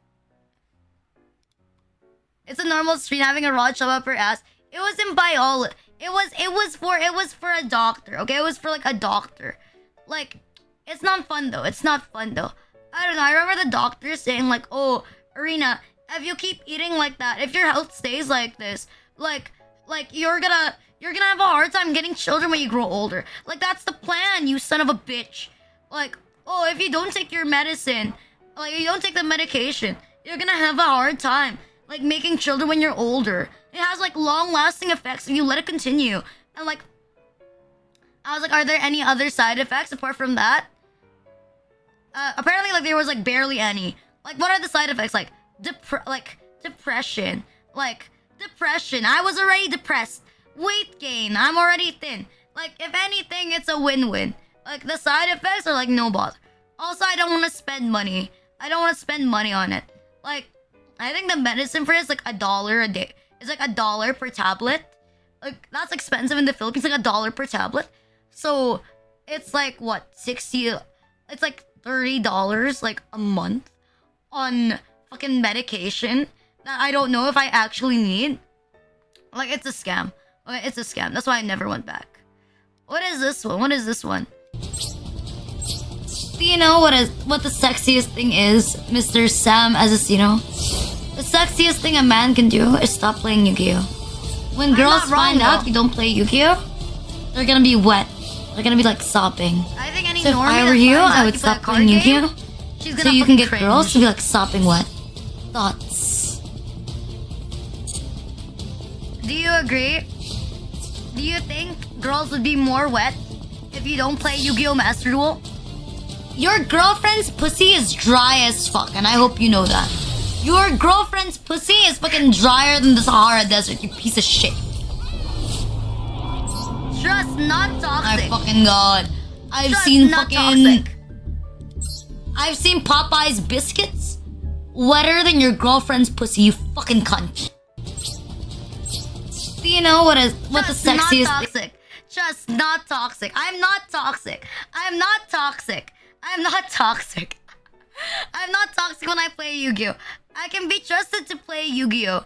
it's a normal stream having a rod shoved up her ass. It was in biology. It was for a doctor. Okay, it was for like a doctor. Like it's not fun though. It's not fun though. I don't know. I remember the doctor saying like, "Oh, Arena, if you keep eating like that, if your health stays like this, like you're gonna have a hard time getting children when you grow older. Like that's the plan, you son of a bitch. Like, oh, if you don't take your medicine, like you don't take the medication, you're gonna have a hard time like making children when you're older. It has like long-lasting effects if you let it continue." And like, I was like, "Are there any other side effects apart from that?" Apparently, like there was like barely any. Like, what are the side effects? Like depression. Like depression. I was already depressed. Weight gain. I'm already thin. Like, if anything, it's a win-win. Like the side effects are like no bother. Also, I don't want to spend money. I don't want to spend money on it. Like, I think the medicine for it is like $1 a day. It's like $1 per tablet. Like that's expensive in the Philippines. Like $1 per tablet. So it's like what 60. It's like $30 like a month on fucking medication that I don't know if I actually need. Like it's a scam. Okay, it's a scam. That's why I never went back. What is this one? What is this one? Do you know what the sexiest thing is, Mr. Sam Assassino? The sexiest thing a man can do is stop playing Yu-Gi-Oh! When girls find out you don't play Yu-Gi-Oh! They're gonna be wet. They're gonna be like sopping. I think any so if I were you, I would stop playing Yu-Gi-Oh! So you can get girls to be like sopping wet. Thoughts? Do you agree? Do you think girls would be more wet if you don't play Yu-Gi-Oh! Master Duel? Your girlfriend's pussy is dry as fuck, and I hope you know that. Your girlfriend's pussy is fucking drier than the Sahara Desert, you piece of shit. Trust, not toxic. My fucking god. I've seen Popeye's biscuits wetter than your girlfriend's pussy, you fucking cunt. Do you know what the sexiest not toxic. Just not toxic. I'm not toxic. I'm not toxic. I'm not toxic. I'm not toxic when I play Yu-Gi-Oh! I can be trusted to play Yu-Gi-Oh!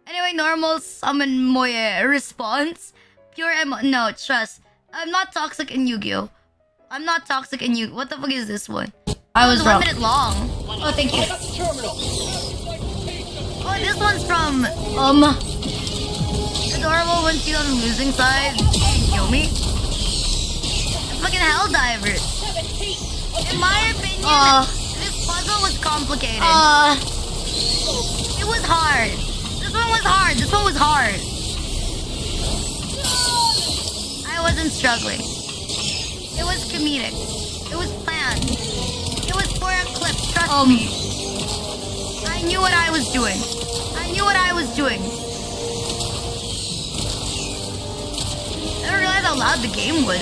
Anyway, normal summon Moye response. Pure no, trust. I'm not toxic in Yu-Gi-Oh! I'm not toxic in Yu-Gi-Oh! What the fuck is this one? I was wrong. 1 minute long. Oh, thank you. Oh, this one's from adorable when she's on the losing side. You can kill me. It's fucking Helldivers. In my opinion, this puzzle was complicated. It was hard. This one was hard. This one was hard. I wasn't struggling. It was comedic. It was planned. It was for a clip. Trust me. I knew what I was doing. I knew what I was doing. I didn't realize how loud the game was.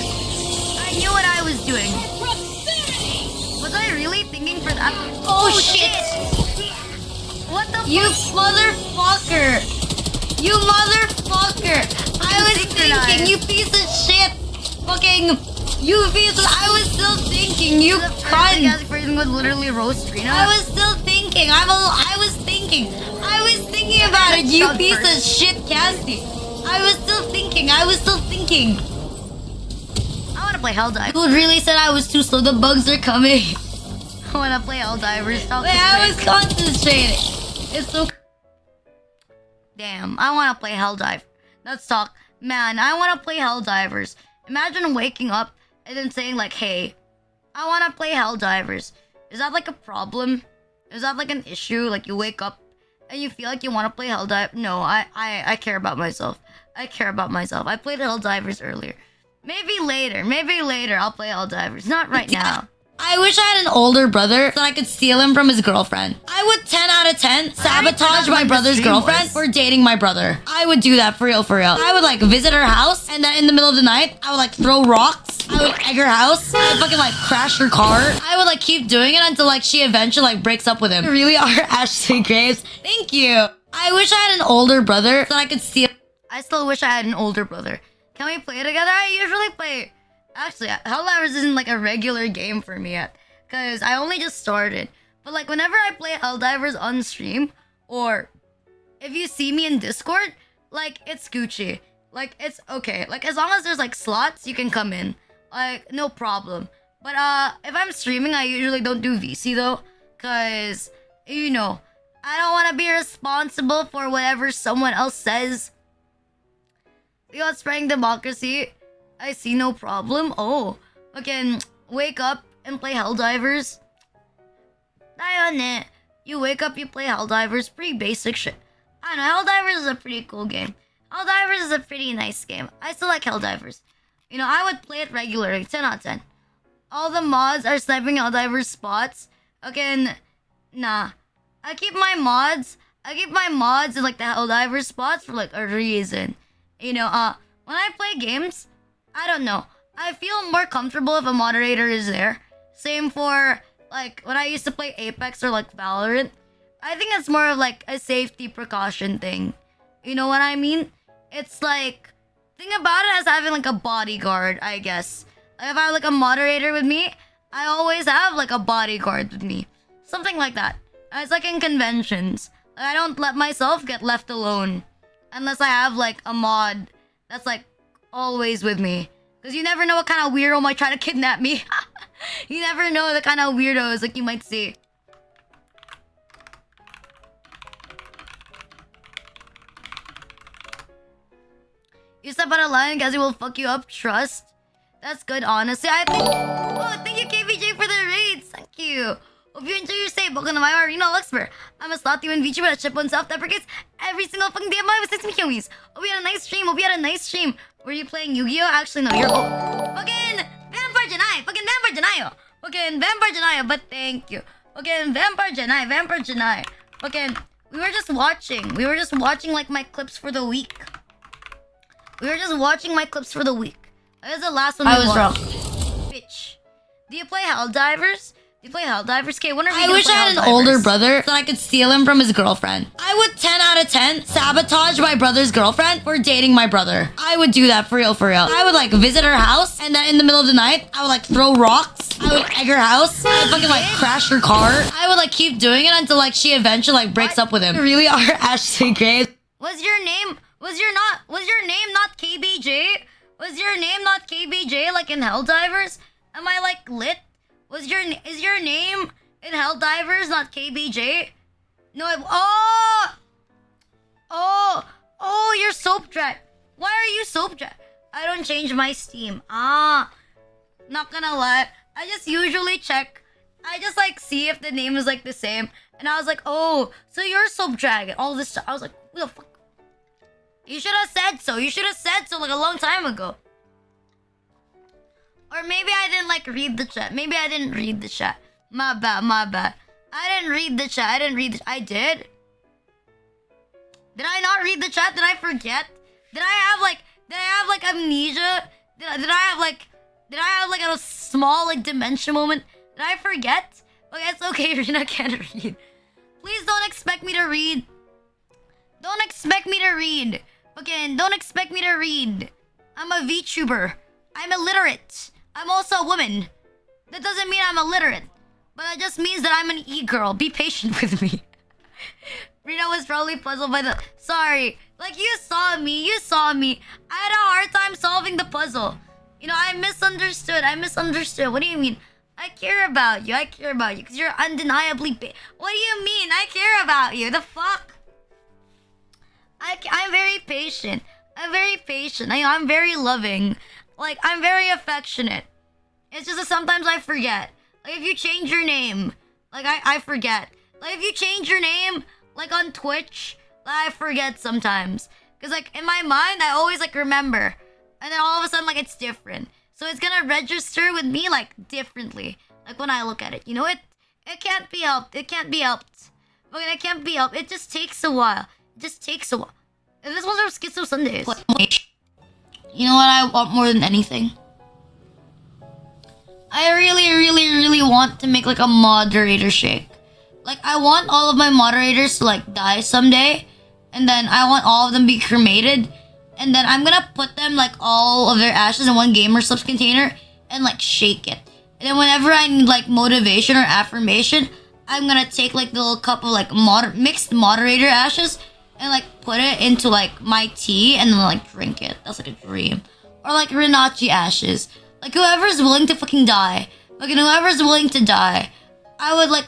I knew what I was doing. Was I really thinking for that? Oh shit! What the fuck? You motherfucker! You motherfucker! I was thinking, you piece of shit! Fucking... You piece of... I was still thinking, you cunt! The person was literally roast Rina. I was still thinking, I was thinking about it, you piece of shit, Cassie! I was still thinking. I want to play Helldive. Who really said I was too slow? The bugs are coming. I want to play Helldivers. Wait, I was concentrating. It's so... Damn, I want to play Helldive. Let's talk. Man, I want to play Helldivers. Imagine waking up and then saying like, hey, I want to play Helldivers. Is that like a problem? Is that like an issue? Like you wake up and you feel like you want to play Helldive? No, I care about myself. I care about myself. I played Helldivers earlier. Maybe later I'll play Helldivers. Not right now. I wish I had an older brother so I could steal him from his girlfriend. I would 10 out of 10 sabotage my brother's girlfriend for dating my brother. I would do that for real, for real. I would like visit her house and then in the middle of the night, I would like throw rocks. I would egg her house. I would fucking like crash her car. I would like keep doing it until like she eventually like breaks up with him. You really are Ashley Graves. Thank you. I wish I had an older brother so I could steal. I still wish I had an older brother. Can we play together? I usually play... Actually, Helldivers isn't like a regular game for me yet. Because I only just started. But like whenever I play Helldivers on stream, or if you see me in Discord, like it's Gucci. Like it's okay. Like as long as there's like slots, you can come in. Like no problem. But if I'm streaming, I usually don't do VC though. Because, you know, I don't want to be responsible for whatever someone else says. We got spreading democracy. I see no problem. Oh, again, wake up and play Helldivers. You wake up, you play Helldivers. Pretty basic shit. I don't know, Helldivers is a pretty cool game. Helldivers is a pretty nice game. I still like Helldivers. You know, I would play it regularly. 10 out of 10. All the mods are sniping Helldivers spots. Again, nah. I keep my mods in like the Helldivers spots for like a reason. You know, when I play games, I don't know. I feel more comfortable if a moderator is there. Same for, like, when I used to play Apex or, like, Valorant. I think it's more of, like, a safety precaution thing. You know what I mean? It's, like, think about it as having, like, a bodyguard, I guess. Like, if I have, like, a moderator with me, I always have, like, a bodyguard with me. Something like that. It's, like, in conventions. Like, I don't let myself get left alone. Unless I have, like, a mod that's, like, always with me. Because you never know what kind of weirdo might try to kidnap me. You never know the kind of weirdos, like, you might see. You step out of line, Gazzy will fuck you up. Trust. That's good, honestly. I think... Oh, thank you, KVJ, for the raids. Thank you. Hope you enjoy your stay. Welcome to my arena, Luxper. I'm a slotty when VTuber that ship on self-deprecates every single fucking day of my life with 6 Homies. Hope you had a nice stream. Hope you had a nice stream. Were you playing Yu-Gi-Oh? Actually, no, you're fucking Vampire Janai. Fucking Vampire Janai. Fucking Vampire Janai. But thank you. Fucking Vampire Janai. Vampire Janai. Fucking, we were just watching. We were just watching like my clips for the week. We were just watching my clips for the week. That was the last one I was wrong. Bitch. Do you play Helldivers? Do you play Helldivers? Okay, when are we I wish I had an older brother so I could steal him from his girlfriend. I would 10 out of 10 sabotage my brother's girlfriend for dating my brother. I would do that for real, for real. I would like visit her house and then in the middle of the night, I would like throw rocks. I would egg her house. I would fucking like crash her car. I would like keep doing it until like she eventually like breaks up with him. You really are Ashley Graves. Was your name not KBJ? Was your name not KBJ like in Helldivers? Am I like lit? Is your name in Helldivers not KBJ? No, you're soap dry. Why are you soap dry? I don't change my Steam. Not gonna lie. I just usually check. I just like see if the name is like the same. And I was like, oh, so you're soap dragon. All this stuff. I was like, what the fuck? You should have said so. You should have said so like a long time ago. Or maybe I didn't like read the chat. Maybe I didn't read the chat. My bad, my bad. I didn't read the chat. I did. Did I not read the chat? Did I forget? Did I have like amnesia? Did I have like a small like dementia moment? Did I forget? Okay, it's okay, Rina can't read. Please don't expect me to read. Don't expect me to read. Okay, don't expect me to read. I'm a VTuber. I'm illiterate. I'm also a woman. That doesn't mean I'm illiterate. But that just means that I'm an e-girl. Be patient with me. Rita was probably puzzled by the... Sorry. Like, you saw me. I had a hard time solving the puzzle. You know, I misunderstood. What do you mean? I care about you. Because you're undeniably... What do you mean? I care about you. The fuck? I'm very patient. I'm very loving. Like, I'm very affectionate. It's just that sometimes I forget. Like, if you change your name, like, I forget. Like, if you change your name, like, on Twitch, I forget sometimes. Because, like, in my mind, I always, like, remember. And then all of a sudden, like, it's different. So it's gonna register with me, like, differently. Like, when I look at it. You know, it can't be helped. Okay, it can't be helped. It just takes a while. If this was our Schizo Sundays. You know what I want more than anything? I really want to make like a moderator shake. Like, I want all of my moderators to like die someday. And then I want all of them to be cremated. And then I'm gonna put them like all of their ashes in one gamer subs container and like shake it. And then whenever I need like motivation or affirmation, I'm gonna take like the little cup of like mixed moderator ashes and like put it into like my tea and then like drink it. That's like a dream. Or like Rina'S ashes. Like whoever's willing to fucking die. Like whoever's willing to die. I want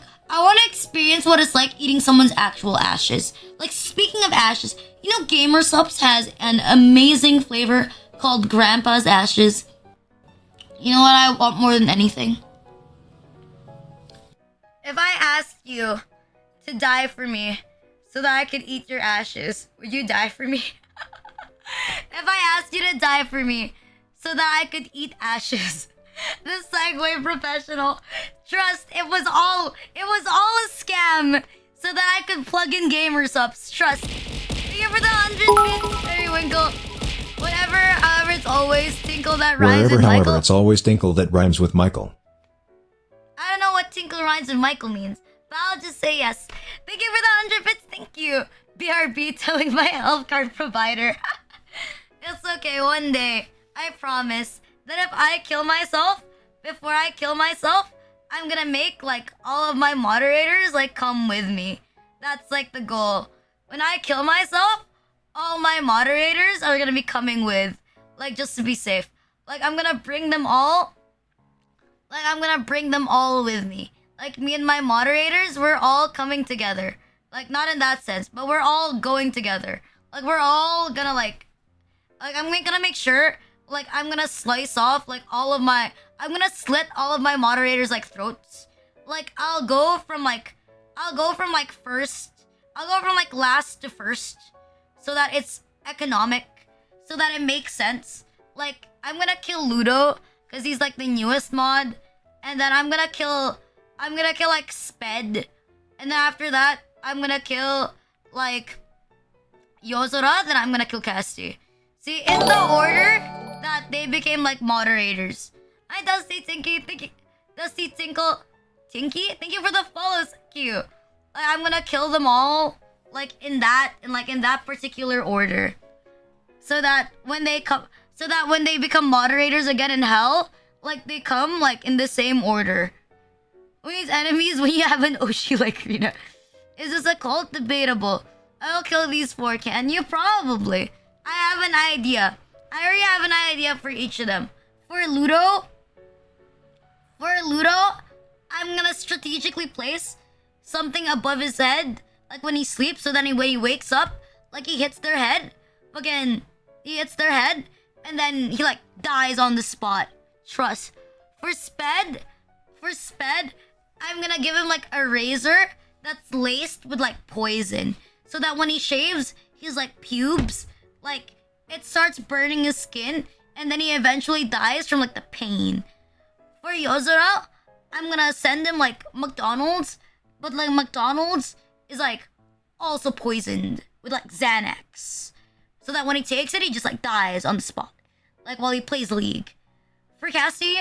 to experience what it's like eating someone's actual ashes. Like speaking of ashes, you know Gamer Subs has an amazing flavor called Grandpa's Ashes. You know what I want more than anything? If I asked you to die for me, so that I could eat your ashes, would you die for me? If I asked you to die for me, so that I could eat ashes. The Segway professional. Trust, it was all a scam, so that I could plug in Gamer Subs. Trust. Thank you for the 100 bits, Periwinkle. Whatever, however, it's always Tinkle that rhymes with Michael. However, it's always Tinkle that rhymes with Michael. I don't know what Tinkle rhymes with Michael means, but I'll just say yes. Thank you for the 100 bits. Thank you. BRB telling my health card provider. It's okay, one day, I promise, that if I kill myself, before I kill myself, I'm gonna make, like, all of my moderators, like, come with me. That's, like, the goal. When I kill myself, all my moderators are gonna be coming with. Like, just to be safe. Like, I'm gonna bring them all. Like, I'm gonna bring them all with me. Like, me and my moderators, we're all coming together. Like, not in that sense, but we're all going together. Like, we're all gonna, like, I'm gonna make sure, like, I'm gonna slice off, like, I'm gonna slit all of my moderators, like, throats. I'll go from like last to first, so that it's economic, so that it makes sense. Like, I'm gonna kill Ludo because he's like the newest mod, and then I'm gonna kill like Sped, and then after that I'm gonna kill like Yozora, then I'm gonna kill Casti. See, in the order that they became like moderators. Hi Dusty Tinky, Dusty Tinkle, Tinky. Thank you for the follows. Thank you. Like, I'm gonna kill them all like in that particular order, so that when they become moderators again in hell, like they come like in the same order. When these enemies, when you have an Oshi like Rina, is this a cult? Debatable. I'll kill these 4. Can you? Probably. I have an idea. I already have an idea for each of them. For Ludo, I'm gonna strategically place something above his head, like when he sleeps, so then when he wakes up, like he hits their head. Again, he hits their head, and then he like dies on the spot. Trust. For Sped, I'm gonna give him like a razor that's laced with like poison, so that when he shaves his like pubes, like it starts burning his skin, and then he eventually dies from like the pain. For Yozora, I'm gonna send him like McDonald's, but like McDonald's is like also poisoned with like Xanax, so that when he takes it, he just like dies on the spot, like while he plays League. For Cassie,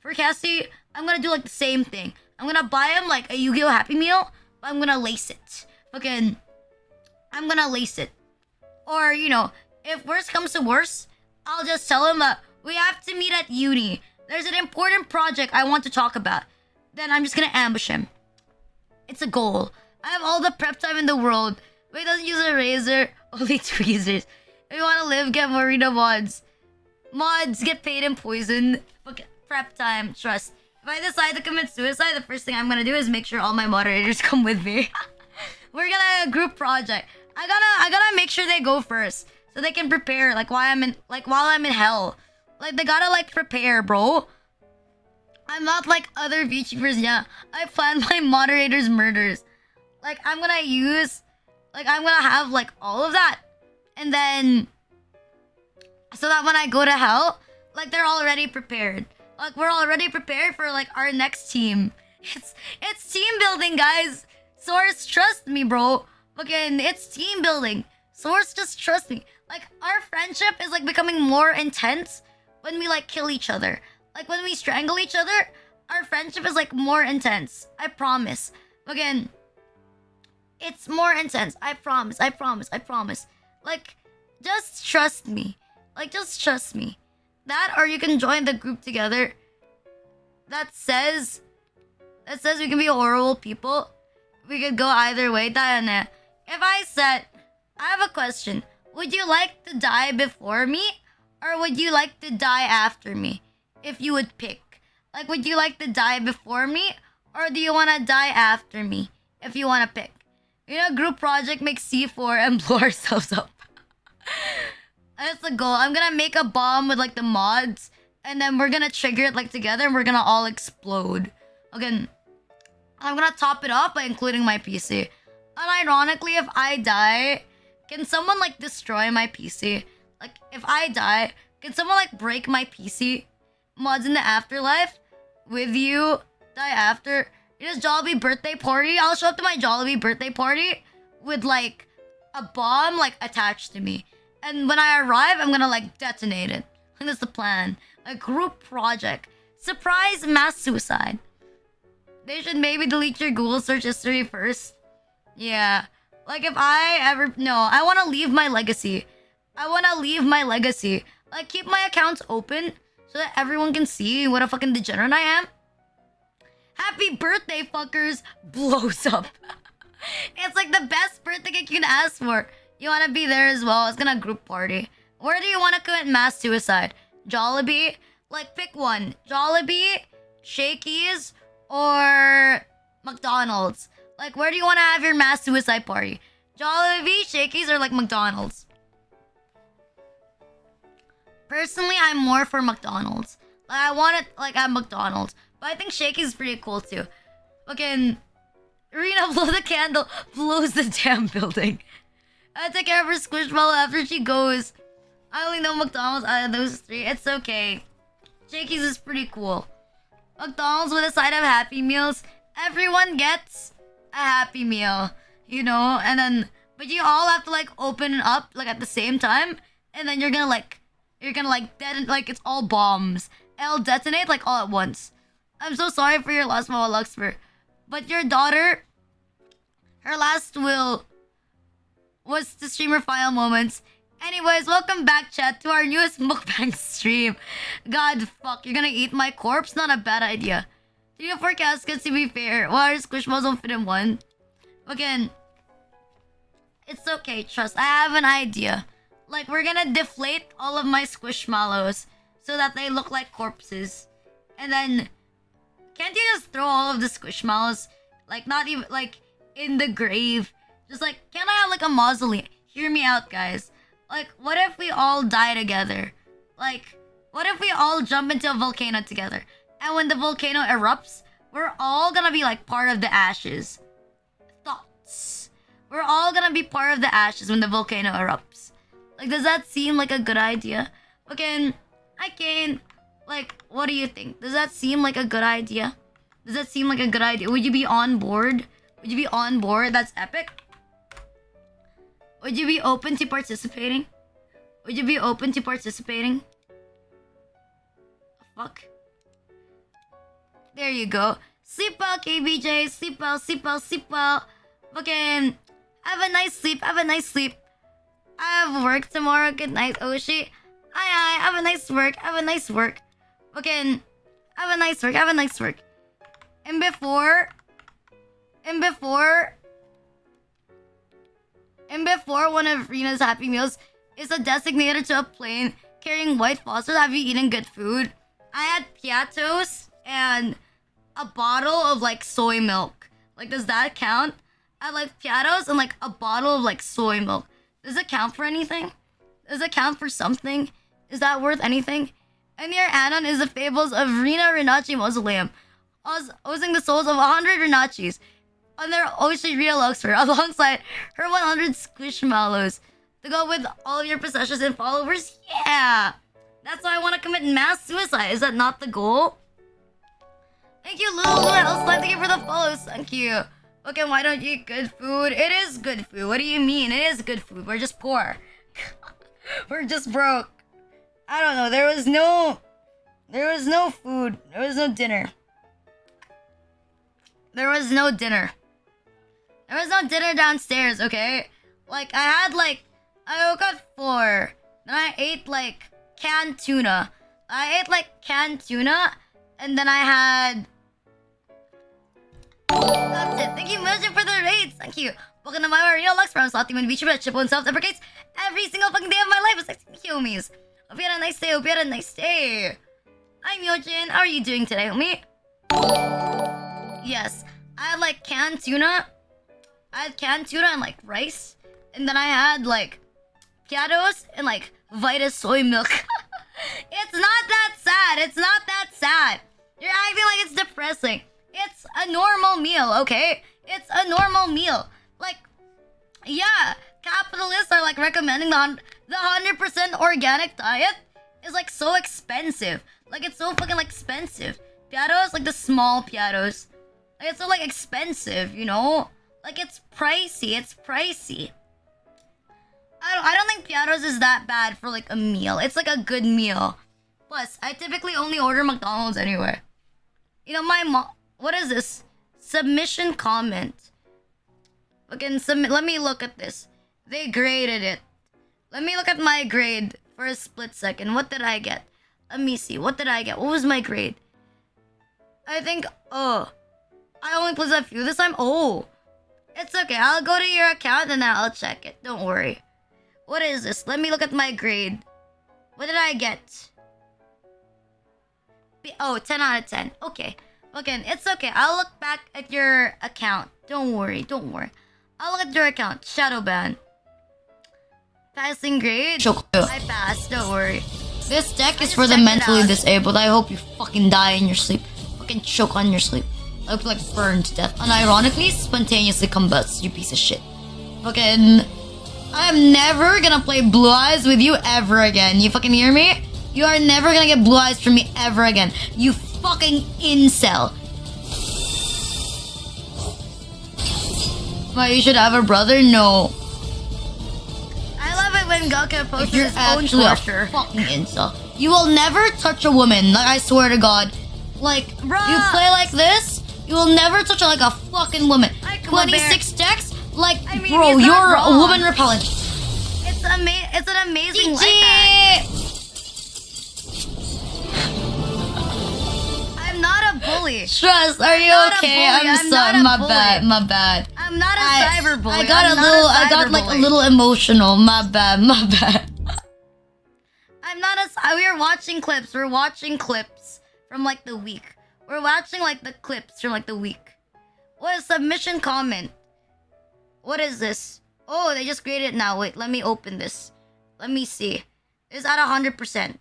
For Cassie, I'm gonna do like the same thing. I'm gonna buy him like a Yu-Gi-Oh! Happy Meal, but I'm gonna lace it. I'm gonna lace it. Or, you know, if worse comes to worse, I'll just tell him that we have to meet at uni. There's an important project I want to talk about. Then I'm just gonna ambush him. It's a goal. I have all the prep time in the world. But he doesn't use a razor, only tweezers. If you want to live, get Marina mods. Mods get paid in poison. Okay, prep time, trust. If I decide to commit suicide, the first thing I'm gonna do is make sure all my moderators come with me. We're gonna group project. I gotta make sure they go first, so they can prepare. While I'm in hell, like they gotta like prepare, bro. I'm not like other VTubers. Yeah, I plan my moderators' murders. Like I'm gonna have like all of that, and then so that when I go to hell, like they're already prepared. Like we're already prepared for like our next team. It's team building, guys. Source, trust me, bro. Fucking, it's team building. Source, just trust me. Like our friendship is like becoming more intense when we like kill each other. Like when we strangle each other, our friendship is like more intense. I promise. Again, it's more intense. I promise. Like, just trust me. That, or you can join the group together that says we can be horrible people. We could go either way. Diana, if I have a question. Would you like to die before me, or would you like to die after me? If you would pick. Like, would you like to die before me, or do you want to die after me? If you want to pick. You know, group project, make C4 and blow ourselves up. That's the goal. I'm gonna make a bomb with like the mods, and then we're gonna trigger it like together, and we're gonna all explode. Again, I'm gonna top it off by including my PC. Unironically, if I die, can someone like destroy my PC? Like, if I die, can someone like break my PC? Mods in the afterlife with you die after. It is Jollibee birthday party. I'll show up to my Jollibee birthday party with like a bomb like attached to me, and when I arrive, I'm gonna like detonate it. I think that's the plan. A group project. Surprise mass suicide. They should maybe delete your Google search history first. Yeah. Like if I ever... No, I want to leave my legacy. Like keep my accounts open so that everyone can see what a fucking degenerate I am. Happy birthday, fuckers. Blows up. It's like the best birthday cake you can ask for. You want to be there as well. It's gonna group party. Where do you want to commit mass suicide? Jollibee? Like pick one. Jollibee, Shakey's, or McDonald's. Like where do you want to have your mass suicide party? Jollibee, Shakey's, or like McDonald's? Personally, I'm more for McDonald's. I want it like at McDonald's. But I think Shaky's pretty cool too. Fucking Rina blow the candle, blows the damn building. I take care of her Squishmallow after she goes. I only know McDonald's out of those three. It's okay. Shaky's is pretty cool. McDonald's with a side of Happy Meals. Everyone gets a Happy Meal, you know? And then, but you all have to like open it up like at the same time. And then you're gonna like detonate, like it's all bombs. It'll detonate like all at once. I'm so sorry for your loss, Mama Luxfer. But your daughter, her last will was to stream her final moments. Anyways, welcome back, chat, to our newest mukbang stream. God, fuck, you're gonna eat my corpse? Not a bad idea. 3 or 4 caskets, to be fair. Why are Squishmallows don't fit in one? Again, it's okay, trust. I have an idea. Like, we're gonna deflate all of my Squishmallows so that they look like corpses. And then, can't you just throw all of the Squishmallows, like, not even, like, in the grave? Just like, can I have, like, a mausoleum? Hear me out, guys. Like, what if we all die together? Like, what if we all jump into a volcano together? And when the volcano erupts, we're all gonna be, like, part of the ashes. Thoughts. We're all gonna be part of the ashes when the volcano erupts. Like, does that seem like a good idea? Okay, I can. Like, what do you think? Does that seem like a good idea? Does that seem like a good idea? Would you be on board? Would you be on board? That's epic. Would you be open to participating? Would you be open to participating? Fuck. There you go. Sleep well, KBJ. Sleep well, sleep well, sleep well. Fucking have a nice sleep. Have a nice sleep. I have work tomorrow. Good night, Oshi. Aye. Have a nice work. Have a nice work. Fucking have a nice work. Have a nice work. And before one of Rina's Happy Meals is a designated to a plane carrying white phosphorus. Have you eaten good food? I had piatos and a bottle of like soy milk. Like, does that count? I like piatos and like a bottle of like soy milk. Does it count for anything? Does it count for something? Is that worth anything? And your anon is the fables of Rina'S Mausoleum, hosting the souls of 100 Rina'S on their Oshi Rita Luxfer alongside her 100 Squishmallows to go with all of your possessions and followers. Yeah, that's why I want to commit mass suicide. Is that not the goal? Thank you, Lulu. Thank you for the follows. Thank you. Okay, why don't you eat good food? It is good food. What do you mean? It is good food. We're just poor. We're just broke. I don't know. There was no food. There was no dinner. There was no dinner. There was no dinner downstairs, okay? Like, I woke up at 4. Then I ate, like, canned tuna. And then I had... That's it. Thank you, Mojo, for the raids. Thank you. Welcome to my Marino Lux from Slotimon Beach, but Chippo and self-deprecates every single fucking day of my life. It's like, thank you, homies. Hope you had a nice day. Hope you had a nice day. I'm Yojin. How are you doing today, homie? Yes. I had, like, canned tuna. I had canned tuna and, like, rice. And then I had, like, piatos and, like, Vita soy milk. It's not that sad. It's not that sad. You're acting like it's depressing. It's a normal meal, okay? It's a normal meal. Like, yeah, capitalists are, like, recommending the 100% organic diet is, like, so expensive. Like, it's so fucking, like, expensive. Piatos, like, the small piatos. Like, it's so, like, expensive, you know? Like, it's pricey. It's pricey. I don't think piatos is that bad for, like, a meal. It's, like, a good meal. Plus, I typically only order McDonald's anyway. You know, my mom... What is this? Submission comment. Okay, let me look at this. They graded it. Let me look at my grade for a split second. What did I get? Let me see. What did I get? What was my grade? I think... Oh. I only played a few this time? Oh. It's okay. I'll go to your account and then I'll check it. Don't worry. What is this? Let me look at my grade. What did I get? Oh, 10 out of 10. Okay. Okay, it's okay. I'll look back at your account. Don't worry. Don't worry. I'll look at your account. Shadow ban. Passing grade? I passed. Don't worry. This deck is just for the checked it mentally out. disabled. I hope you fucking die in your sleep. Fucking choke on your sleep. I hope you like burn to death. Unironically, spontaneously combust, you piece of shit. Fucking... I'm never gonna play Blue Eyes with you ever again. You fucking hear me? You are never gonna get Blue Eyes from me ever again. You fucking incel. Why, you should have a brother? No. I love it when Goku posts You're his own actually a torture. fucking incel. You will never touch a woman. Like, I swear to God. Like, Bruh. you play like this, you will never touch her like a fucking woman. Like, 26 decks? Like, I mean, bro, he's you're not a wrong. woman repellent. It's an amazing life hack. I'm not a bully. Stress, are you not a okay? bully. I'm I'm not sorry. a My bully. bad. My bad. I'm not a cyberbully. I got like a little emotional. My bad. My bad. I'm not a. We were watching clips. We're watching clips from like the week. We're watching like the clips from like the week. What is submission comment? What is this? Oh, they just created it now. Wait, let me open this. Let me see. It's at 100%.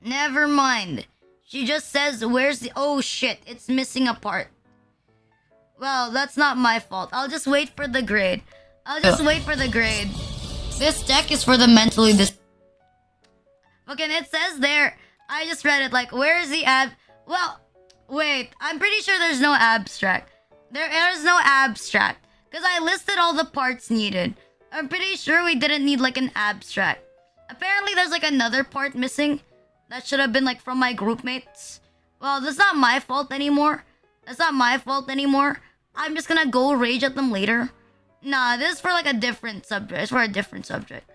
Never mind. She just says, where's the... Oh shit, it's missing a part. Well, that's not my fault. I'll just wait for the grade. This deck is for the mentally disabled. Okay, and it says there, I just read it, like, where is the ab... Well, wait, I'm pretty sure there's no abstract. There is no abstract. Because I listed all the parts needed. I'm pretty sure we didn't need, like, an abstract. Apparently, there's, like, another part missing. That should have been, like, from my group mates. Well, that's not my fault anymore. I'm just gonna go rage at them later. Nah, this is for, like, a different subject. It's for a different subject.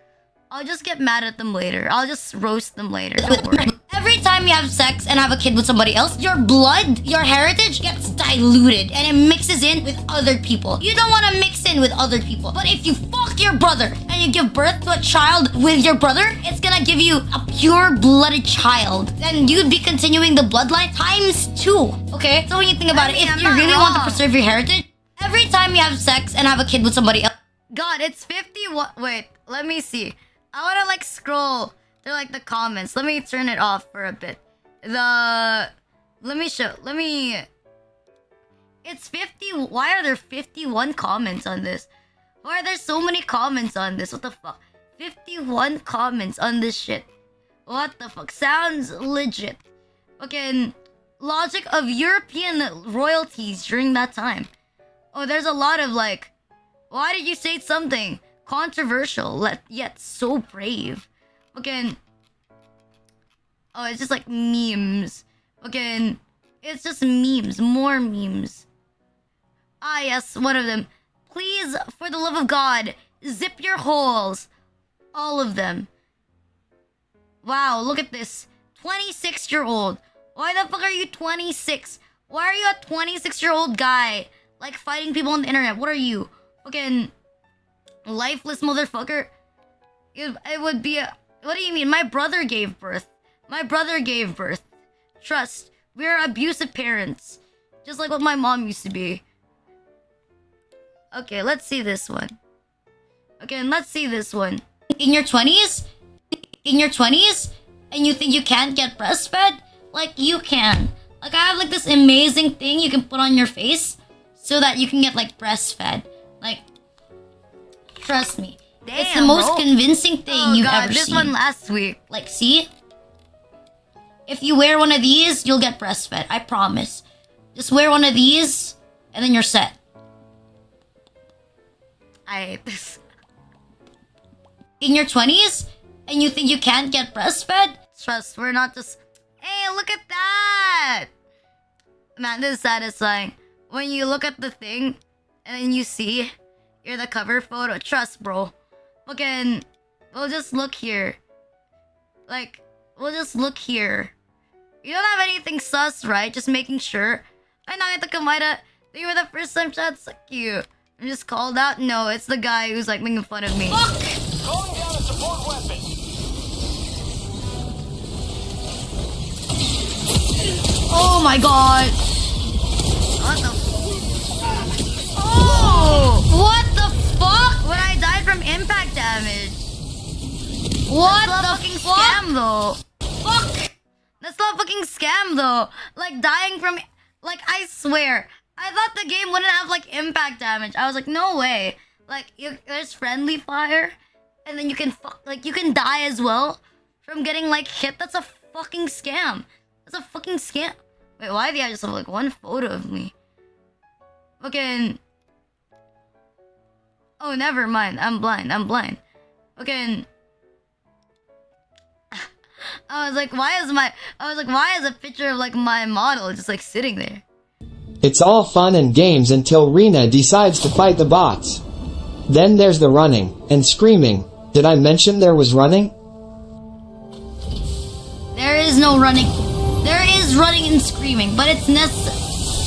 I'll just get mad at them later. I'll just roast them later. Don't worry. Every time you have sex and have a kid with somebody else, your blood, your heritage gets diluted and it mixes in with other people. You don't want to mix in with other people. But if you fuck your brother and you give birth to a child with your brother, it's gonna give you a pure-blooded child. Then you'd be continuing the bloodline times 2. Okay? So when you think about it, if I'm you not really want to wrong. preserve your heritage, every time you have sex and have a kid with somebody else, God, it's 51. Wait, let me see. I want to like scroll through like the comments. Let me turn it off for a bit. It's 50. Why are there 51 comments on this? Why are there so many comments on this? What the fuck? 51 comments on this shit. What the fuck? Sounds legit. Okay, and logic of European royalties during that time. Oh, there's a lot of like, why did you say something controversial yet so brave? Okay, and oh, it's just like memes. Okay, and it's just memes, more memes. Ah, yes, one of them. Please, for the love of God, zip your holes. All of them. Wow, look at this. 26-year-old. Why the fuck are you 26? Why are you a 26-year-old guy? Like, fighting people on the internet. What are you? Fucking lifeless motherfucker? It would be a... What do you mean? My brother gave birth. Trust. We're abusive parents. Just like what my mom used to be. Okay, let's see this one. Okay, and let's see this one. in your 20s, and you think you can't get breastfed, like you can. Like I have like this amazing thing you can put on your face so that you can get like breastfed. Like, trust me, it's the Damn, most bro. convincing thing Oh you've god, ever this seen. one last week. Like, see? If you wear one of these, you'll get breastfed. I promise. Just wear one of these, and then you're set. I hate this. In your 20s, and you think you can't get breastfed? Trust, we're not just... Hey, look at that! Man, this is satisfying. When you look at the thing, and then you see you're the cover photo. Trust, bro. Fucking... We'll just look here. Like, we'll just look here. You don't have anything sus, right? Just making sure. Ay, nakita ko, Maida. They were the first time chat. Suck you. I'm just called out? No, it's the guy who's like making fun of me. Fuck! Calling down a support weapon. Oh my god! What the... Oh! from impact damage. What That's the not fucking fuck? scam though. Fuck! That's not fucking scam though. Like dying from, like I swear, I thought the game wouldn't have like impact damage. I was like, no way. Like there's friendly fire, and then you can you can die as well from getting like hit. That's a fucking scam. That's a fucking scam. Wait, why do I just have like one photo of me? Fucking. Oh, never mind. I'm blind. I'm blind. Fucking. I was like, why is a picture of like my model just like sitting there? It's all fun and games until Rina decides to fight the bots. Then there's the running and screaming. Did I mention there was running? There is no running. There is running and screaming, but it's necessary.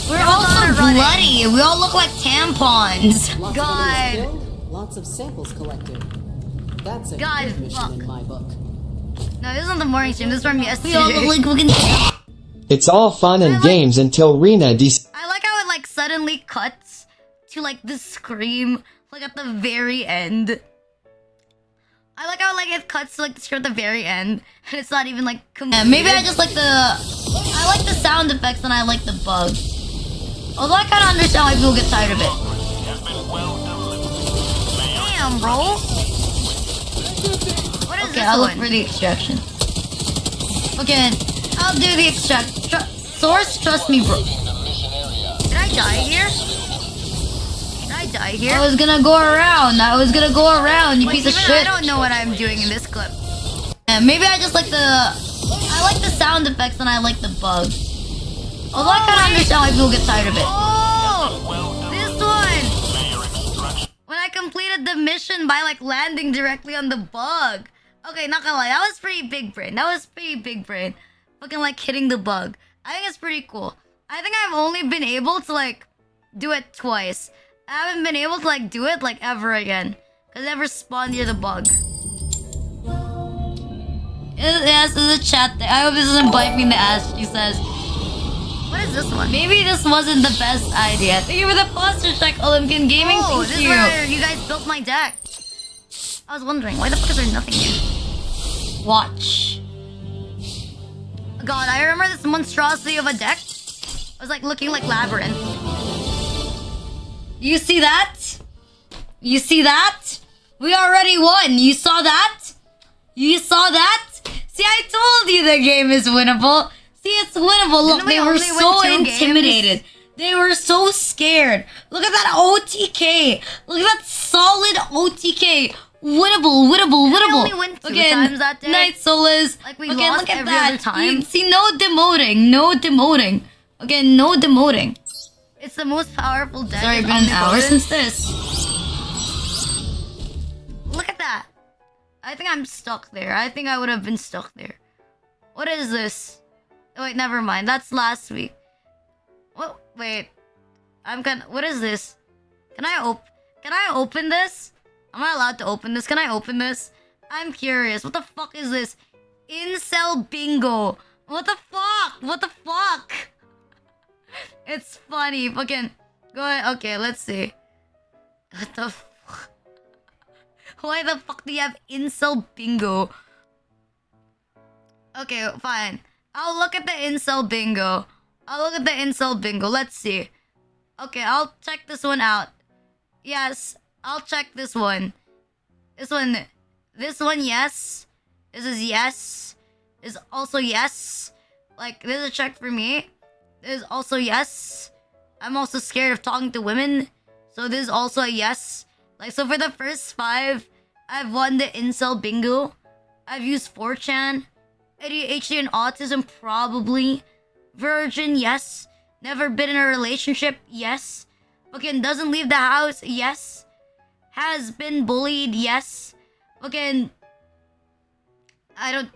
We're There's a lot also of running. bloody. We all look like tampons. Lots God. of enemies killed, lots of samples collected. That's a God, good mission fuck. in my book. No, this isn't the morning stream. This is from yesterday. We all look like we can. It's all fun and I like- games until Rina decides. I like how it like suddenly cuts to like the scream like at the very end. I like how like it cuts to like the scream at the very end, and it's not even like completed. Maybe I just like I like the sound effects and I like the bug. Although I kind of understand why people get tired of it. Damn, bro. What is Okay, this I'll look one? for the extraction. Okay, I'll do the extract. Source, trust me, bro. Did I die here? Did I die here? I was gonna go around. You Wait, piece of even shit. I don't know what I'm doing in this clip. Maybe I just like I like the sound effects and I like the bug. Although I kind of understand why people get tired of it. Oh, this one. When I completed the mission by like landing directly on the bug. Okay, not gonna lie, that was pretty big brain. Fucking like hitting the bug. I think it's pretty cool. I think I've only been able to like do it twice. I haven't been able to like do it like ever again. Cause I never spawned near the bug. Yes, there's a chat there. I hope this doesn't bite me in the ass, she says. What is this one? Maybe this wasn't the best idea. Thank you for the foster check, Olympian Gaming. Oh, Thank this is you. where you guys built my deck. I was wondering, why the fuck is there nothing here? Watch. God, I remember this monstrosity of a deck. It was like looking like labyrinth. You see that? You see that? We already won. You saw that? You saw that? See, I told you the game is winnable. See, it's winnable. Look, Didn't we they were only so win 2 intimidated. They were so scared. Look at that OTK. Look at that solid OTK. Winnable. only win 2 times that day? Night Solas. Like, we okay, lost look at every that. other time? You see, no demoting. Okay, no demoting. It's the most powerful deck. Sorry, It's been an hour omnipotent. since this. Look at that. I think I'm stuck there. I think I would have been stuck there. What is this? Oh, wait, never mind. That's last week. What? Wait. What is this? Can I open this? Am I allowed to open this? Can I open this? I'm curious. What the fuck is this? Incel bingo. What the fuck? What the fuck? It's funny. Fucking go ahead. Okay, let's see. What the fuck? Why the fuck do you have incel bingo? Okay, fine. I'll look at the incel bingo. Let's see. Okay, I'll check this one out. Yes, I'll check this one. This one, yes. This is yes. This is also yes. Like, this is a check for me. This is also yes. I'm also scared of talking to women. So this is also a yes. Like, so for the first 5, I've won the incel bingo. I've used 4chan. ADHD and autism, probably. Virgin, yes. Never been in a relationship, yes. Fucking doesn't leave the house, yes. Has been bullied, yes. Fucking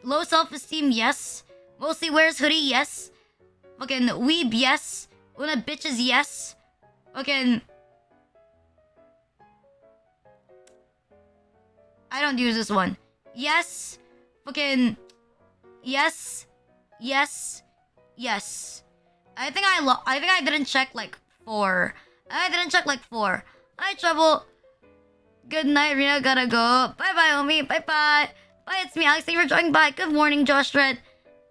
low self-esteem, yes. Mostly wears hoodie, yes. Fucking weeb, yes. Una bitches, yes. Fucking I don't use this one. Yes. Fucking yes. Yes. Yes. I think I didn't check like 4. I didn't check like 4. I trouble Good night, Rina. Gotta go. Bye bye, homie. Bye bye. Bye, it's me, Alex. Thank you for joining by. Good morning, Josh Red.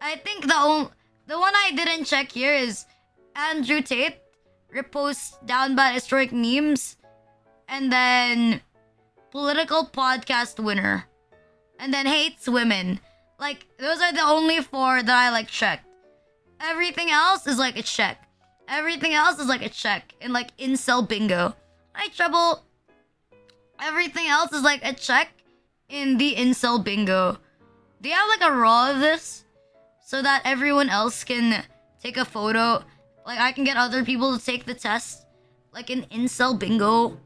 I think the one I didn't check here is Andrew Tate reposts down bad historic memes, and then political podcast winner, and then hates women. Like, those are the only 4 that I like checked. Everything else is like a check. Everything else is like a check in like incel bingo. Hi, Trouble. Everything else is like a check in the incel bingo. Do you have like a raw of this so that everyone else can take a photo? Like, I can get other people to take the test, like an incel bingo. So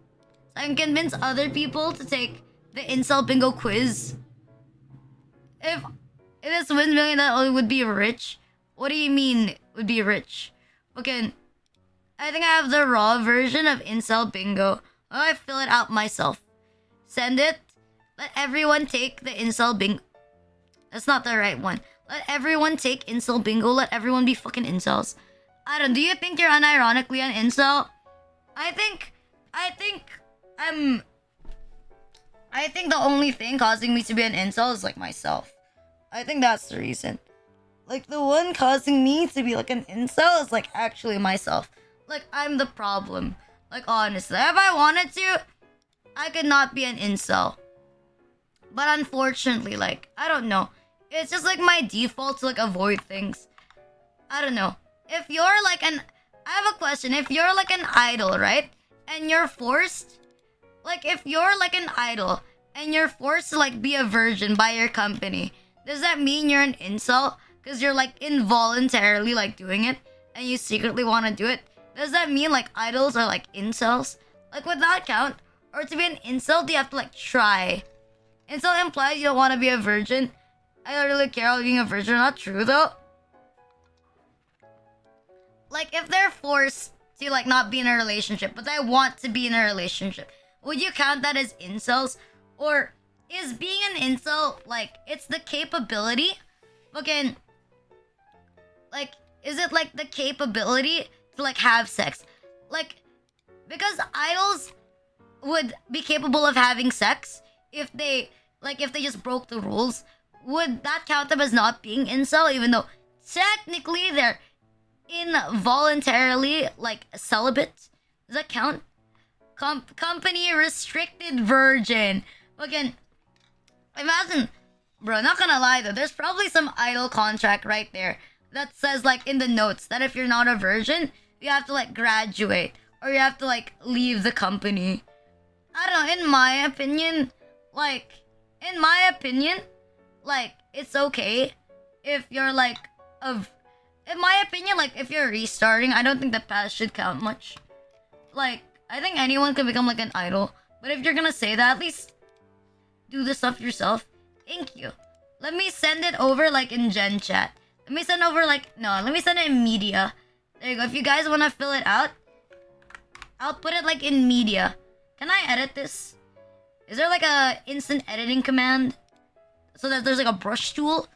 I can convince other people to take the incel bingo quiz. If this wins million, that would be rich. What do you mean would be rich? Okay, I think I have the raw version of incel bingo. I fill it out myself. Send it. Let everyone take the incel bingo. That's not the right one. Let everyone take incel bingo. Let everyone be fucking incels. I don't. Do you think you're unironically an incel? I think the only thing causing me to be an incel is like myself. I think that's the reason. Like, the one causing me to be like an incel is like actually myself. Like, I'm the problem. Like, honestly, if I wanted to, I could not be an incel. But unfortunately, like, I don't know. It's just like my default to like avoid things. I don't know. If you're like I have a question. If you're like an idol, right? And you're forced, like, if you're like an idol and you're forced to like be a virgin by your company, does that mean you're an incel? Because you're like involuntarily like doing it and you secretly want to do it. Does that mean like idols are like incels? Like, would that count? Or to be an incel, do you have to like try? Incel implies you don't want to be a virgin. I don't really care about being a virgin. Not true though. Like, if they're forced to like not be in a relationship, but they want to be in a relationship, would you count that as incels? Or is being an incel like it's the capability? Fucking, like, is it like the capability to like have sex? Like, because idols would be capable of having sex if they just broke the rules. Would that count them as not being incel, even though technically they're involuntarily like celibate? Does that count? Company restricted virgin. Again, imagine, bro, not gonna lie though, there's probably some idol contract right there that says like in the notes that if you're not a virgin, you have to like graduate or you have to like leave the company. I don't know, in my opinion, it's okay if you're like in my opinion, like, if you're restarting, I don't think the past should count much. Like, I think anyone can become like an idol, but if you're gonna say that, at least do the stuff yourself. Thank you. Let me send it over like in Gen Chat. Let me send it in media. There you go. If you guys want to fill it out, I'll put it like in media. Can I edit this? Is there like a instant editing command so that there's like a brush tool?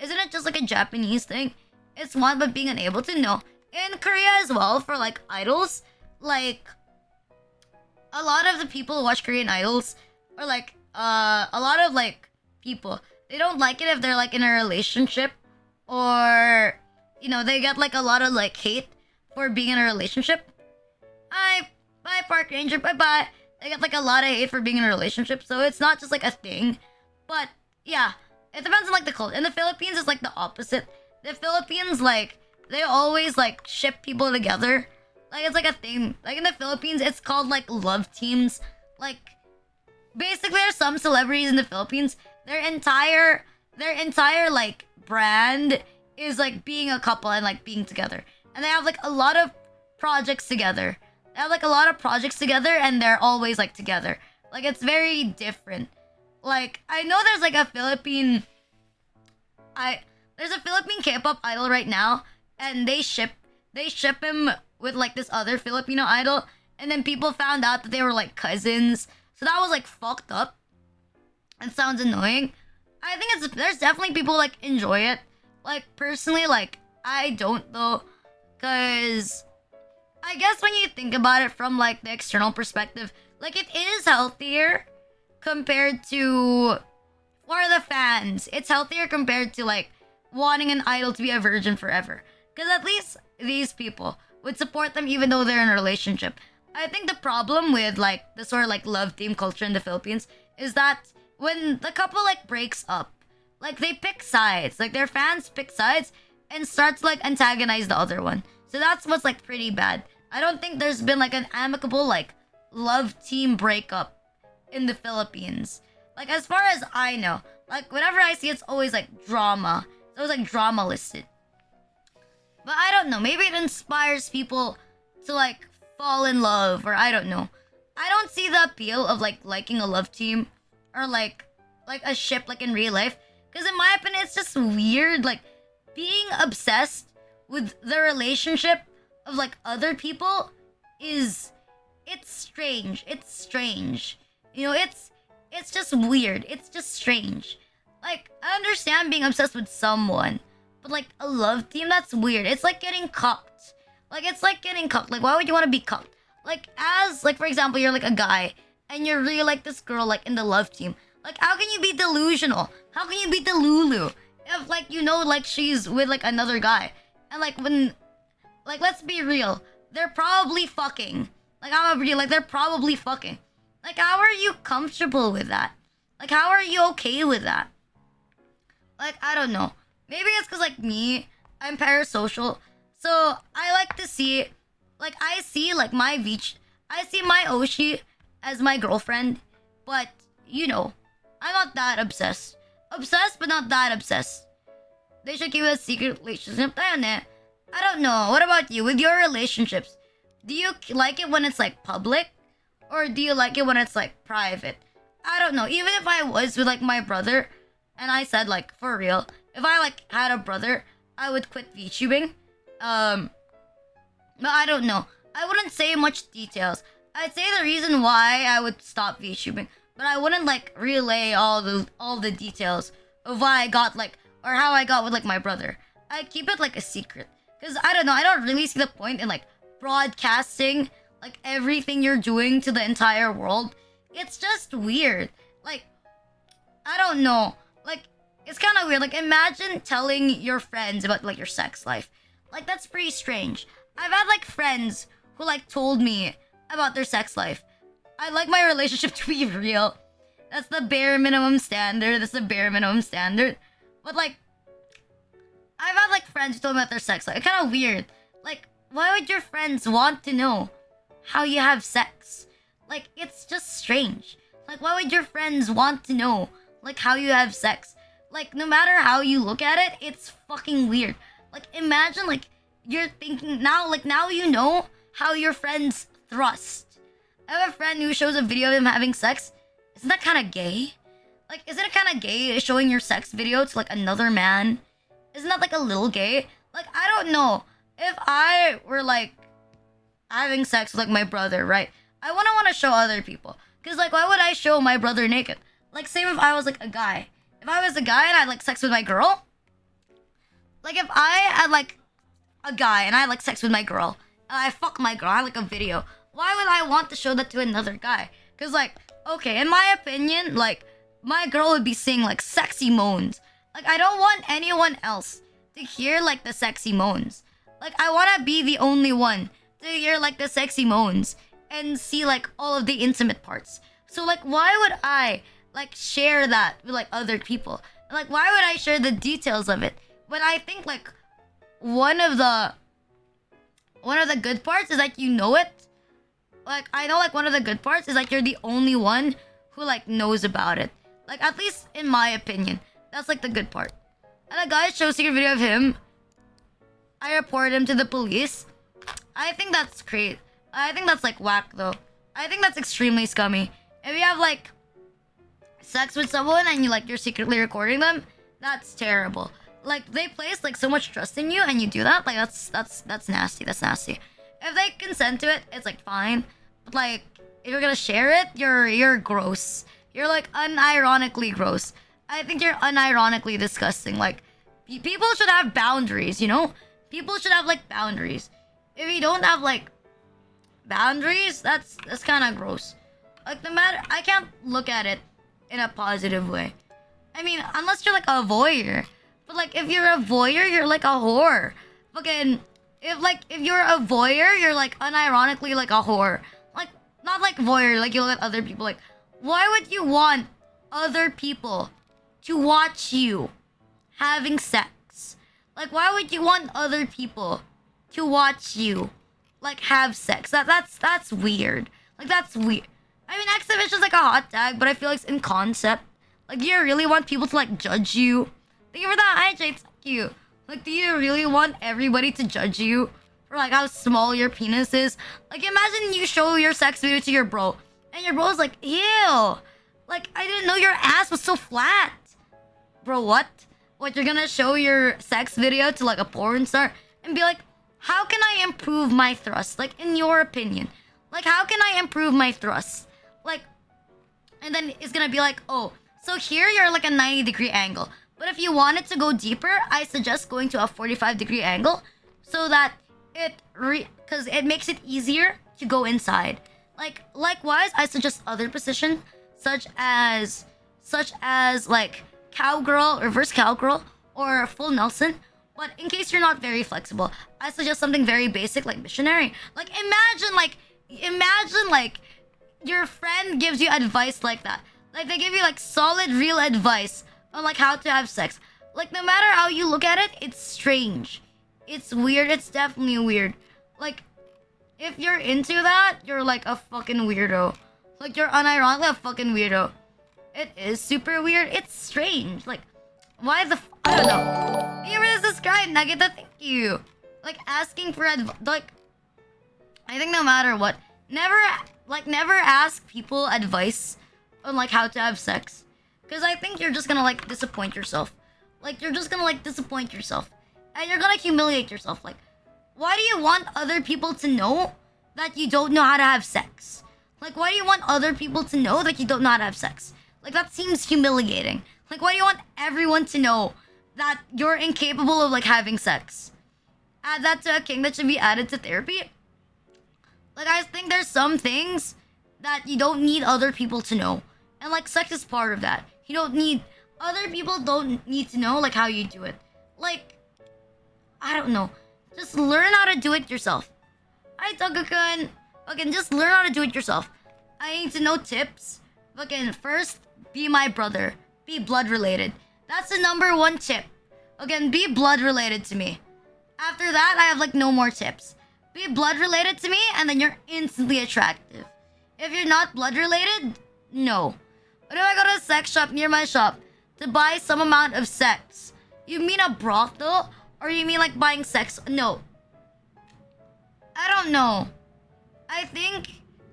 Isn't it just like a Japanese thing? It's one, but being unable to know. In Korea as well, for like idols, like a lot of the people who watch Korean idols are like a lot of like people, they don't like it if they're like in a relationship, or you know, they get like a lot of like hate for being in a relationship. Bye Park Ranger, bye. They get like a lot of hate for being in a relationship, so it's not just like a thing. But yeah, it depends on like the culture. In the Philippines, it's like the opposite. The Philippines, like, they always like ship people together. Like, it's like a thing. Like in the Philippines, it's called like love teams. Like, basically, there's some celebrities in the Philippines, their entire like brand is like being a couple and like being together, and they have like a lot of projects together. They have like a lot of projects together, and they're always like together. Like, it's very different. Like, I know there's like a Philippine K-pop idol right now, and they ship him with like this other Filipino idol, and then people found out that they were like cousins. So that was like fucked up. It sounds annoying. I think there's definitely people like enjoy it. Like, personally, like, I don't though, cause I guess when you think about it from like the external perspective, like, it is healthier compared to for the fans. It's healthier compared to like wanting an idol to be a virgin forever. Because at least these people would support them even though they're in a relationship. I think the problem with like the sort of like love team culture in the Philippines is that when the couple like breaks up, like they pick sides, like their fans pick sides and start to like antagonize the other one. So that's what's like pretty bad. I don't think there's been like an amicable like love team breakup in the Philippines. Like as far as I know, like whenever I see it's always like drama. It's always like drama listed. But I don't know, maybe it inspires people to like fall in love, or I don't know. I don't see the appeal of like liking a love team or like a ship like in real life. Because in my opinion, it's just weird. Like being obsessed with the relationship of like other people it's strange. It's strange. You know, it's just weird. It's just strange. Like I understand being obsessed with someone, but like a love team, that's weird. It's like getting cucked. Like it's like getting cucked. Like why would you want to be cucked? Like as like for example, you're like a guy and you're really like this girl like in the love team. Like how can you be delusional? How can you be delulu if like you know like she's with like another guy? And like when like let's be real, they're probably fucking. Like I'm a real like they're probably fucking. Like how are you comfortable with that? Like how are you okay with that? Like I don't know. Maybe it's cause like me, I'm parasocial. So I like to see like I see like my Vich, I see my Oshi as my girlfriend, but you know, I'm not that obsessed. Obsessed but not that obsessed. They should keep it a secret relationship. I don't know. What about you? With your relationships, do you like it when it's like public? Or do you like it when it's like private? I don't know. Even if I was with like my brother and I said like for real, if I like had a brother, I would quit VTubing. But I don't know. I wouldn't say much details. I'd say the reason why I would stop VTubing, but I wouldn't like relay all the details of why I got like or how I got with like my brother. I'd keep it like a secret. Cause I don't know, I don't really see the point in like broadcasting like everything you're doing to the entire world. It's just weird. Like I don't know. Like it's kind of weird. Like imagine telling your friends about like your sex life. Like that's pretty strange. I've had like friends who like told me about their sex life. I like my relationship to be real. That's the bare minimum standard. That's the bare minimum standard. But like I've had like friends who told me about their sex life. It's kind of weird. Like why would your friends want to know how you have sex? Like it's just strange. Like why would your friends want to know like how you have sex? Like no matter how you look at it, it's fucking weird. Like imagine like you're thinking now, like now you know how your friends thrust. I have a friend who shows a video of him having sex. Isn't that kind of gay? Like isn't it kind of gay showing your sex video to like another man? Isn't that like a little gay? Like I don't know. If I were like having sex with like my brother, right? I wouldn't want to show other people. Cause like why would I show my brother naked? Like same if I was like a guy. If I was a guy and I had like sex with my girl, like if I had like a guy and I had like sex with my girl, and I fuck my girl, I had like a video, why would I want to show that to another guy? Cause like, okay, in my opinion, like my girl would be saying like sexy moans. Like I don't want anyone else to hear like the sexy moans. Like I want to be the only one to hear like the sexy moans and see like all of the intimate parts. So like why would I like share that with like other people? Like why would I share the details of it? But I think like one of the good parts is like you know it. Like I know like one of the good parts is like you're the only one who like knows about it. Like at least in my opinion, that's like the good part. And a guy showed a secret video of him. I reported him to the police. I think that's great. I think that's like whack though. I think that's extremely scummy. If you have like sex with someone and you're secretly recording them, that's terrible. Like they place like so much trust in you and you do that, like that's nasty. That's nasty. If they consent to it, it's like fine. But like if you're gonna share it, you're gross. You're like unironically gross. I think you're unironically disgusting. Like people should have boundaries, you know? People should have like boundaries. If you don't have like boundaries, that's kind of gross. Like no matter, I can't look at it in a positive way. I mean, unless you're like a voyeur. But like if you're a voyeur, you're like a whore. Fucking if you're a voyeur, you're like unironically like a whore. Like not like voyeur, like you look at other people like why would you want other people to watch you having sex? Like why would you want other people to watch you like have sex? That's weird. Like that's weird. I mean exhibition's like a hot tag, but I feel like it's in concept. Like do you really want people to like judge you? Thank you for that, IJ. Thank you. Like do you really want everybody to judge you for like how small your penis is? Like imagine you show your sex video to your bro and your bro's like, ew. Like I didn't know your ass was so flat. Bro, what? What, you're gonna show your sex video to like a porn star and be like, how can I improve my thrust? Like in your opinion. Like how can I improve my thrust? Like, and then it's gonna be like, oh, so here you're like a 90-degree angle. But if you want it to go deeper, I suggest going to a 45-degree angle so that because it makes it easier to go inside. Like likewise, I suggest other positions such as like cowgirl, reverse cowgirl, or full Nelson. But in case you're not very flexible, I suggest something very basic like missionary. Like imagine like your friend gives you advice like that. Like they give you like solid real advice on like how to have sex. Like no matter how you look at it, it's strange. It's weird. It's definitely weird. Like if you're into that, you're like a fucking weirdo. Like you're unironically a fucking weirdo. It is super weird. It's strange. Like why the I don't know. Thank you for the subscribe, Nugget. Thank you. Like asking for advice. Like I think no matter what, never ask people advice on like how to have sex, because I think you're just gonna like disappoint yourself. Like you're just gonna like disappoint yourself, and you're gonna humiliate yourself. Like, why do you want other people to know that you don't know how to have sex? Like, why do you want other people to know that you don't know how to have sex? Like that seems humiliating. Like, why do you want everyone to know that you're incapable of like having sex? Add that to a king that should be added to therapy. Like I think there's some things that you don't need other people to know. And like sex is part of that. You don't need other people don't need to know like how you do it. Like I don't know. Just learn how to do it yourself. Hi Toga-kun. Fucking just learn how to do it yourself. I need to know tips. Fucking first, be my brother. Be blood related. That's the number one tip. Again, be blood related to me. After that, I have like no more tips. Be blood related to me and then you're instantly attractive. If you're not blood related, no. What if I go to a sex shop near my shop to buy some amount of sex? You mean a brothel? Or you mean like buying sex? No. I don't know. I think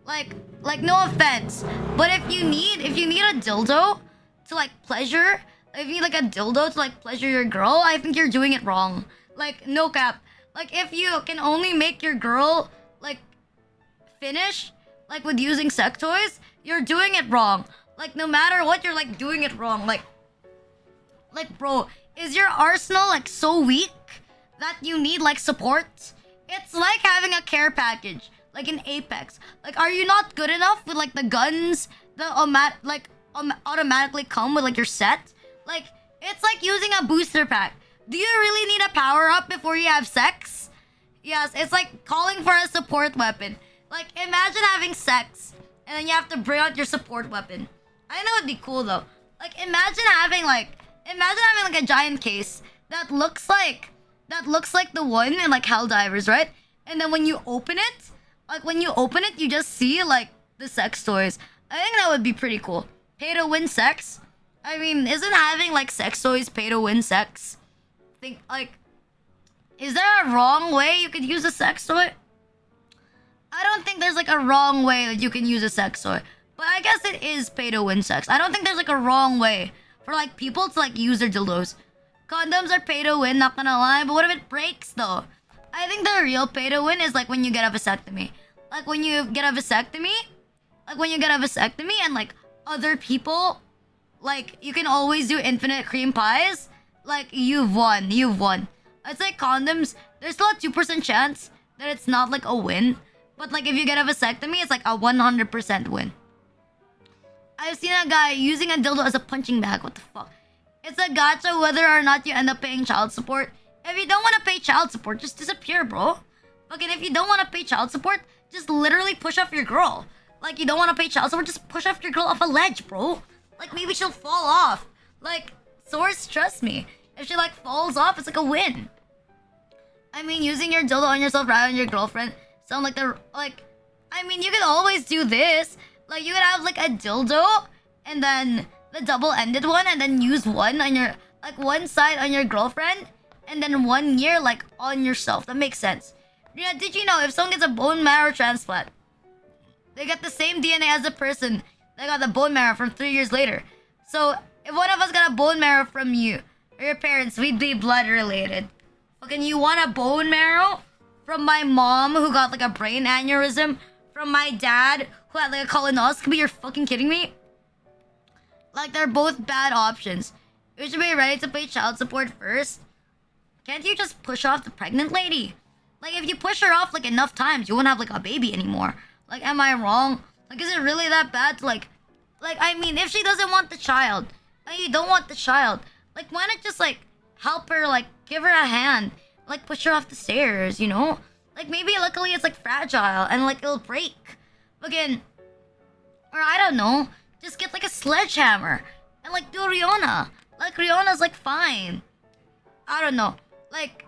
like no offense, but if you need a dildo to like pleasure, if you need like a dildo to like pleasure your girl, I think you're doing it wrong. Like no cap. Like if you can only make your girl like finish like with using sex toys, you're doing it wrong. Like no matter what, you're like doing it wrong. Like bro, is your arsenal like so weak that you need like support? It's like having a care package like in Apex. Like are you not good enough with like the guns that automatically come with like your set? Like it's like using a booster pack. Do you really need a power up before you have sex? Yes, it's like calling for a support weapon. Like imagine having sex and then you have to bring out your support weapon. I know it'd be cool though. Like imagine having like a giant case that looks like the one in like Helldivers, right? And then when you open it, you just see like the sex toys. I think that would be pretty cool. Pay to win sex. I mean, isn't having like sex toys pay to win sex? Think like, is there a wrong way you could use a sex toy? I don't think there's like a wrong way that you can use a sex toy, but I guess it is pay to win sex. I don't think there's like a wrong way for like people to like use their dildos. Condoms are pay to win, not gonna lie, but what if it breaks though? I think the real pay to win is like when you get a vasectomy. Like when you get a vasectomy and like other people, like you can always do infinite cream pies. Like you've won. I'd say condoms, there's still a 2% chance that it's not like a win. But like if you get a vasectomy, it's like a 100% win. I've seen a guy using a dildo as a punching bag. What the fuck? It's a gotcha whether or not you end up paying child support. If you don't want to pay child support, just disappear, bro. Fucking if you don't want to pay child support, just literally push off your girl. Like, you don't want to pay child support, just push off your girl off a ledge, bro. Like, maybe she'll fall off. Like, source, trust me. If she, like, falls off, it's like a win. I mean, using your dildo on yourself rather than your girlfriend sound like I mean, you could always do this. Like, you could have, like, a dildo and then the double-ended one and then use one on your, like, one side on your girlfriend and then 1 year, like, on yourself. That makes sense. Yeah, did you know if someone gets a bone marrow transplant, they get the same DNA as the person that got the bone marrow from 3 years later? So, if one of us got a bone marrow from you or your parents, we'd be blood related. Fucking, you want a bone marrow from my mom who got like a brain aneurysm, from my dad who had like a colonoscopy? You're fucking kidding me? Like, they're both bad options. You should be ready to pay child support first. Can't you just push off the pregnant lady? Like, if you push her off like enough times, you won't have like a baby anymore. Like, am I wrong? Like, is it really that bad to like, I mean, if she doesn't want the child, and you don't want the child, like, why not just like help her, like give her a hand, like push her off the stairs, you know? Like, maybe luckily it's like fragile and like it'll break. Again, or I don't know, just get like a sledgehammer and like do Rihanna. Like, Rihanna's like fine. I don't know. Like,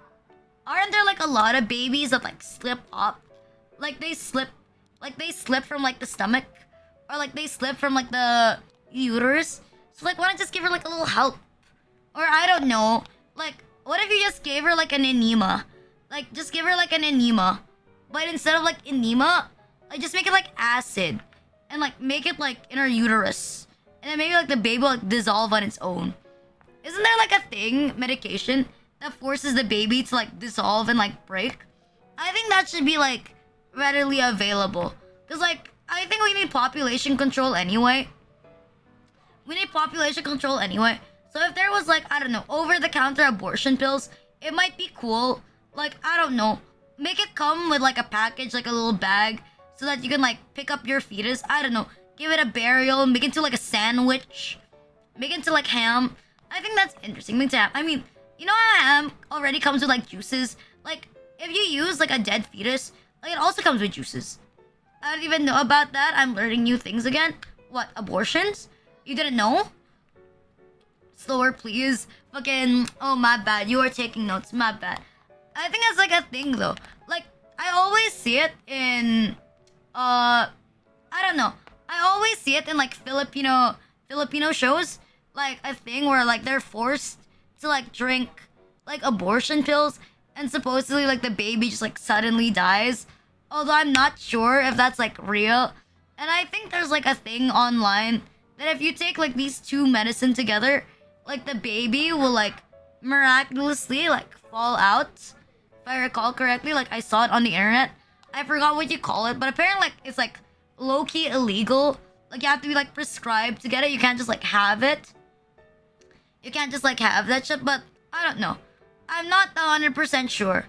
aren't there like a lot of babies that like slip up? Like they slip from like the stomach, or like they slip from like the uterus. So like, why not just give her like a little help? Or I don't know. Like, what if you just gave her like an enema? Like, just give her like an enema, but instead of like enema, like just make it like acid, and like make it like in her uterus, and then maybe like the baby will like dissolve on its own. Isn't there like a thing, medication, that forces the baby to like dissolve and like break? I think that should be like readily available. Cause like, I think we need population control anyway. We need population control anyway. So if there was like, I don't know, over-the-counter abortion pills, it might be cool. Like, I don't know, make it come with like a package, like a little bag, so that you can like pick up your fetus. I don't know, give it a burial, make it into like a sandwich, make it into like ham. I think that's interesting. Make it to ham. I mean, you know how ham already comes with like juices? Like, if you use like a dead fetus, like it also comes with juices. I don't even know about that. I'm learning new things again. What, abortions? You didn't know? Slower, please. Fucking, oh, my bad. You are taking notes. My bad. I think that's like a thing though. Like, I always see it in, I don't know. I always see it in like Filipino shows. Like a thing where like they're forced to like drink like abortion pills, and supposedly like the baby just like suddenly dies. Although I'm not sure if that's like real. And I think there's like a thing online that if you take like these two medicine together, like the baby will like miraculously like fall out. If I recall correctly, like I saw it on the internet. I forgot what you call it, but apparently like it's like low-key illegal. Like you have to be like prescribed to get it. You can't just like have it. You can't just like have that shit, but I don't know. I'm not 100% sure.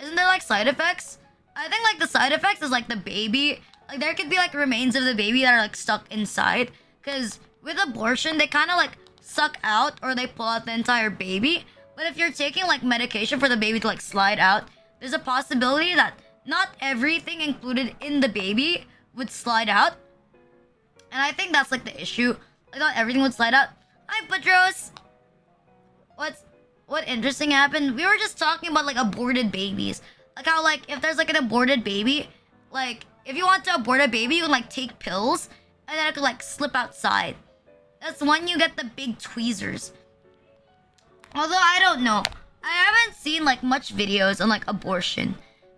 Isn't there like side effects? I think like the side effects is like the baby. Like there could be like remains of the baby that are like stuck inside. Cause with abortion, they kind of like suck out or they pull out the entire baby. But if you're taking like medication for the baby to like slide out, there's a possibility that not everything included in the baby would slide out. And I think that's like the issue. Like not everything would slide out. Hi, Padros. What interesting happened? We were just talking about like aborted babies. Like how like if there's like an aborted baby, like if you want to abort a baby, you can like take pills and then it could like slip outside. That's when you get the big tweezers. Although I don't know. I haven't seen like much videos on like abortion.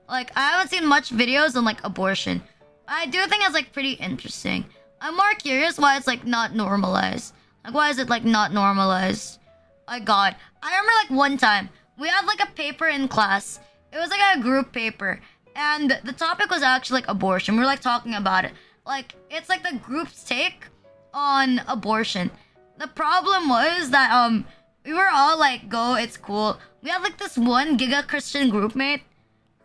Like I haven't seen much videos on like abortion. I do think it's like pretty interesting. I'm more curious why it's like not normalized. Like why is it like not normalized? My god. I remember like one time we had like a paper in class. It was like a group paper. And the topic was actually like abortion. We were like talking about it. Like it's like the group's take on abortion. The problem was that we were all like, go, it's cool. We had like this one giga Christian groupmate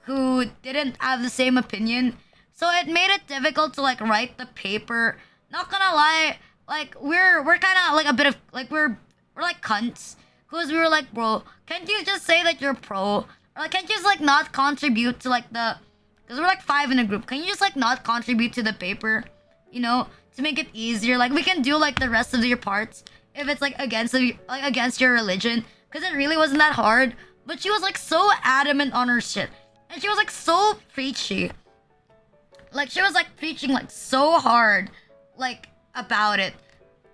who didn't have the same opinion. So it made it difficult to like write the paper. Not gonna lie, Like we're kind of like a bit of like we're like cunts because we were like, bro, can't you just say that you're pro? Or like, can't you just like not contribute to like the? Because we're like 5 in a group. Can you just like not contribute to the paper? You know, to make it easier. Like we can do like the rest of your parts if it's like against your religion. Because it really wasn't that hard. But she was like so adamant on her shit, and she was like so preachy. Like she was like preaching like so hard, like about it.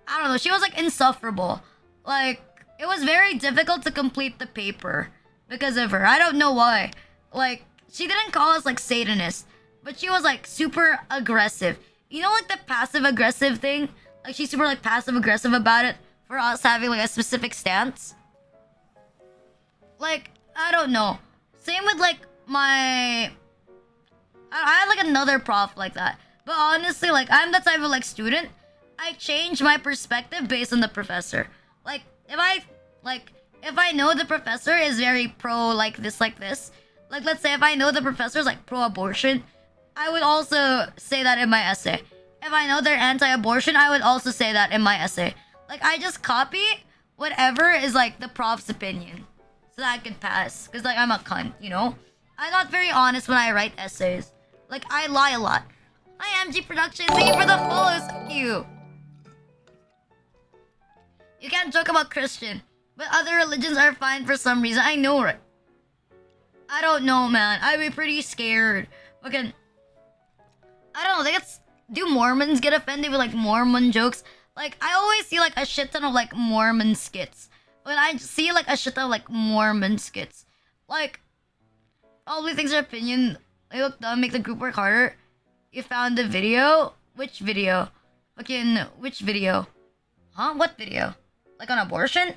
I don't know. She was like insufferable. Like it was very difficult to complete the paper because of her. I don't know why. Like she didn't call us like Satanists, but she was like super aggressive. You know, like the passive aggressive thing. Like she's super like passive aggressive about it for us having like a specific stance. Like I don't know. Same with like my. I had like another prof like that. But honestly, like I'm the type of like student. I change my perspective based on the professor. Like if I know the professor is very pro like this. Like let's say if I know the professor is like pro-abortion, I would also say that in my essay. If I know they're anti-abortion, I would also say that in my essay. Like I just copy whatever is like the prof's opinion, so that I can pass. Cause like I'm a cunt, you know. I'm not very honest when I write essays. Like I lie a lot. Hi MG Productions, thank you for the follows. Thank you. You can't joke about Christian, but other religions are fine for some reason. I know, right? I don't know, man. I'd be pretty scared. Okay. I don't know. Do Mormons get offended with like Mormon jokes? Like I always see like a shit ton of like Mormon skits. When I see like a shit ton of like Mormon skits, like probably things are opinion. They look dumb, make the group work harder. You found the video? Which video? Fucking which video? Huh? What video? Like on abortion?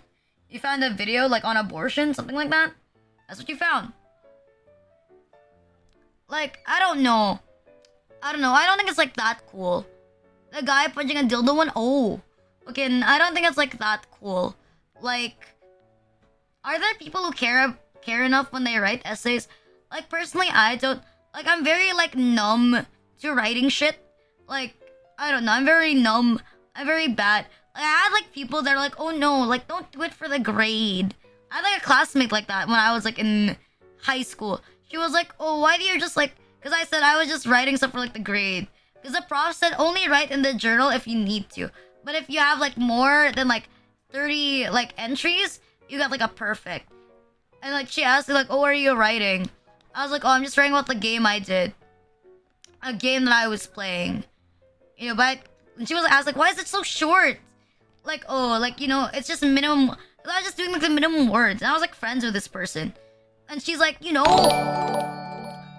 You found a video like on abortion? Something like that? That's what you found. Like, I don't know. I don't think it's like that cool. The guy punching a dildo one? Oh. Okay, I don't think it's like that cool. Like, are there people who care enough when they write essays? Like, personally, I don't. Like, I'm very, like, numb to writing shit. Like, I don't know. I'm very numb. I'm very bad. Like, I had, like, people that are like, oh, no. Like, don't do it for the grade. I had, like, a classmate like that when I was, like, in high school. She was like, oh, why do you just, like... Because I said I was just writing stuff for, like, the grade. Because the prof said only write in the journal if you need to. But if you have, like, more than, like, 30, like, entries, you got, like, a perfect. And, like, she asked me, like, oh, what are you writing? I was like, oh, I'm just writing about the game I did. A game that I was playing. You know, but... And she was asked, like, why is it so short? Like, oh, like, you know, it's just minimum... I was just doing, like, the minimum words. And I was, like, friends with this person. And she's like, you know...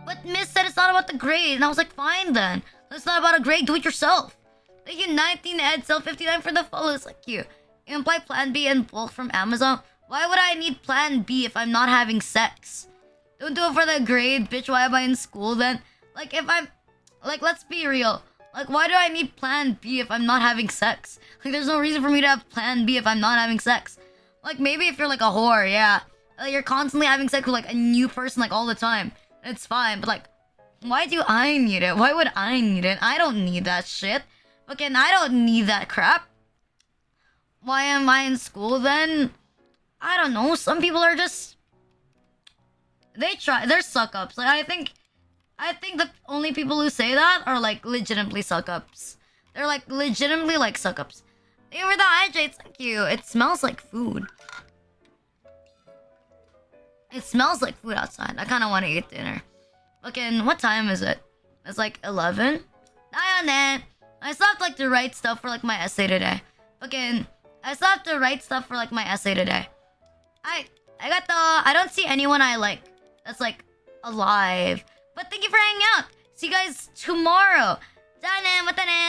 But Miss said it's not about the grade. And I was like, fine, then. It's not about a grade. Do it yourself. Thank you, 19 Ed, sell 59 for the follows. Like you. You imply Plan B in bulk from Amazon. Why would I need Plan B if I'm not having sex? Don't do it for the grade, bitch. Why am I in school then? Like, if I'm... Like, let's be real. Like, why do I need Plan B if I'm not having sex? Like, there's no reason for me to have Plan B if I'm not having sex. Like, maybe if you're, like, a whore, yeah. Like, you're constantly having sex with, like, a new person, like, all the time. It's fine, but, like, why do I need it? Why would I need it? I don't need that shit. Okay, and I don't need that crap. Why am I in school, then? I don't know. Some people are just... They're suck-ups. Like, I think the only people who say that are, like, legitimately suck-ups. They're, like, legitimately, like, suck-ups. Thank you for the hydrates. Thank you. It smells like food. It smells like food outside. I kind of want to eat dinner. Fucking, what time is it? It's, like, 11? I still have to, like, to write stuff for, like, my essay today. Fucking, I still have to write stuff for, like, my essay today. I don't see anyone I like that's, like, alive. But thank you for hanging out. See you guys tomorrow. Dane, matane.